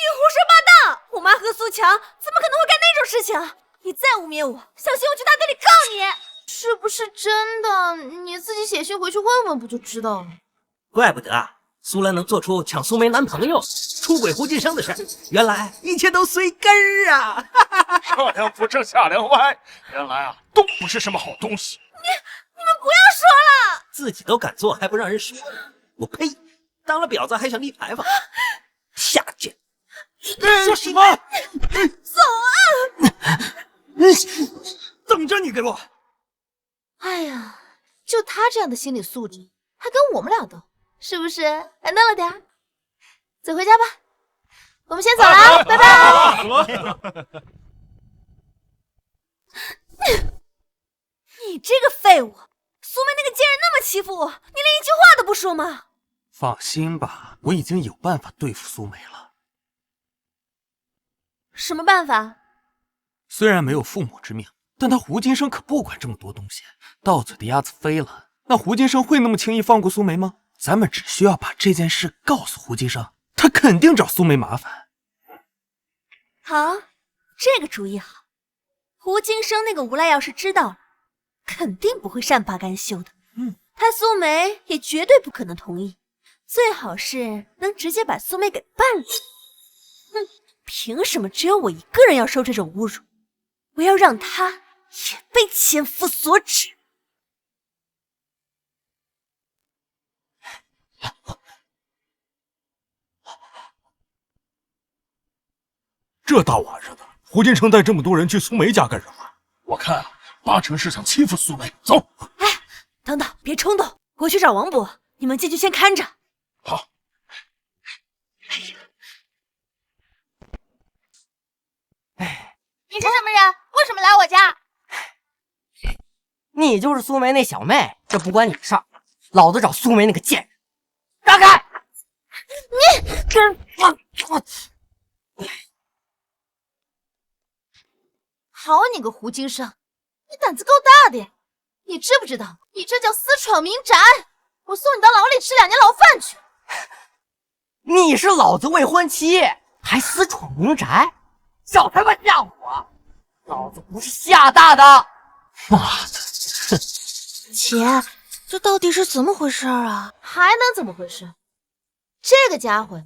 你胡说八道！我妈和苏强怎么可能会干那种事情？你再污蔑我，小心我去大队里告你！是不是真的？你自己写信回去问问不就知道了。怪不得啊，苏兰能做出抢苏梅男朋友、出轨胡金生的事，原来一切都随根儿啊！上梁不正下梁歪，原来啊都不是什么好东西。你们不要说了！自己都敢做，还不让人说？我呸！当了婊子还想立牌坊，下贱！说什么？走啊！等着你给我！哎呀，就他这样的心理素质，还跟我们俩斗，是不是还嫩了点？走回家吧，我们先走了啊，拜拜。你这个废物！苏梅那个贱人那么欺负我，你连一句话都不说吗？放心吧，我已经有办法对付苏梅了。什么办法？虽然没有父母之命，但他胡金生可不管这么多东西。到嘴的鸭子飞了，那胡金生会那么轻易放过苏梅吗？咱们只需要把这件事告诉胡金生，他肯定找苏梅麻烦。好，这个主意好。胡金生那个无赖要是知道了，肯定不会善罢甘休的。他苏梅也绝对不可能同意，最好是能直接把苏梅给办了。凭什么只有我一个人要受这种侮辱？我要让他也被千夫所指。这大晚上的，胡金生带这么多人去苏梅家干什么？我看啊，八成是想欺负苏梅。走。等等，别冲动，我去找王伯，你们进去先看着。好。你是什么人？为什么来我家？你就是苏梅那小妹，这不关你的事儿。老子找苏梅那个贱人，让开！好你个胡金生，你胆子够大的呀！你知不知道，你这叫私闯民宅？我送你到牢里吃2年牢饭去！你是老子未婚妻，还私闯民宅，少他妈吓我！老子不是吓大的！妈的！姐，这到底是怎么回事啊？还能怎么回事？这个家伙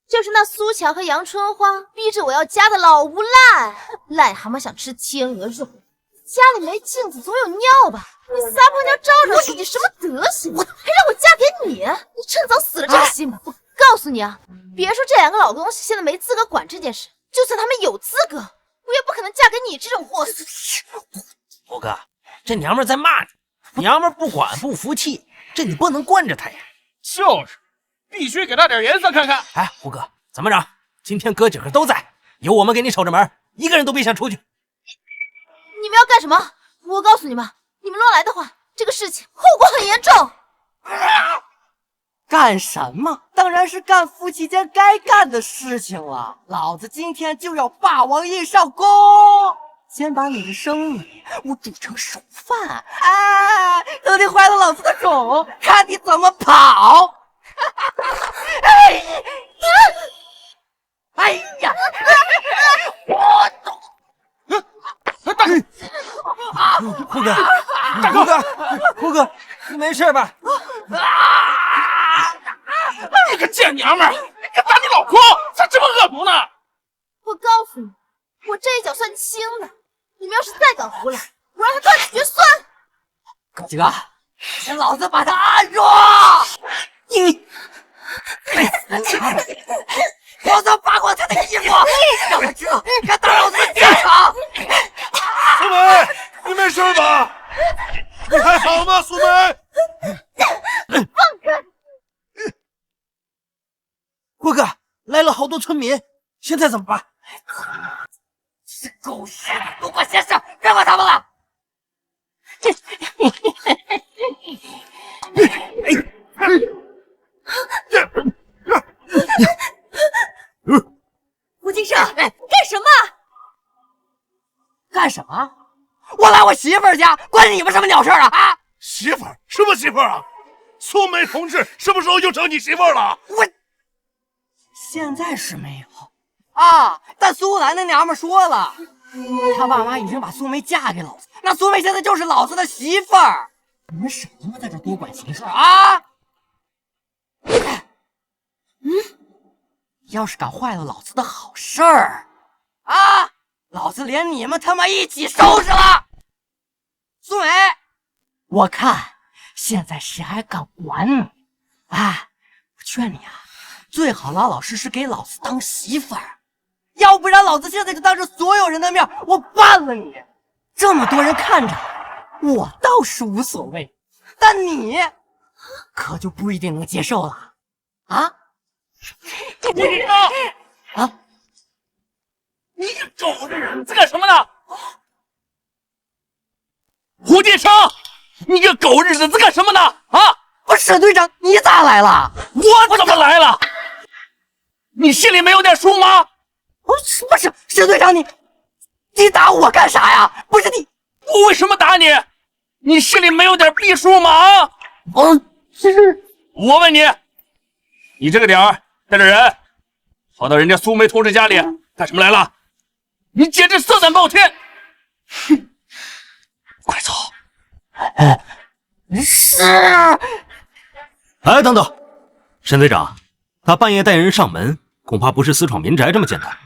就是那苏乔和杨春花逼着我要嫁的老无赖，癞蛤蟆想吃天鹅肉，家里没镜子总有尿吧？你撒泡尿照照自己什么德行？还让我嫁给你？你趁早死了这个心吧！我告诉你啊，别说这2个老东西现在没资格管这件事，就算他们有资格，我也不可能嫁给你这种货色。胡哥，这娘们在骂你，娘们不管不服气，这你不能惯着她呀。就是，必须给她点颜色看看。哎，胡哥，怎么着？今天哥几个都在，有我们给你守着门，一个人都别想出去。你们要干什么？我告诉你们，你们乱来的话，这个事情后果很严重。干什么？当然是干夫妻间该干的事情了。老子今天就要霸王硬上弓，先把你的生米我煮成熟饭，哎，等你怀了老子的种，看你怎么跑！哎呀！我懂。胡哥，胡哥，胡哥，你没事吧？你个贱娘们儿，你敢打你老公，咋这么恶毒呢？我告诉你，我这一脚算轻的，你们要是再敢胡来，我让他断子绝孙！哥几个，先老子把他按住！你，我要扒光他的衣服，让他知道敢打老子的下场！苏梅，你没事吧？你还好吗，苏梅？放开！胡哥，来了好多村民，现在怎么办？这狗屎，都给我先上，别管他们了！胡金生，干什么？干什么？我来我媳妇儿家，关你们什么鸟事啊？啊！媳妇儿？什么媳妇儿啊？苏梅同志什么时候又成你媳妇儿了？我现在是没有啊，但苏兰那娘们说了，她爸妈已经把苏梅嫁给老子，那苏梅现在就是老子的媳妇儿。你们少他妈在这多管闲事啊！要是敢坏了老子的好事儿啊，老子连你们他妈一起收拾了！苏梅，我看现在谁还敢管你？哎，我劝你啊，最好老老实实给老子当媳妇儿，要不然老子现在就当着所有人的面我办了你。这么多人看着，我倒是无所谓，但你可就不一定能接受了啊！胡金生啊！你个狗日子干什么呢？胡金生，你个狗日子干什么呢？啊！不是沈队长，你咋来了？我怎么来了？你心里没有点数吗？不是沈队长，你打我干啥呀？不是你，我为什么打你？你心里没有点逼数吗？啊！我问你，你这个点儿带着人跑到人家苏梅同志家里干什么来了？你简直色胆包天！哼，快走！是。哎，等等，沈队长，他半夜带人上门，恐怕不是私闯民宅这么简单。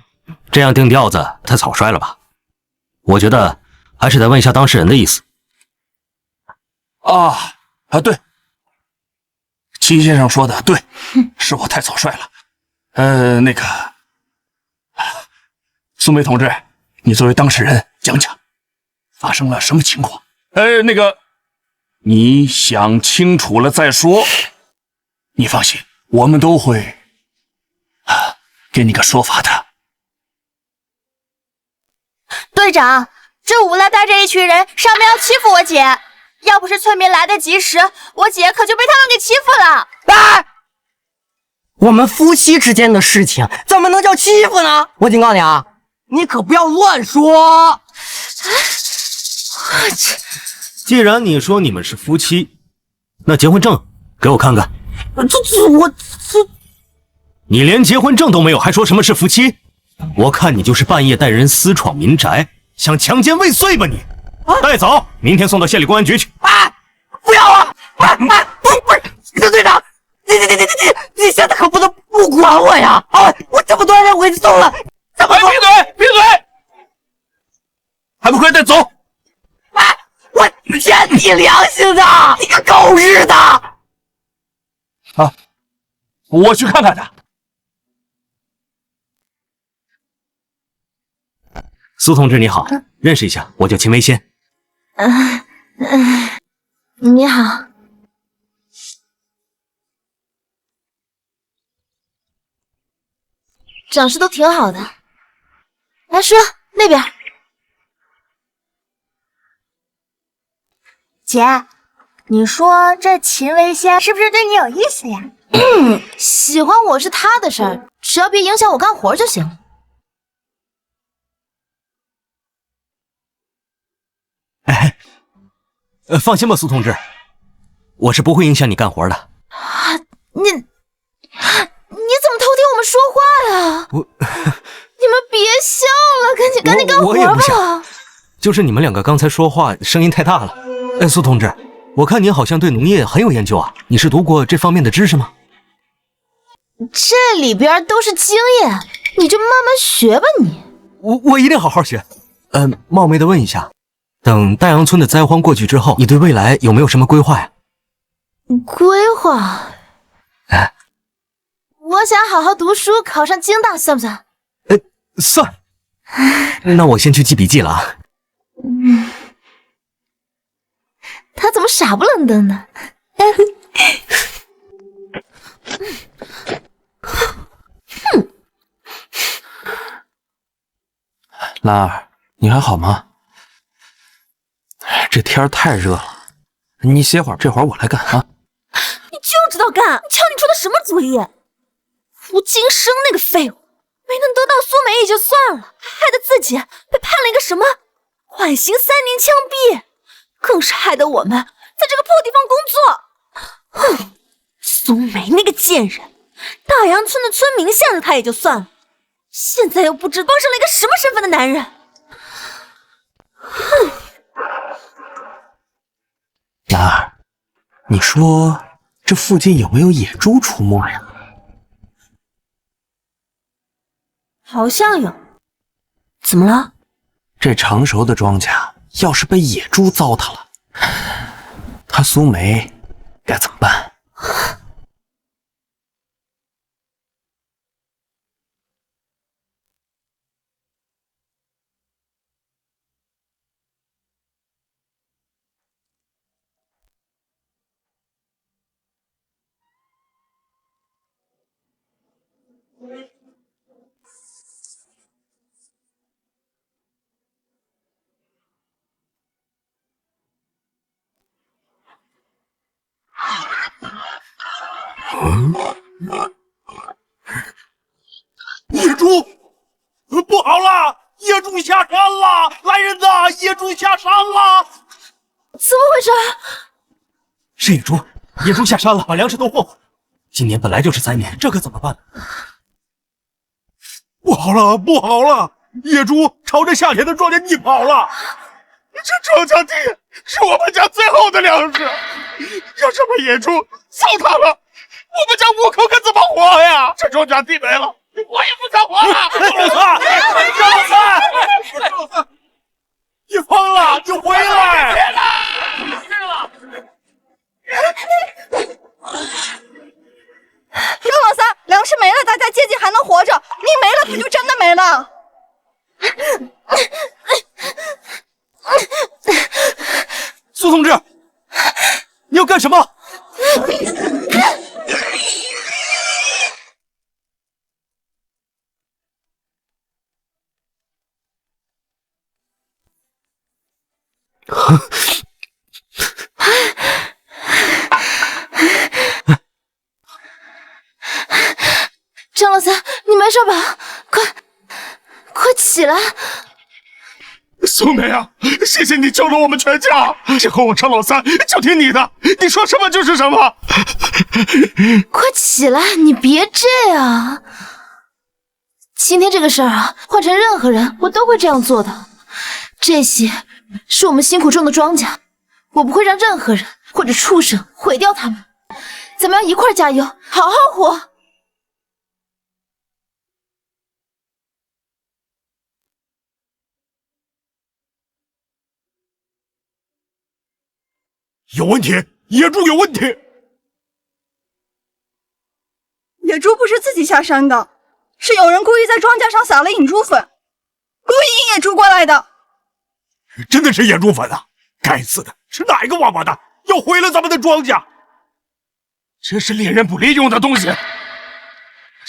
这样定调子太草率了吧？我觉得还是得问一下当事人的意思。对，齐先生说的对，是我太草率了。那个，苏梅同志，你作为当事人讲讲发生了什么情况？那个，你想清楚了再说。你放心，我们都会给你个说法的。队长，这无赖带着一群人上面要欺负我姐，要不是村民来得及时，我姐可就被他们给欺负了。我们夫妻之间的事情怎么能叫欺负呢？我警告你啊，你可不要乱说。既然你说你们是夫妻，那结婚证给我看看。你连结婚证都没有，还说什么是夫妻？我看你就是半夜带人私闯民宅，想强奸未遂吧你！带走，明天送到县里公安局去。不要啊！不是，队长，你现在可不能不管我呀！我这么多人回去送了，怎么闭嘴！还不快带走！我欠你良心的，你个狗日的！我去看看他。苏同志你好，认识一下，我叫秦维先。你好。长势都挺好的。来说那边。姐，你说这秦维先是不是对你有意思呀？喜欢我是他的事儿，只要别影响我干活就行了。放心吧，苏同志，我是不会影响你干活的。你怎么偷听我们说话呀？你们别笑了，赶紧干活吧。我也不想，就是你们两个刚才说话声音太大了。苏同志，我看您好像对农业很有研究啊，你是读过这方面的知识吗？这里边都是经验，你就慢慢学吧你。我一定好好学。冒昧的问一下，等大杨村的灾荒过去之后，你对未来有没有什么规划呀？规划？我想好好读书，考上京大，算不算？算。那我先去记笔记了啊。他怎么傻不愣登的？兰儿，你还好吗？这天太热了，你歇会儿，这活我来干啊。你就知道干，你瞧你出的什么主意？胡金生那个废物，没能得到苏梅也就算了，还害得自己被判了一个什么缓刑3年枪毙，更是害得我们在这个破地方工作。哼，苏梅那个贱人，大杨村的村民向着他也就算了，现在又不知帮上了一个什么身份的男人。哼，兰儿，你说这附近有没有野猪出没呀？好像有。怎么了？这成熟的庄稼要是被野猪糟蹋了，他苏梅该怎么办？野猪，不好了！野猪下山了！来人呐！野猪下山了！怎么回事？是野猪，野猪下山了，把粮食都霍霍了。今年本来就是灾年，这可怎么办？不好了，不好了！野猪朝着夏天的庄稼地跑了。这庄稼地是我们家最后的粮食，要是被野猪糟蹋了，我们家5口可怎么活呀？这庄稼地没了，我也不想活了。赵老三，你疯了！你回来！张老三，粮食没了，大家接济还能活着，你没了，可就真的没了。苏同志，你要干什么？张老三，你没事吧？快起来！苏梅啊，谢谢你救了我们全家，以后我张老三就听你的，你说什么就是什么。快起来，你别这样。今天这个事儿啊，换成任何人，我都会这样做的。这些是我们辛苦种的庄稼，我不会让任何人或者畜生毁掉它们。咱们要一块加油，好好活。有问题，野猪有问题。野猪不是自己下山的，是有人故意在庄稼上撒了引猪粉，故意引野猪过来的。真的是野猪粉啊！该死的，是哪一个王八蛋要毁了咱们的庄稼？这是猎人捕猎用的东西，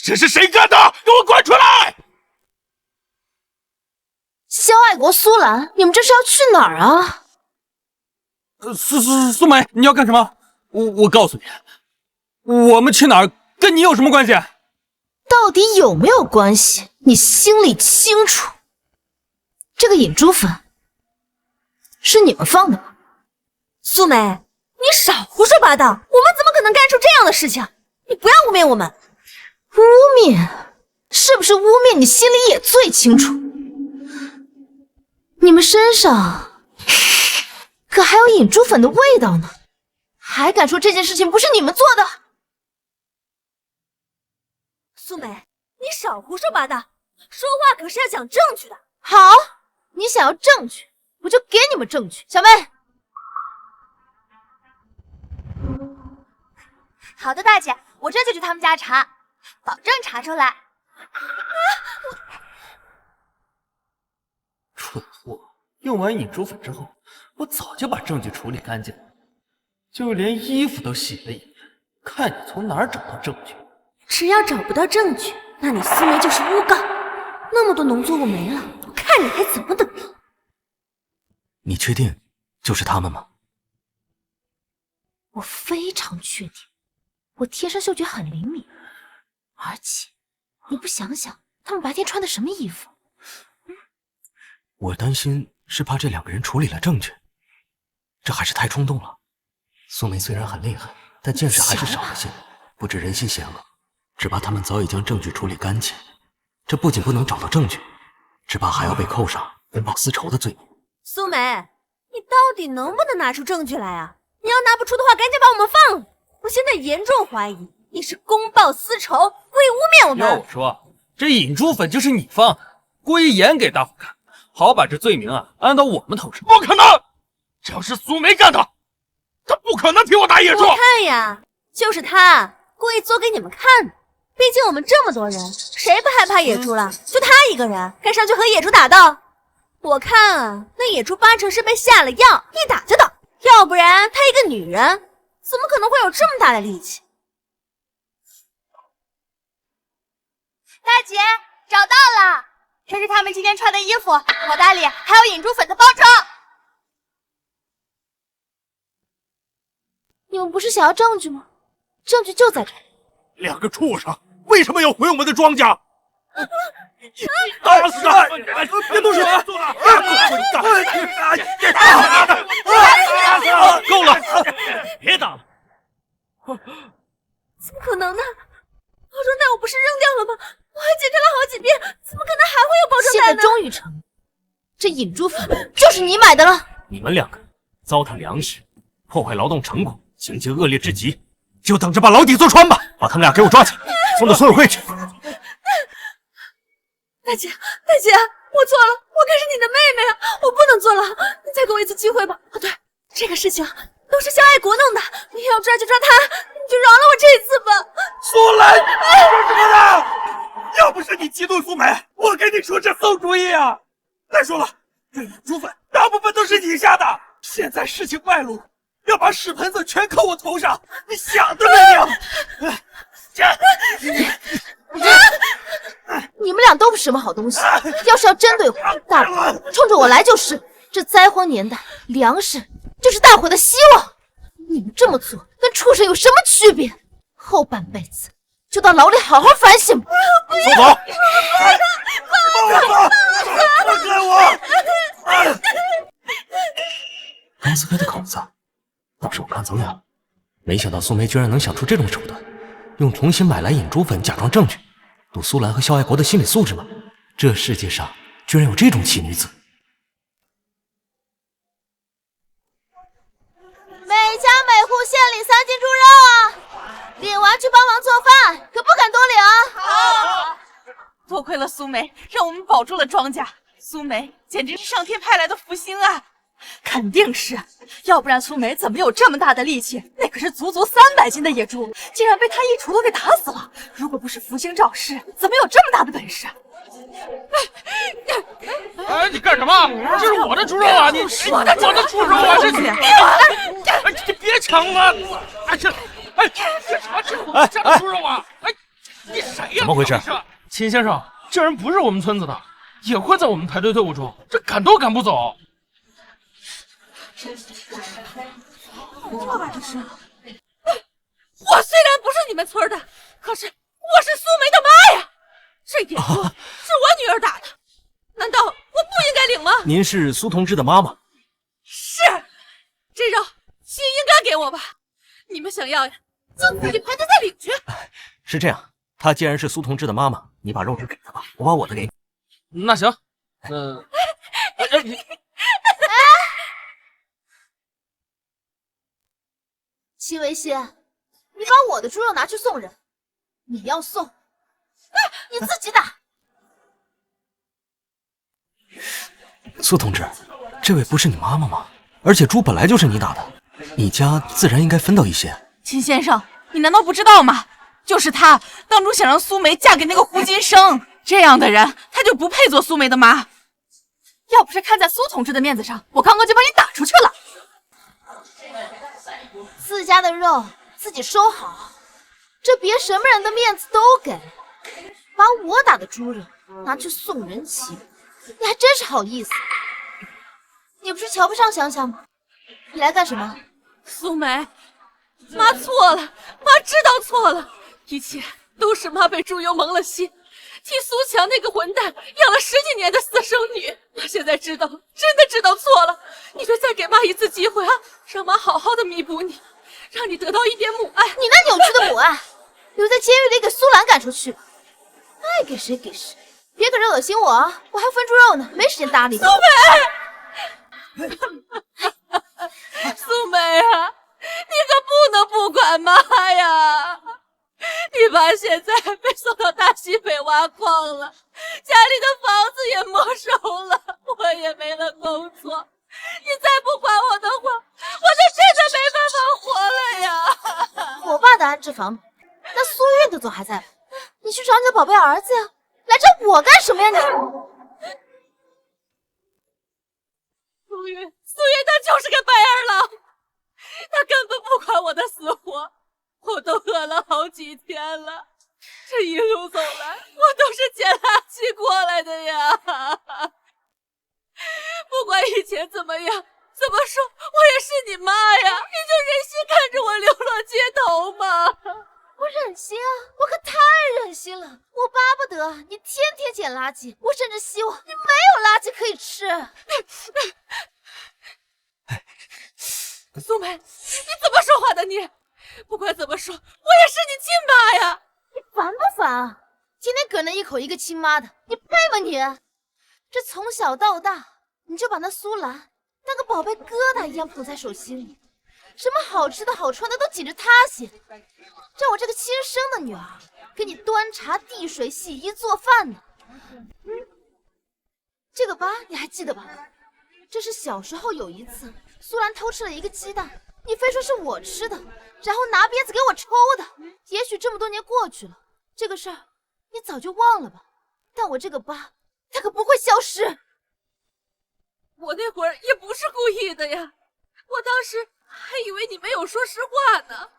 这是谁干的？给我滚出来！萧爱国、苏兰，你们这是要去哪儿啊？苏梅，你要干什么？我告诉你，我们去哪儿跟你有什么关系？到底有没有关系？你心里清楚。这个引猪粉是你们放的吗？苏梅，你少胡说八道！我们怎么可能干出这样的事情？你不要污蔑我们！污蔑？是不是污蔑？你心里也最清楚。你们身上可还有引猪粉的味道呢，还敢说这件事情不是你们做的？苏梅，你少胡说八道，说话可是要讲证据的。好，你想要证据，我就给你们证据。小妹，好的，大姐，我这就去他们家查，保证查出来。蠢货！用完引猪粉之后，我早就把证据处理干净了，就连衣服都洗了一遍，看你从哪儿找到证据。只要找不到证据，那你苏梅就是诬告。那么多农作物没了，我看你还怎么等着？你确定就是他们吗？我非常确定，我天生嗅觉很灵敏，而且你不想想，他们白天穿的什么衣服？我担心是怕这两个人处理了证据，这还是太冲动了。苏梅虽然很厉害，但见识还是少了些，不知人心险恶，只怕他们早已将证据处理干净。这不仅不能找到证据，只怕还要被扣上公报私仇的罪名。苏梅，你到底能不能拿出证据来啊？你要拿不出的话，赶紧把我们放了！我现在严重怀疑你是公报私仇，故意污蔑我们。要我说，这引猪粉就是你放的，故意演给大伙看，好把这罪名安到我们头上。不可能！只要是苏梅干的，她不可能替我打野猪。我看呀，就是他故意做给你们看的。毕竟我们这么多人，谁不害怕野猪了？就他一个人敢上去和野猪打斗？我看啊，那野猪八成是被下了药，一打就倒。要不然她一个女人，怎么可能会有这么大的力气？大姐，找到了，这是他们今天穿的衣服，口袋里还有引猪粉的包装。你们不是想要证据吗？证据就在这里。两个畜生为什么要毁我们的庄稼？打死他！别动手！够了，别打了！怎么可能呢？包装袋我不是扔掉了吗？我还检查了好几遍，怎么可能还会有包装袋呢？现在终于成了，这引猪粉就是你买的了。你们两个糟蹋粮食，破坏劳动成果，情节恶劣至极，就等着把牢底坐穿吧！把他们俩给我抓起来，送到村委会去。大姐，大姐，我错了，我可是你的妹妹啊，我不能坐牢，你再给我一次机会吧。哦，对，这个事情都是萧爱国弄的，你要抓就抓他，你就饶了我这一次吧。苏兰，你说什么呢？要不是你嫉妒苏梅，我跟你说这馊主意啊！再说了，这引猪粉大部分都是你下的，现在事情外露，要把屎盆子全扣我头上，你想得美呀！你们俩都不是什么好东西，要是要真对我，大不了冲着我来就是。这灾荒年代，粮食就是大伙的希望。你们这么做跟畜生有什么区别？后半辈子就到牢里好好反省吧。松口！放开我！刚撕开的口子，倒是我看走眼了。没想到苏梅居然能想出这种手段，用重新买来引珠粉假装证据，赌苏兰和萧爱国的心理素质吗？这世界上居然有这种奇女子！每家每户限领3斤猪肉啊！领完去帮忙做饭，可不敢多领啊！好，多亏了苏梅，让我们保住了庄稼。苏梅简直是上天派来的福星啊！肯定是，要不然苏梅怎么有这么大的力气？那可是足足300斤的野猪，竟然被他一锄头给打死了。如果不是福星照示，怎么有这么大的本事？哎，你干什么？这是我的猪肉啊！你我的猪肉啊！你别抢啊！哎这，哎这什么？这是我家的猪肉啊！哎，你谁呀？怎么回事？秦先生，这人不是我们村子的，也会在我们排队队伍中，这赶都赶不走。这吧这是。我虽然不是你们村的，可是我是苏梅的妈呀！这野猪是我女儿打的，难道我不应该领吗？您是苏同志的妈妈？是，这肉亲应该给我吧？你们想要呀，就自己排队再领去。是这样，她既然是苏同志的妈妈，你把肉就给她吧，我把我的给你。那行，齐维新，你把我的猪肉拿去送人，你要送，你自己打。苏同志，这位不是你妈妈吗？而且猪本来就是你打的，你家自然应该分到一些。秦先生，你难道不知道吗？就是他当初想让苏梅嫁给那个胡金生，这样的人他就不配做苏梅的妈。要不是看在苏同志的面子上，我刚刚就把你打出去了。自家的肉自己收好，这别什么人的面子都给，把我打的猪肉拿去送人骑，你还真是好意思。你不是瞧不上香香吗？你来干什么？苏梅，妈错了，妈知道错了，一切都是妈被猪油蒙了心，替苏强那个混蛋养了10几年的私生女。妈现在知道，真的知道错了。你就再给妈一次机会啊，让妈好好的弥补你，让你得到一点母爱。你那扭曲的母爱，留在监狱里给苏兰赶出去吧，爱给谁给谁，别搁这恶心我啊！我还要分猪肉呢，没时间搭理你。苏梅，苏梅啊，你可不能不管妈呀！你爸现在被送到大西北挖矿了，家里的房子也没收了，我也没了工作。你再不管我的话，我就真的没办法活了呀！我爸的安置房，那苏韵的总还在吧？你去找你的宝贝儿子呀！来找我干什么呀你？苏韵他就是个白眼狼，他根本不管我的死活。我都饿了好几天了，这一路走来，我都是捡垃圾过来的呀。不管以前怎么样，怎么说，我也是你妈呀，你就忍心看着我流落街头吗？我忍心啊，我可太忍心了。我巴不得你天天捡垃圾，我甚至希望你没有垃圾可以吃。苏梅，你怎么说话的你？不管怎么说，我也是你亲妈呀！你烦不烦啊？天天搁那一口一个亲妈的，你配吗你？这从小到大，你就把那苏兰当个宝贝疙瘩一样捧在手心里，什么好吃的好穿的都紧着她些，让我这个亲生的女儿给你端茶递水、洗衣做饭呢。这个疤你还记得吧？这是小时候有一次，苏兰偷吃了一个鸡蛋，你非说是我吃的，然后拿鞭子给我抽的。也许这么多年过去了，这个事儿你早就忘了吧？但我这个疤，它可不会消失。我那会儿也不是故意的呀，我当时还以为你没有说实话呢。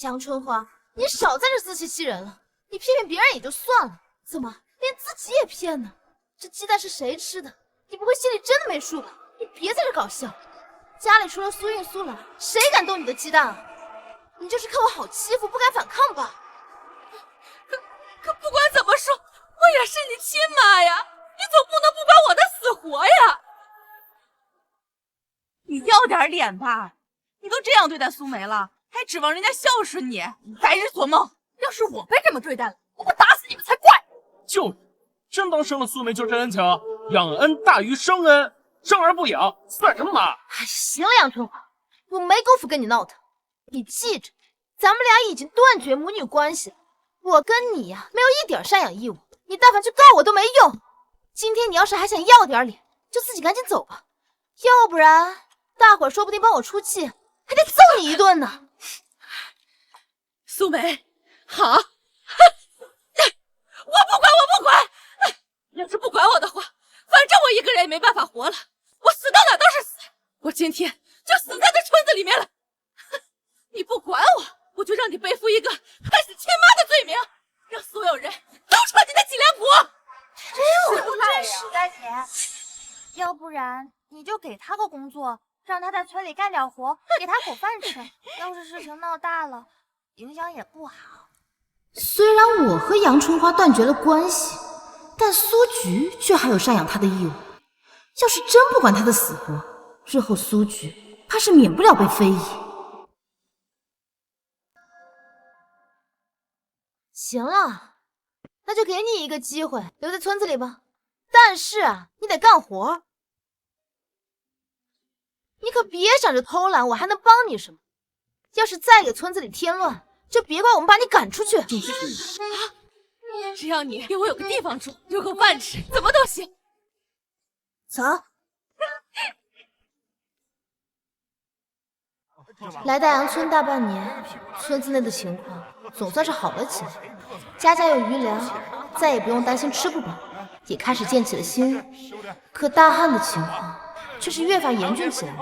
杨春花，你少在这自欺欺人了。你骗骗别人也就算了，怎么连自己也骗呢？这鸡蛋是谁吃的？你不会心里真的没数吧？你别在这搞笑，家里除了苏韵、苏兰，谁敢动你的鸡蛋啊？你就是看我好欺负，不敢反抗吧？可不管怎么说，我也是你亲妈呀，你总不能不管我的死活呀！你要点脸吧！你都这样对待苏梅了，还指望人家孝顺你？白日做梦！要是我被这么对待了，我打死你们才怪！就是，真当生了苏梅就是恩情，养恩大于生恩，生而不养算什么妈？哎，行了，杨春华，我没工夫跟你闹腾。你记着，咱们俩已经断绝母女关系了。我跟你呀，没有一点赡养义务，你但凡去告我都没用。今天你要是还想要点脸，就自己赶紧走吧，要不然大伙儿说不定帮我出气，还得揍你一顿呢。苏梅，好，我不管，要是不管我的话，反正我一个人也没办法活了，我死到哪都是死，我今天就死在这村子里面了。你不管我，我就让你背负一个害死亲妈的罪名，让所有人都扯你的脊梁骨。真是大姐，要不然你就给他个工作，让他在村里干点活，给他口饭吃。要是事情闹大了，影响也不好。虽然我和杨春花断绝了关系，但苏菊却还有赡养他的义务。要是真不管他的死活，日后苏菊怕是免不了被非议。行了，那就给你一个机会，留在村子里吧。但是啊，你得干活，你可别想着偷懒，我还能帮你什么？要是再给村子里添乱，就别怪我们把你赶出去。只要你给我有个地方住，有口饭吃，怎么都行。走。来大杨村大半年，村子内的情况总算是好了起来，家家有余粮，再也不用担心吃不饱，也开始建起了新屋。可大旱的情况却是越发严峻起来。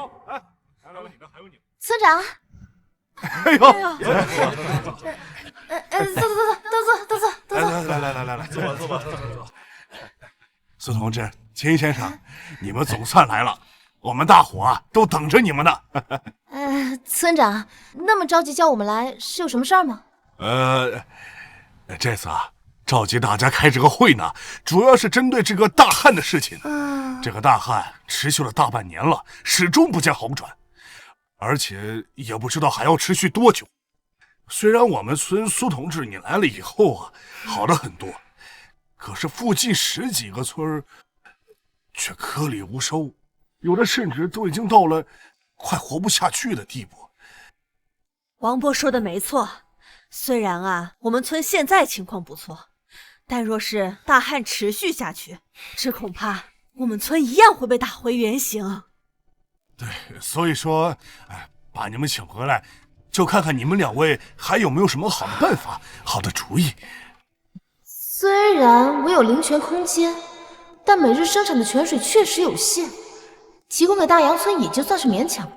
村长，哎呦，坐，来，坐。苏同志、秦先生，你们总算来了。我们大伙啊都等着你们呢。村长，那么着急叫我们来，是有什么事儿吗？这次啊，召集大家开这个会呢，主要是针对这个大旱的事情。这个大旱持续了大半年了，始终不见好转，而且也不知道还要持续多久。虽然我们村苏同志你来了以后啊，好了很多，可是附近10几个村却颗粒无收。有的甚至都已经到了快活不下去的地步。王伯说的没错，虽然啊我们村现在情况不错，但若是大旱持续下去，这恐怕我们村一样会被打回原形。对，所以说，把你们请回来，就看看你们2位还有没有什么好的办法、好的主意。虽然我有灵泉空间，但每日生产的泉水确实有限。提供给大杨村也就算是勉强，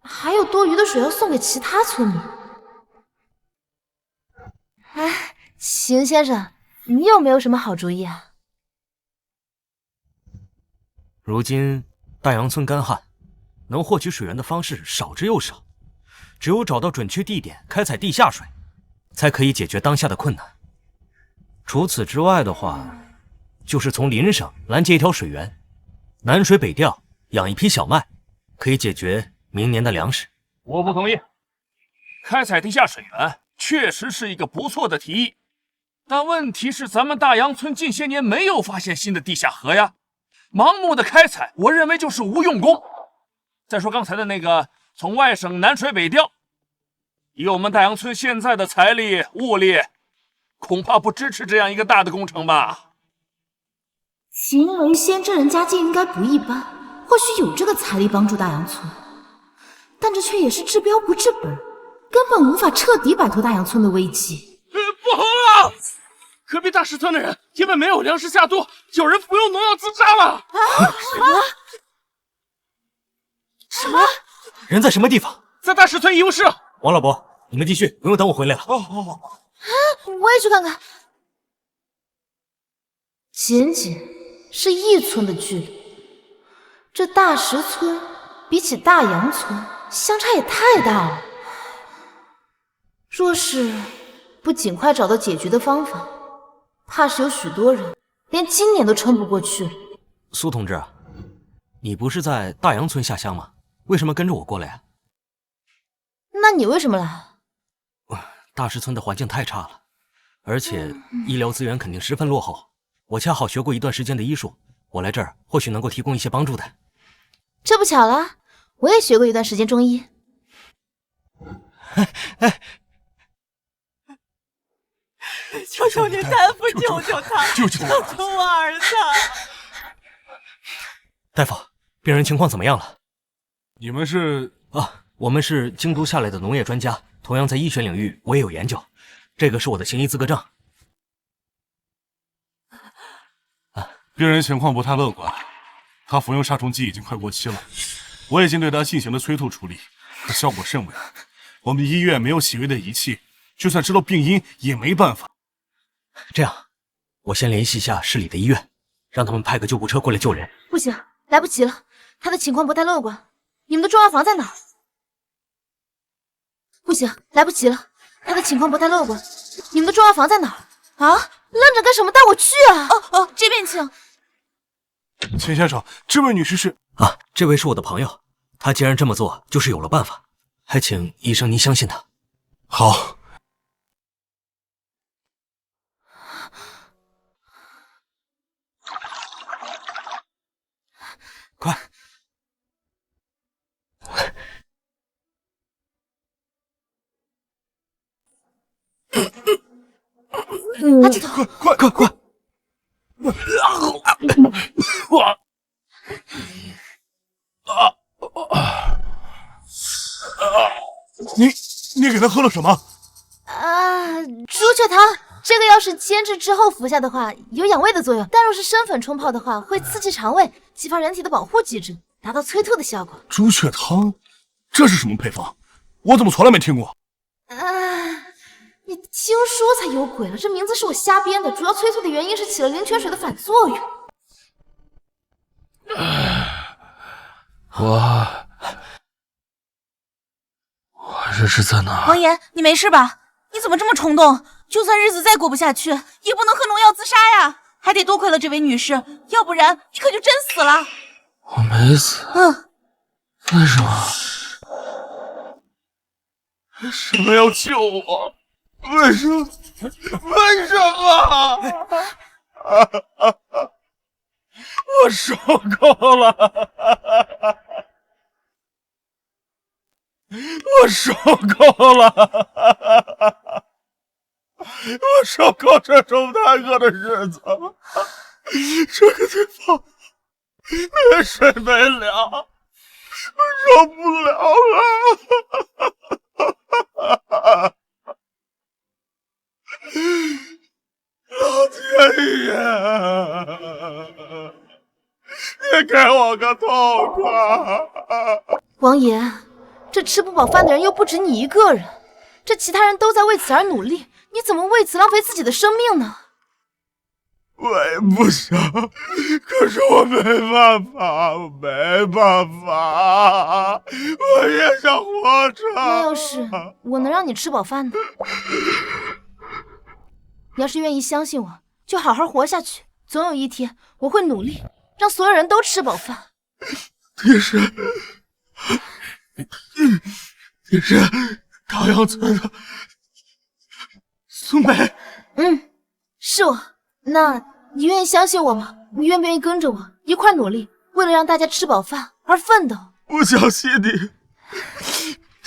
还有多余的水要送给其他村民。秦先生，你有没有什么好主意啊？如今大杨村干旱，能获取水源的方式少之又少，只有找到准确地点开采地下水，才可以解决当下的困难。除此之外的话，就是从邻省拦截一条水源，南水北调。养一批小麦，可以解决明年的粮食。我不同意。开采地下水源确实是一个不错的提议，但问题是咱们大杨村近些年没有发现新的地下河呀，盲目的开采，我认为就是无用功。再说刚才的那个从外省南水北调，以我们大杨村现在的财力物力，恐怕不支持这样一个大的工程吧。秦为先这人家境应该不一般。或许有这个财力帮助大杨村，但这却也是治标不治本，根本无法彻底摆脱大杨村的危机。不好了！隔壁大石村的人因为没有粮食下肚，有人服用农药自杀了！什么？人在什么地方？在大石村医务室。王老伯，你们继续，不用等我回来了。我也去看看。仅仅是1村的距离。这大石村比起大洋村相差也太大了。若是不尽快找到解决的方法，怕是有许多人连今年都撑不过去。苏同志，你不是在大洋村下乡吗？为什么跟着我过来啊？那你为什么来？大石村的环境太差了，而且医疗资源肯定十分落后。我恰好学过一段时间的医术，我来这儿或许能够提供一些帮助的。这不巧了，我也学过一段时间中医。求求你，大夫救救他！救救我儿子！大夫，病人情况怎么样了？你们是？我们是京都下来的农业专家，同样在医学领域我也有研究。这个是我的行医资格证。病人情况不太乐观，他服用杀虫剂已经快过期了，我已经对他进行了催吐处理，可效果甚微。我们医院没有洗胃的仪器，就算知道病因也没办法。这样，我先联系一下市里的医院，让他们派个救护车过来救人。不行，来不及了，他的情况不太乐观。你们的中药房在哪儿？不行，来不及了，他的情况不太乐观。你们的中药房在哪儿？啊，愣着干什么？带我去啊！这边请。秦先生，这位女士是？这位是我的朋友，他既然这么做，就是有了办法，还请医生您相信他。好。快！阿吉头，快！你给他喝了什么？朱雀汤。这个要是煎制之后服下的话，有养胃的作用；但若是生粉冲泡的话，会刺激肠胃，激发人体的保护机制，达到催吐的效果。朱雀汤，这是什么配方？我怎么从来没听过？你听说才有鬼了，这名字是我瞎编的，主要催吐的原因是起了灵泉水的反作用。我这是在哪？王爷，你没事吧？你怎么这么冲动？就算日子再过不下去，也不能喝农药自杀呀！还得多亏了这位女士，要不然你可就真死了。我没死。为什么？为什么要救我？为什么？我受够了！我受够了！我受够这种难过的日子了。这个地方没水没粮，我受不了了。老天爷，你给我个痛快！王爷，这吃不饱饭的人又不止你一个人，这其他人都在为此而努力，你怎么为此浪费自己的生命呢？我也不想，可是我没办法，我也想活着。那要是我能让你吃饱饭呢？你要是愿意相信我，就好好活下去，总有一天我会努力让所有人都吃饱饭。你是高阳村的苏梅？是我。那你愿意相信我吗？你愿不愿意跟着我一块努力，为了让大家吃饱饭而奋斗？我相信你，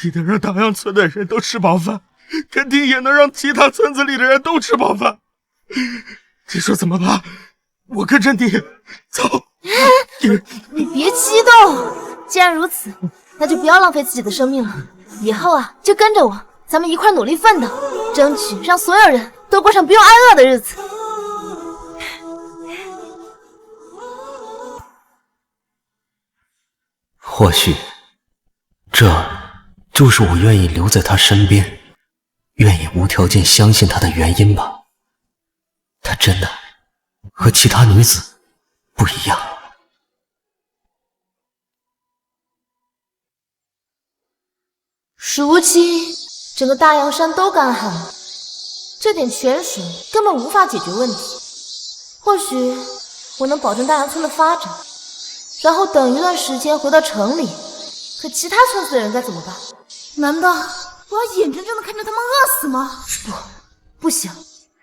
你能让高阳村的人都吃饱饭，肯定也能让其他村子里的人都吃饱饭。你说怎么办？我跟着你走。你别激动，既然如此，那就不要浪费自己的生命了。以后啊，就跟着我，咱们一块努力奋斗，争取让所有人都过上不用挨饿的日子。或许，这就是我愿意留在他身边，愿意无条件相信他的原因吧。她真的和其他女子不一样。如今整个大洋山都干旱了，这点泉水根本无法解决问题。或许我能保证大洋村的发展，然后等一段时间回到城里。可其他村子的人该怎么办？难道我要眼睁睁的看着他们饿死吗？不行，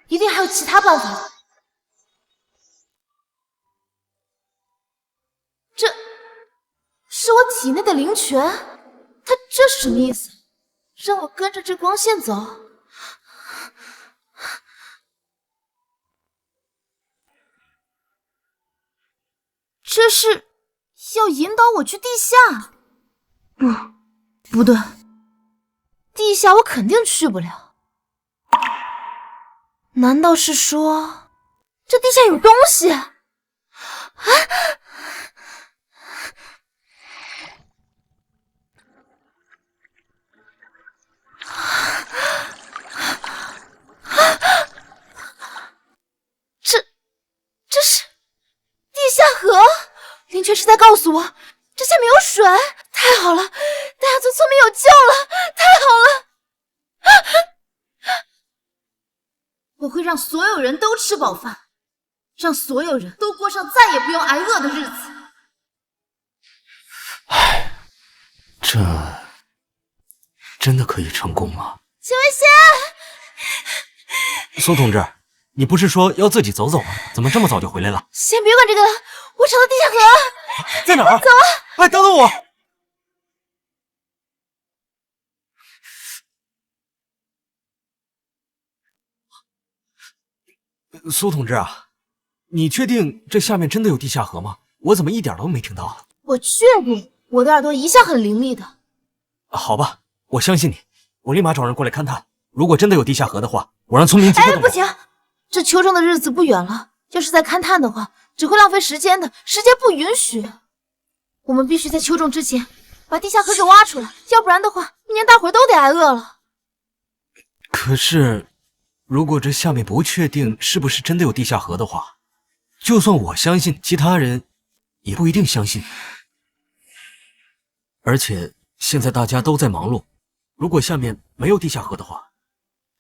一定还有其他办法的。这是我体内的灵泉，它这是什么意思？让我跟着这光线走？这是要引导我去地下？不对，地下我肯定去不了。难道是说这地下有东西？啊！这是地下河，灵泉是在告诉我这下面有水，太好了，大家村村民有救了，太好了！我会让所有人都吃饱饭，让所有人都过上再也不用挨饿的日子。这真的可以成功吗？秦维仙，苏同志，你不是说要自己走走吗？怎么这么早就回来了？先别管这个了，我找到地下河，在哪儿？走啊！哎，等等我！苏同志啊，你确定这下面真的有地下河吗？我怎么一点都没听到？我确定，我的耳朵一向很灵敏的。好吧，我相信你，我立马找人过来勘探。如果真的有地下河的话，我让村民集合。不行，这秋种的日子不远了，要是再勘探的话，只会浪费时间的，时间不允许。我们必须在秋种之前把地下河给挖出来，要不然的话，明年大伙儿都得挨饿了。可是，如果这下面不确定是不是真的有地下河的话，就算我相信，其他人也不一定相信。而且现在大家都在忙碌，如果下面没有地下河的话，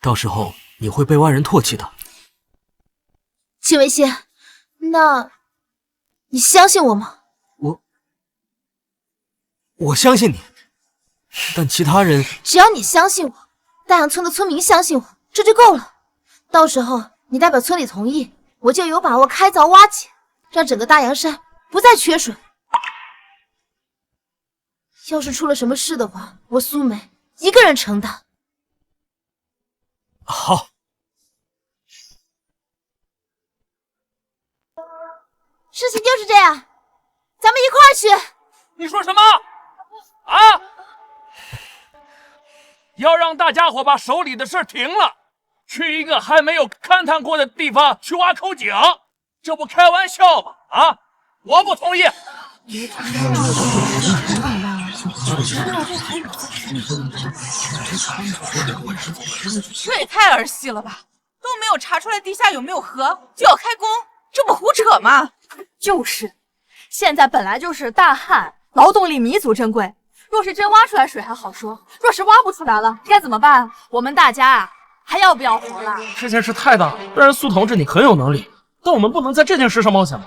到时候你会被外人唾弃的。秦维仙，那你相信我吗？我相信你，但其他人……只要你相信我，大洋村的村民相信我，这就够了。到时候你代表村里同意，我就有把握开凿挖井，让整个大洋山不再缺水。要是出了什么事的话，我苏梅一个人承担。好，事情就是这样，咱们一块儿去。你说什么？啊！要让大家伙把手里的事停了，去一个还没有勘探过的地方去挖口井，这不开玩笑吗？啊！我不同意。这也太儿戏了吧！都没有查出来地下有没有河，就要开工，这不胡扯吗？就是，现在本来就是大旱，劳动力弥足珍贵。若是真挖出来水还好说，若是挖不出来了，该怎么办？我们大家啊，还要不要活了？这件事太大了，虽然苏同志你很有能力，但我们不能在这件事上冒险。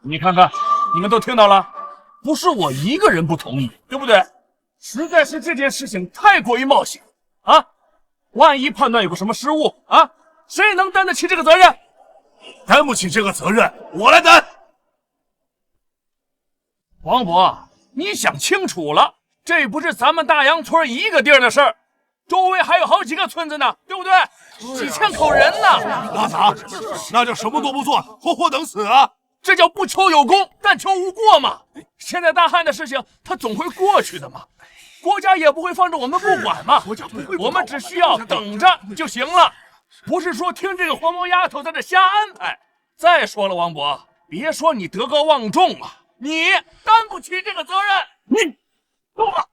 你看看，你们都听到了，不是我一个人不同意，对不对？实在是这件事情太过于冒险啊！万一判断有个什么失误啊，谁能担得起这个责任？担不起这个责任，我来担。王伯，你想清楚了，这不是咱们大洋村一个地儿的事儿，周围还有好几个村子呢，对不对？几千口人呢。那咋？那就什么都不做，活活等死啊！这叫不求有功，但求无过嘛。现在大旱的事情，它总会过去的嘛，国家也不会放着我们不管嘛。我们只需要等着就行了，不是说听这个黄毛丫头在这瞎安排。再说了，王伯，别说你德高望重啊，你担不起这个责任。你够了！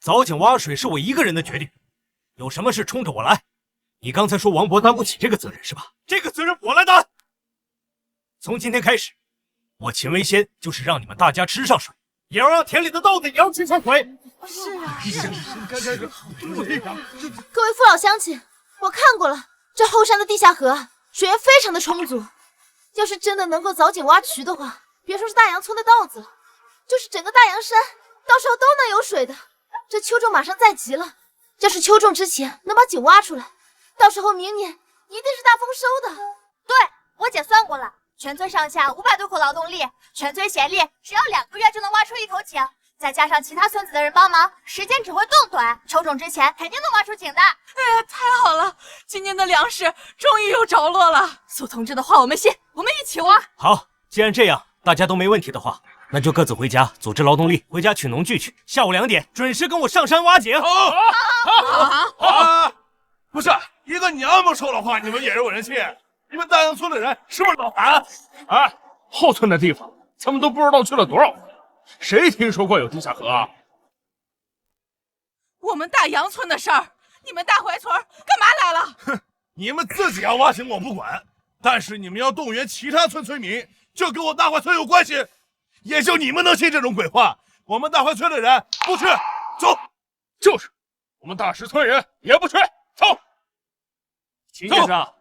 凿井挖水是我一个人的决定，有什么事冲着我来。你刚才说王伯担不起这个责任是吧？这个责任我来担。从今天开始，我秦维仙就是让你们大家吃上水，也要让田里的稻子也要吃上水。是啊，这各位父老乡亲，我看过了，这后山的地下河水源非常的充足，要是真的能够凿井挖渠的话，别说是大杨村的稻子了，就是整个大杨山，到时候都能有水的。这秋种马上在即了，要是秋种之前能把井挖出来，到时候明年一定是大丰收的。对，我姐算过了，全村上下500多口劳动力，全村协力，只要2个月就能挖出一口井，再加上其他村子的人帮忙，时间只会更短。秋种之前肯定能挖出井的。哎呀，太好了，今年的粮食终于有着落了。苏同志的话我们信，我们一起挖。好，既然这样，大家都没问题的话，那就各自回家，组织劳动力回家取农具去。下午2点准时跟我上山挖井。好，不是一个娘们说的话，你们也有人信？你们大杨村的人是不是脑残？哎，后村的地方咱们都不知道去了多少回，谁听说过有地下河啊？我们大杨村的事儿，你们大槐村干嘛来了？哼，你们自己要挖井我不管，但是你们要动员其他村村民，这跟我大槐村有关系。也就你们能信这种鬼话，我们大槐村的人不去，走。就是，我们大石村人也不去，走。秦先生，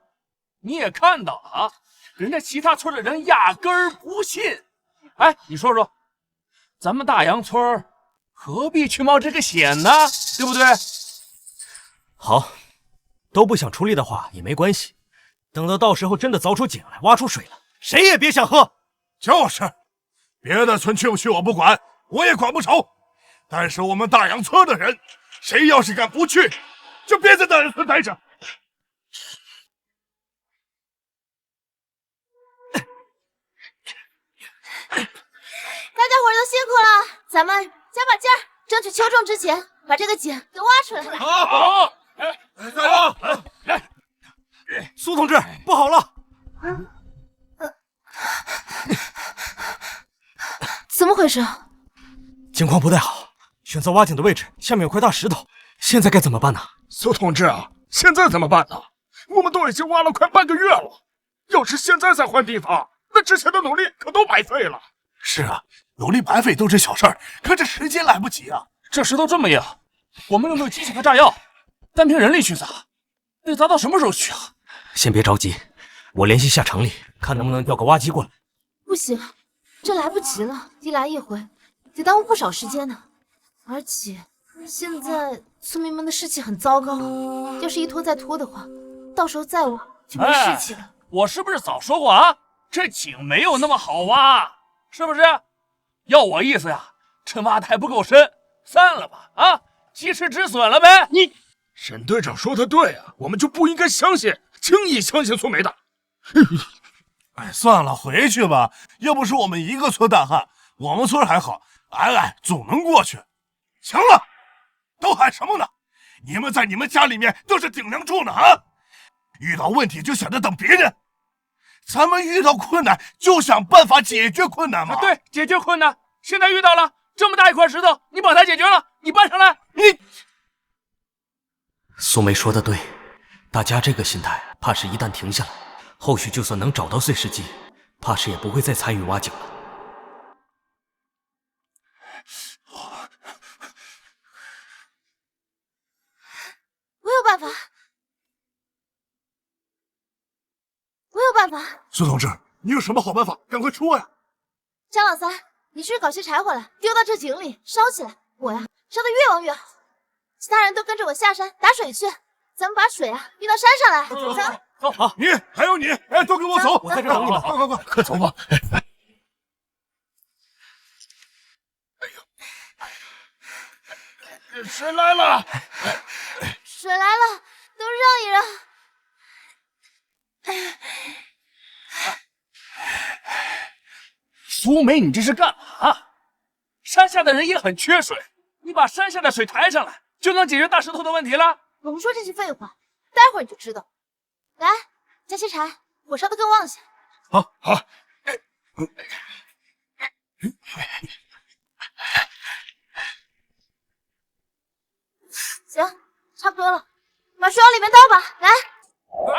你也看到了啊，人家其他村的人压根儿不信。哎，你说说，咱们大杨村何必去冒这个险呢？对不对？好，都不想出力的话也没关系，等到时候真的凿出井来，挖出水了，谁也别想喝。就是，别的村去不去我不管，我也管不着。但是我们大杨村的人，谁要是敢不去，就别在大杨村待着。大家伙儿都辛苦了，咱们加把劲儿，争取秋种之前把这个井给挖出来。好，加油！来，苏同志，不好了！怎么回事？情况不太好，选择挖井的位置下面有块大石头，现在该怎么办呢？苏同志啊，现在怎么办呢？我们都已经挖了快半个月了，要是现在再换地方，那之前的努力可都白费了。是啊，努力白费都是小事儿，可这时间来不及啊！这石头这么硬，我们又没有机器和炸药，单凭人力去砸，得砸到什么时候去啊？先别着急，我联系下城里，看能不能调个挖机过来。不行，这来不及了，一来一回得耽误不少时间呢。而且现在村民们的士气很糟糕，要是一拖再拖的话，到时候再挖就没士气了。我是不是早说过啊？这井没有那么好挖，是不是？要我意思呀，这挖的还不够深，散了吧啊，及时止损了呗。你沈队长说的对啊，我们就不应该轻易相信苏梅的。哎，算了，回去吧。又不是我们一个村大汉，我们村还好，挨总能过去。行了，都喊什么呢？你们在你们家里面都是顶梁柱呢啊！遇到问题就想着等别人，咱们遇到困难就想办法解决困难嘛。对，解决困难。现在遇到了这么大一块石头，你把它解决了，你搬上来。你苏梅说的对，大家这个心态，怕是一旦停下来，后续就算能找到碎石机，怕是也不会再参与挖井了。我有办法，我有办法。苏同志，你有什么好办法？赶快说呀！张老三，你去搞些柴火来，丢到这井里烧起来。我呀，烧得越旺越好。其他人都跟着我下山打水去，咱们把水啊运到山上来。走。走，好，你还有你，哎，都跟我走，我在这等你们。快走吧！水来了，水来了，都让一让。苏梅，你这是干嘛？山下的人也很缺水，你把山下的水抬上来，就能解决大石头的问题了？甭说这些废话，待会儿你就知道。来，加些柴，火烧得更旺些。好。行，差不多了，把水往里面倒吧。来，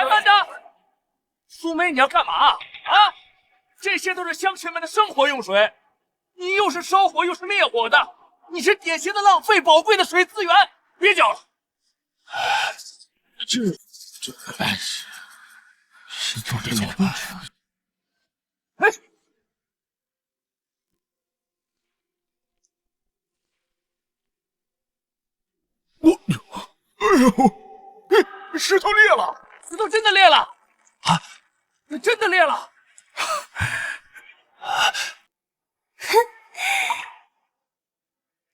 慢着，苏梅，你要干嘛啊？这些都是乡亲们的生活用水，你又是烧火又是灭火的，你是典型的浪费宝贵的水资源。别搅了。这怎么办？哎，石头裂了！石头真的裂了！啊，真的裂了！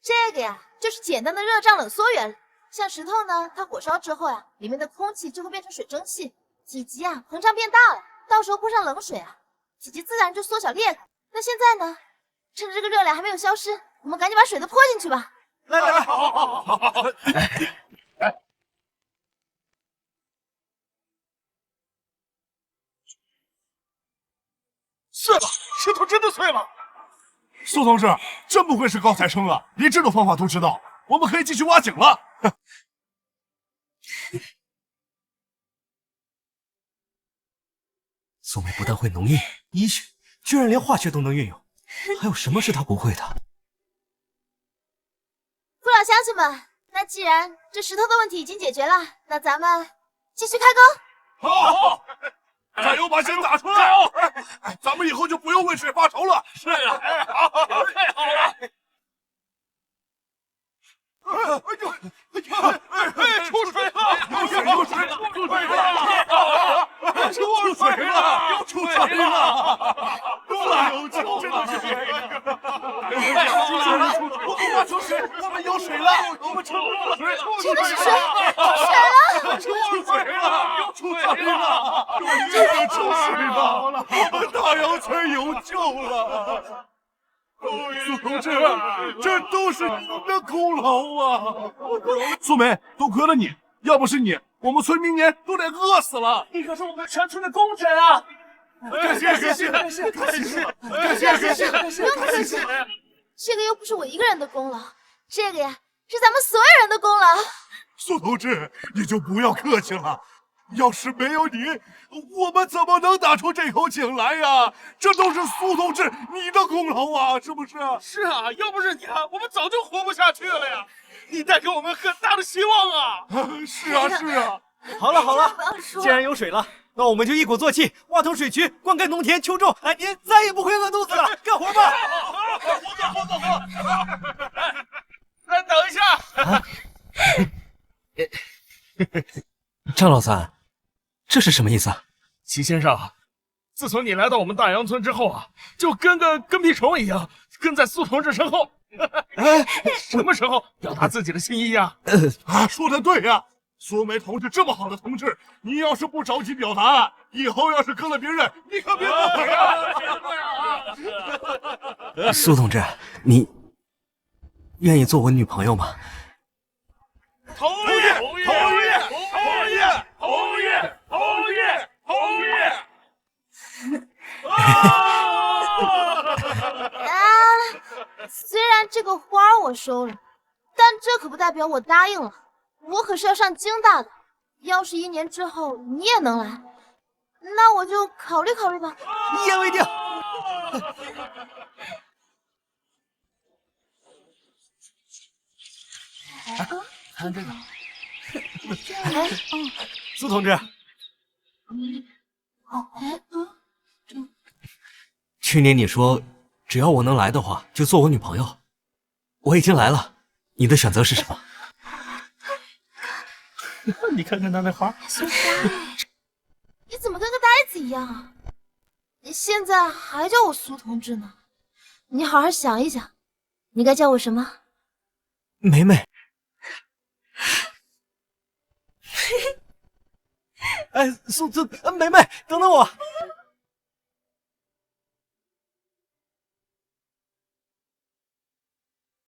这个呀，就是简单的热胀冷缩原理。像石头呢，它火烧之后呀，里面的空气就会变成水蒸气，体积啊膨胀变大了，到时候泼上冷水啊，体积自然就缩小裂开。那现在呢，趁着这个热量还没有消失，我们赶紧把水都泼进去吧。来，好。碎了，石头真的碎了。苏同志，真不愧是高材生啊，连这种方法都知道。我们可以继续挖井了。苏梅不但会农业、医学，居然连化学都能运用，还有什么是她不会的？父老乡亲们，那既然这石头的问题已经解决了，那咱们继续开工。好，加油，把井打出来！加油！咱们以后就不用为水发愁了。是啊，太好了！出水了！出水了！出水！我们有水了！我们成功了！真的是水，出水了！出水了！真的出水了！我们大阳村有救了！苏同志，这都是你的功劳啊！苏梅，多亏了你，要不是你，我们村明年都得饿死了。你可是我们全村的功臣啊！感谢！不用客气，这个又不是我一个人的功劳，这个呀是咱们所有人的功劳。苏同志，你就不要客气了。要是没有你，我们怎么能打出这口井来呀？这都是苏同志你的功劳啊，是不是？是啊，要不是你啊，我们早就活不下去了呀！你带给我们很大的希望啊！是啊。好了，既然有水了，那我们就一鼓作气，挖通水渠，灌溉农田，秋种，来年再也不会饿肚子了。干活吧！走！来，等一下。张老三，这是什么意思啊？齐先生，自从你来到我们大阳村之后啊，就跟个跟屁虫一样，跟在苏同志身后。什么时候表达自己的心意啊？说的对呀，苏梅同志这么好的同志，你要是不着急表达，以后要是跟了别人，你可别后悔啊！苏同志，你愿意做我女朋友吗？同意！虽然这个花我收了，但这可不代表我答应了。我可是要上京大的，要是1年之后你也能来，那我就考虑考虑吧。一言为定。看这个。苏同志，去年你说只要我能来的话，就做我女朋友。我已经来了，你的选择是什么？你看看他那花，你怎么跟个呆子一样啊？你现在还叫我苏同志呢？你好好想一想，你该叫我什么？梅梅。哎，梅梅，等等我。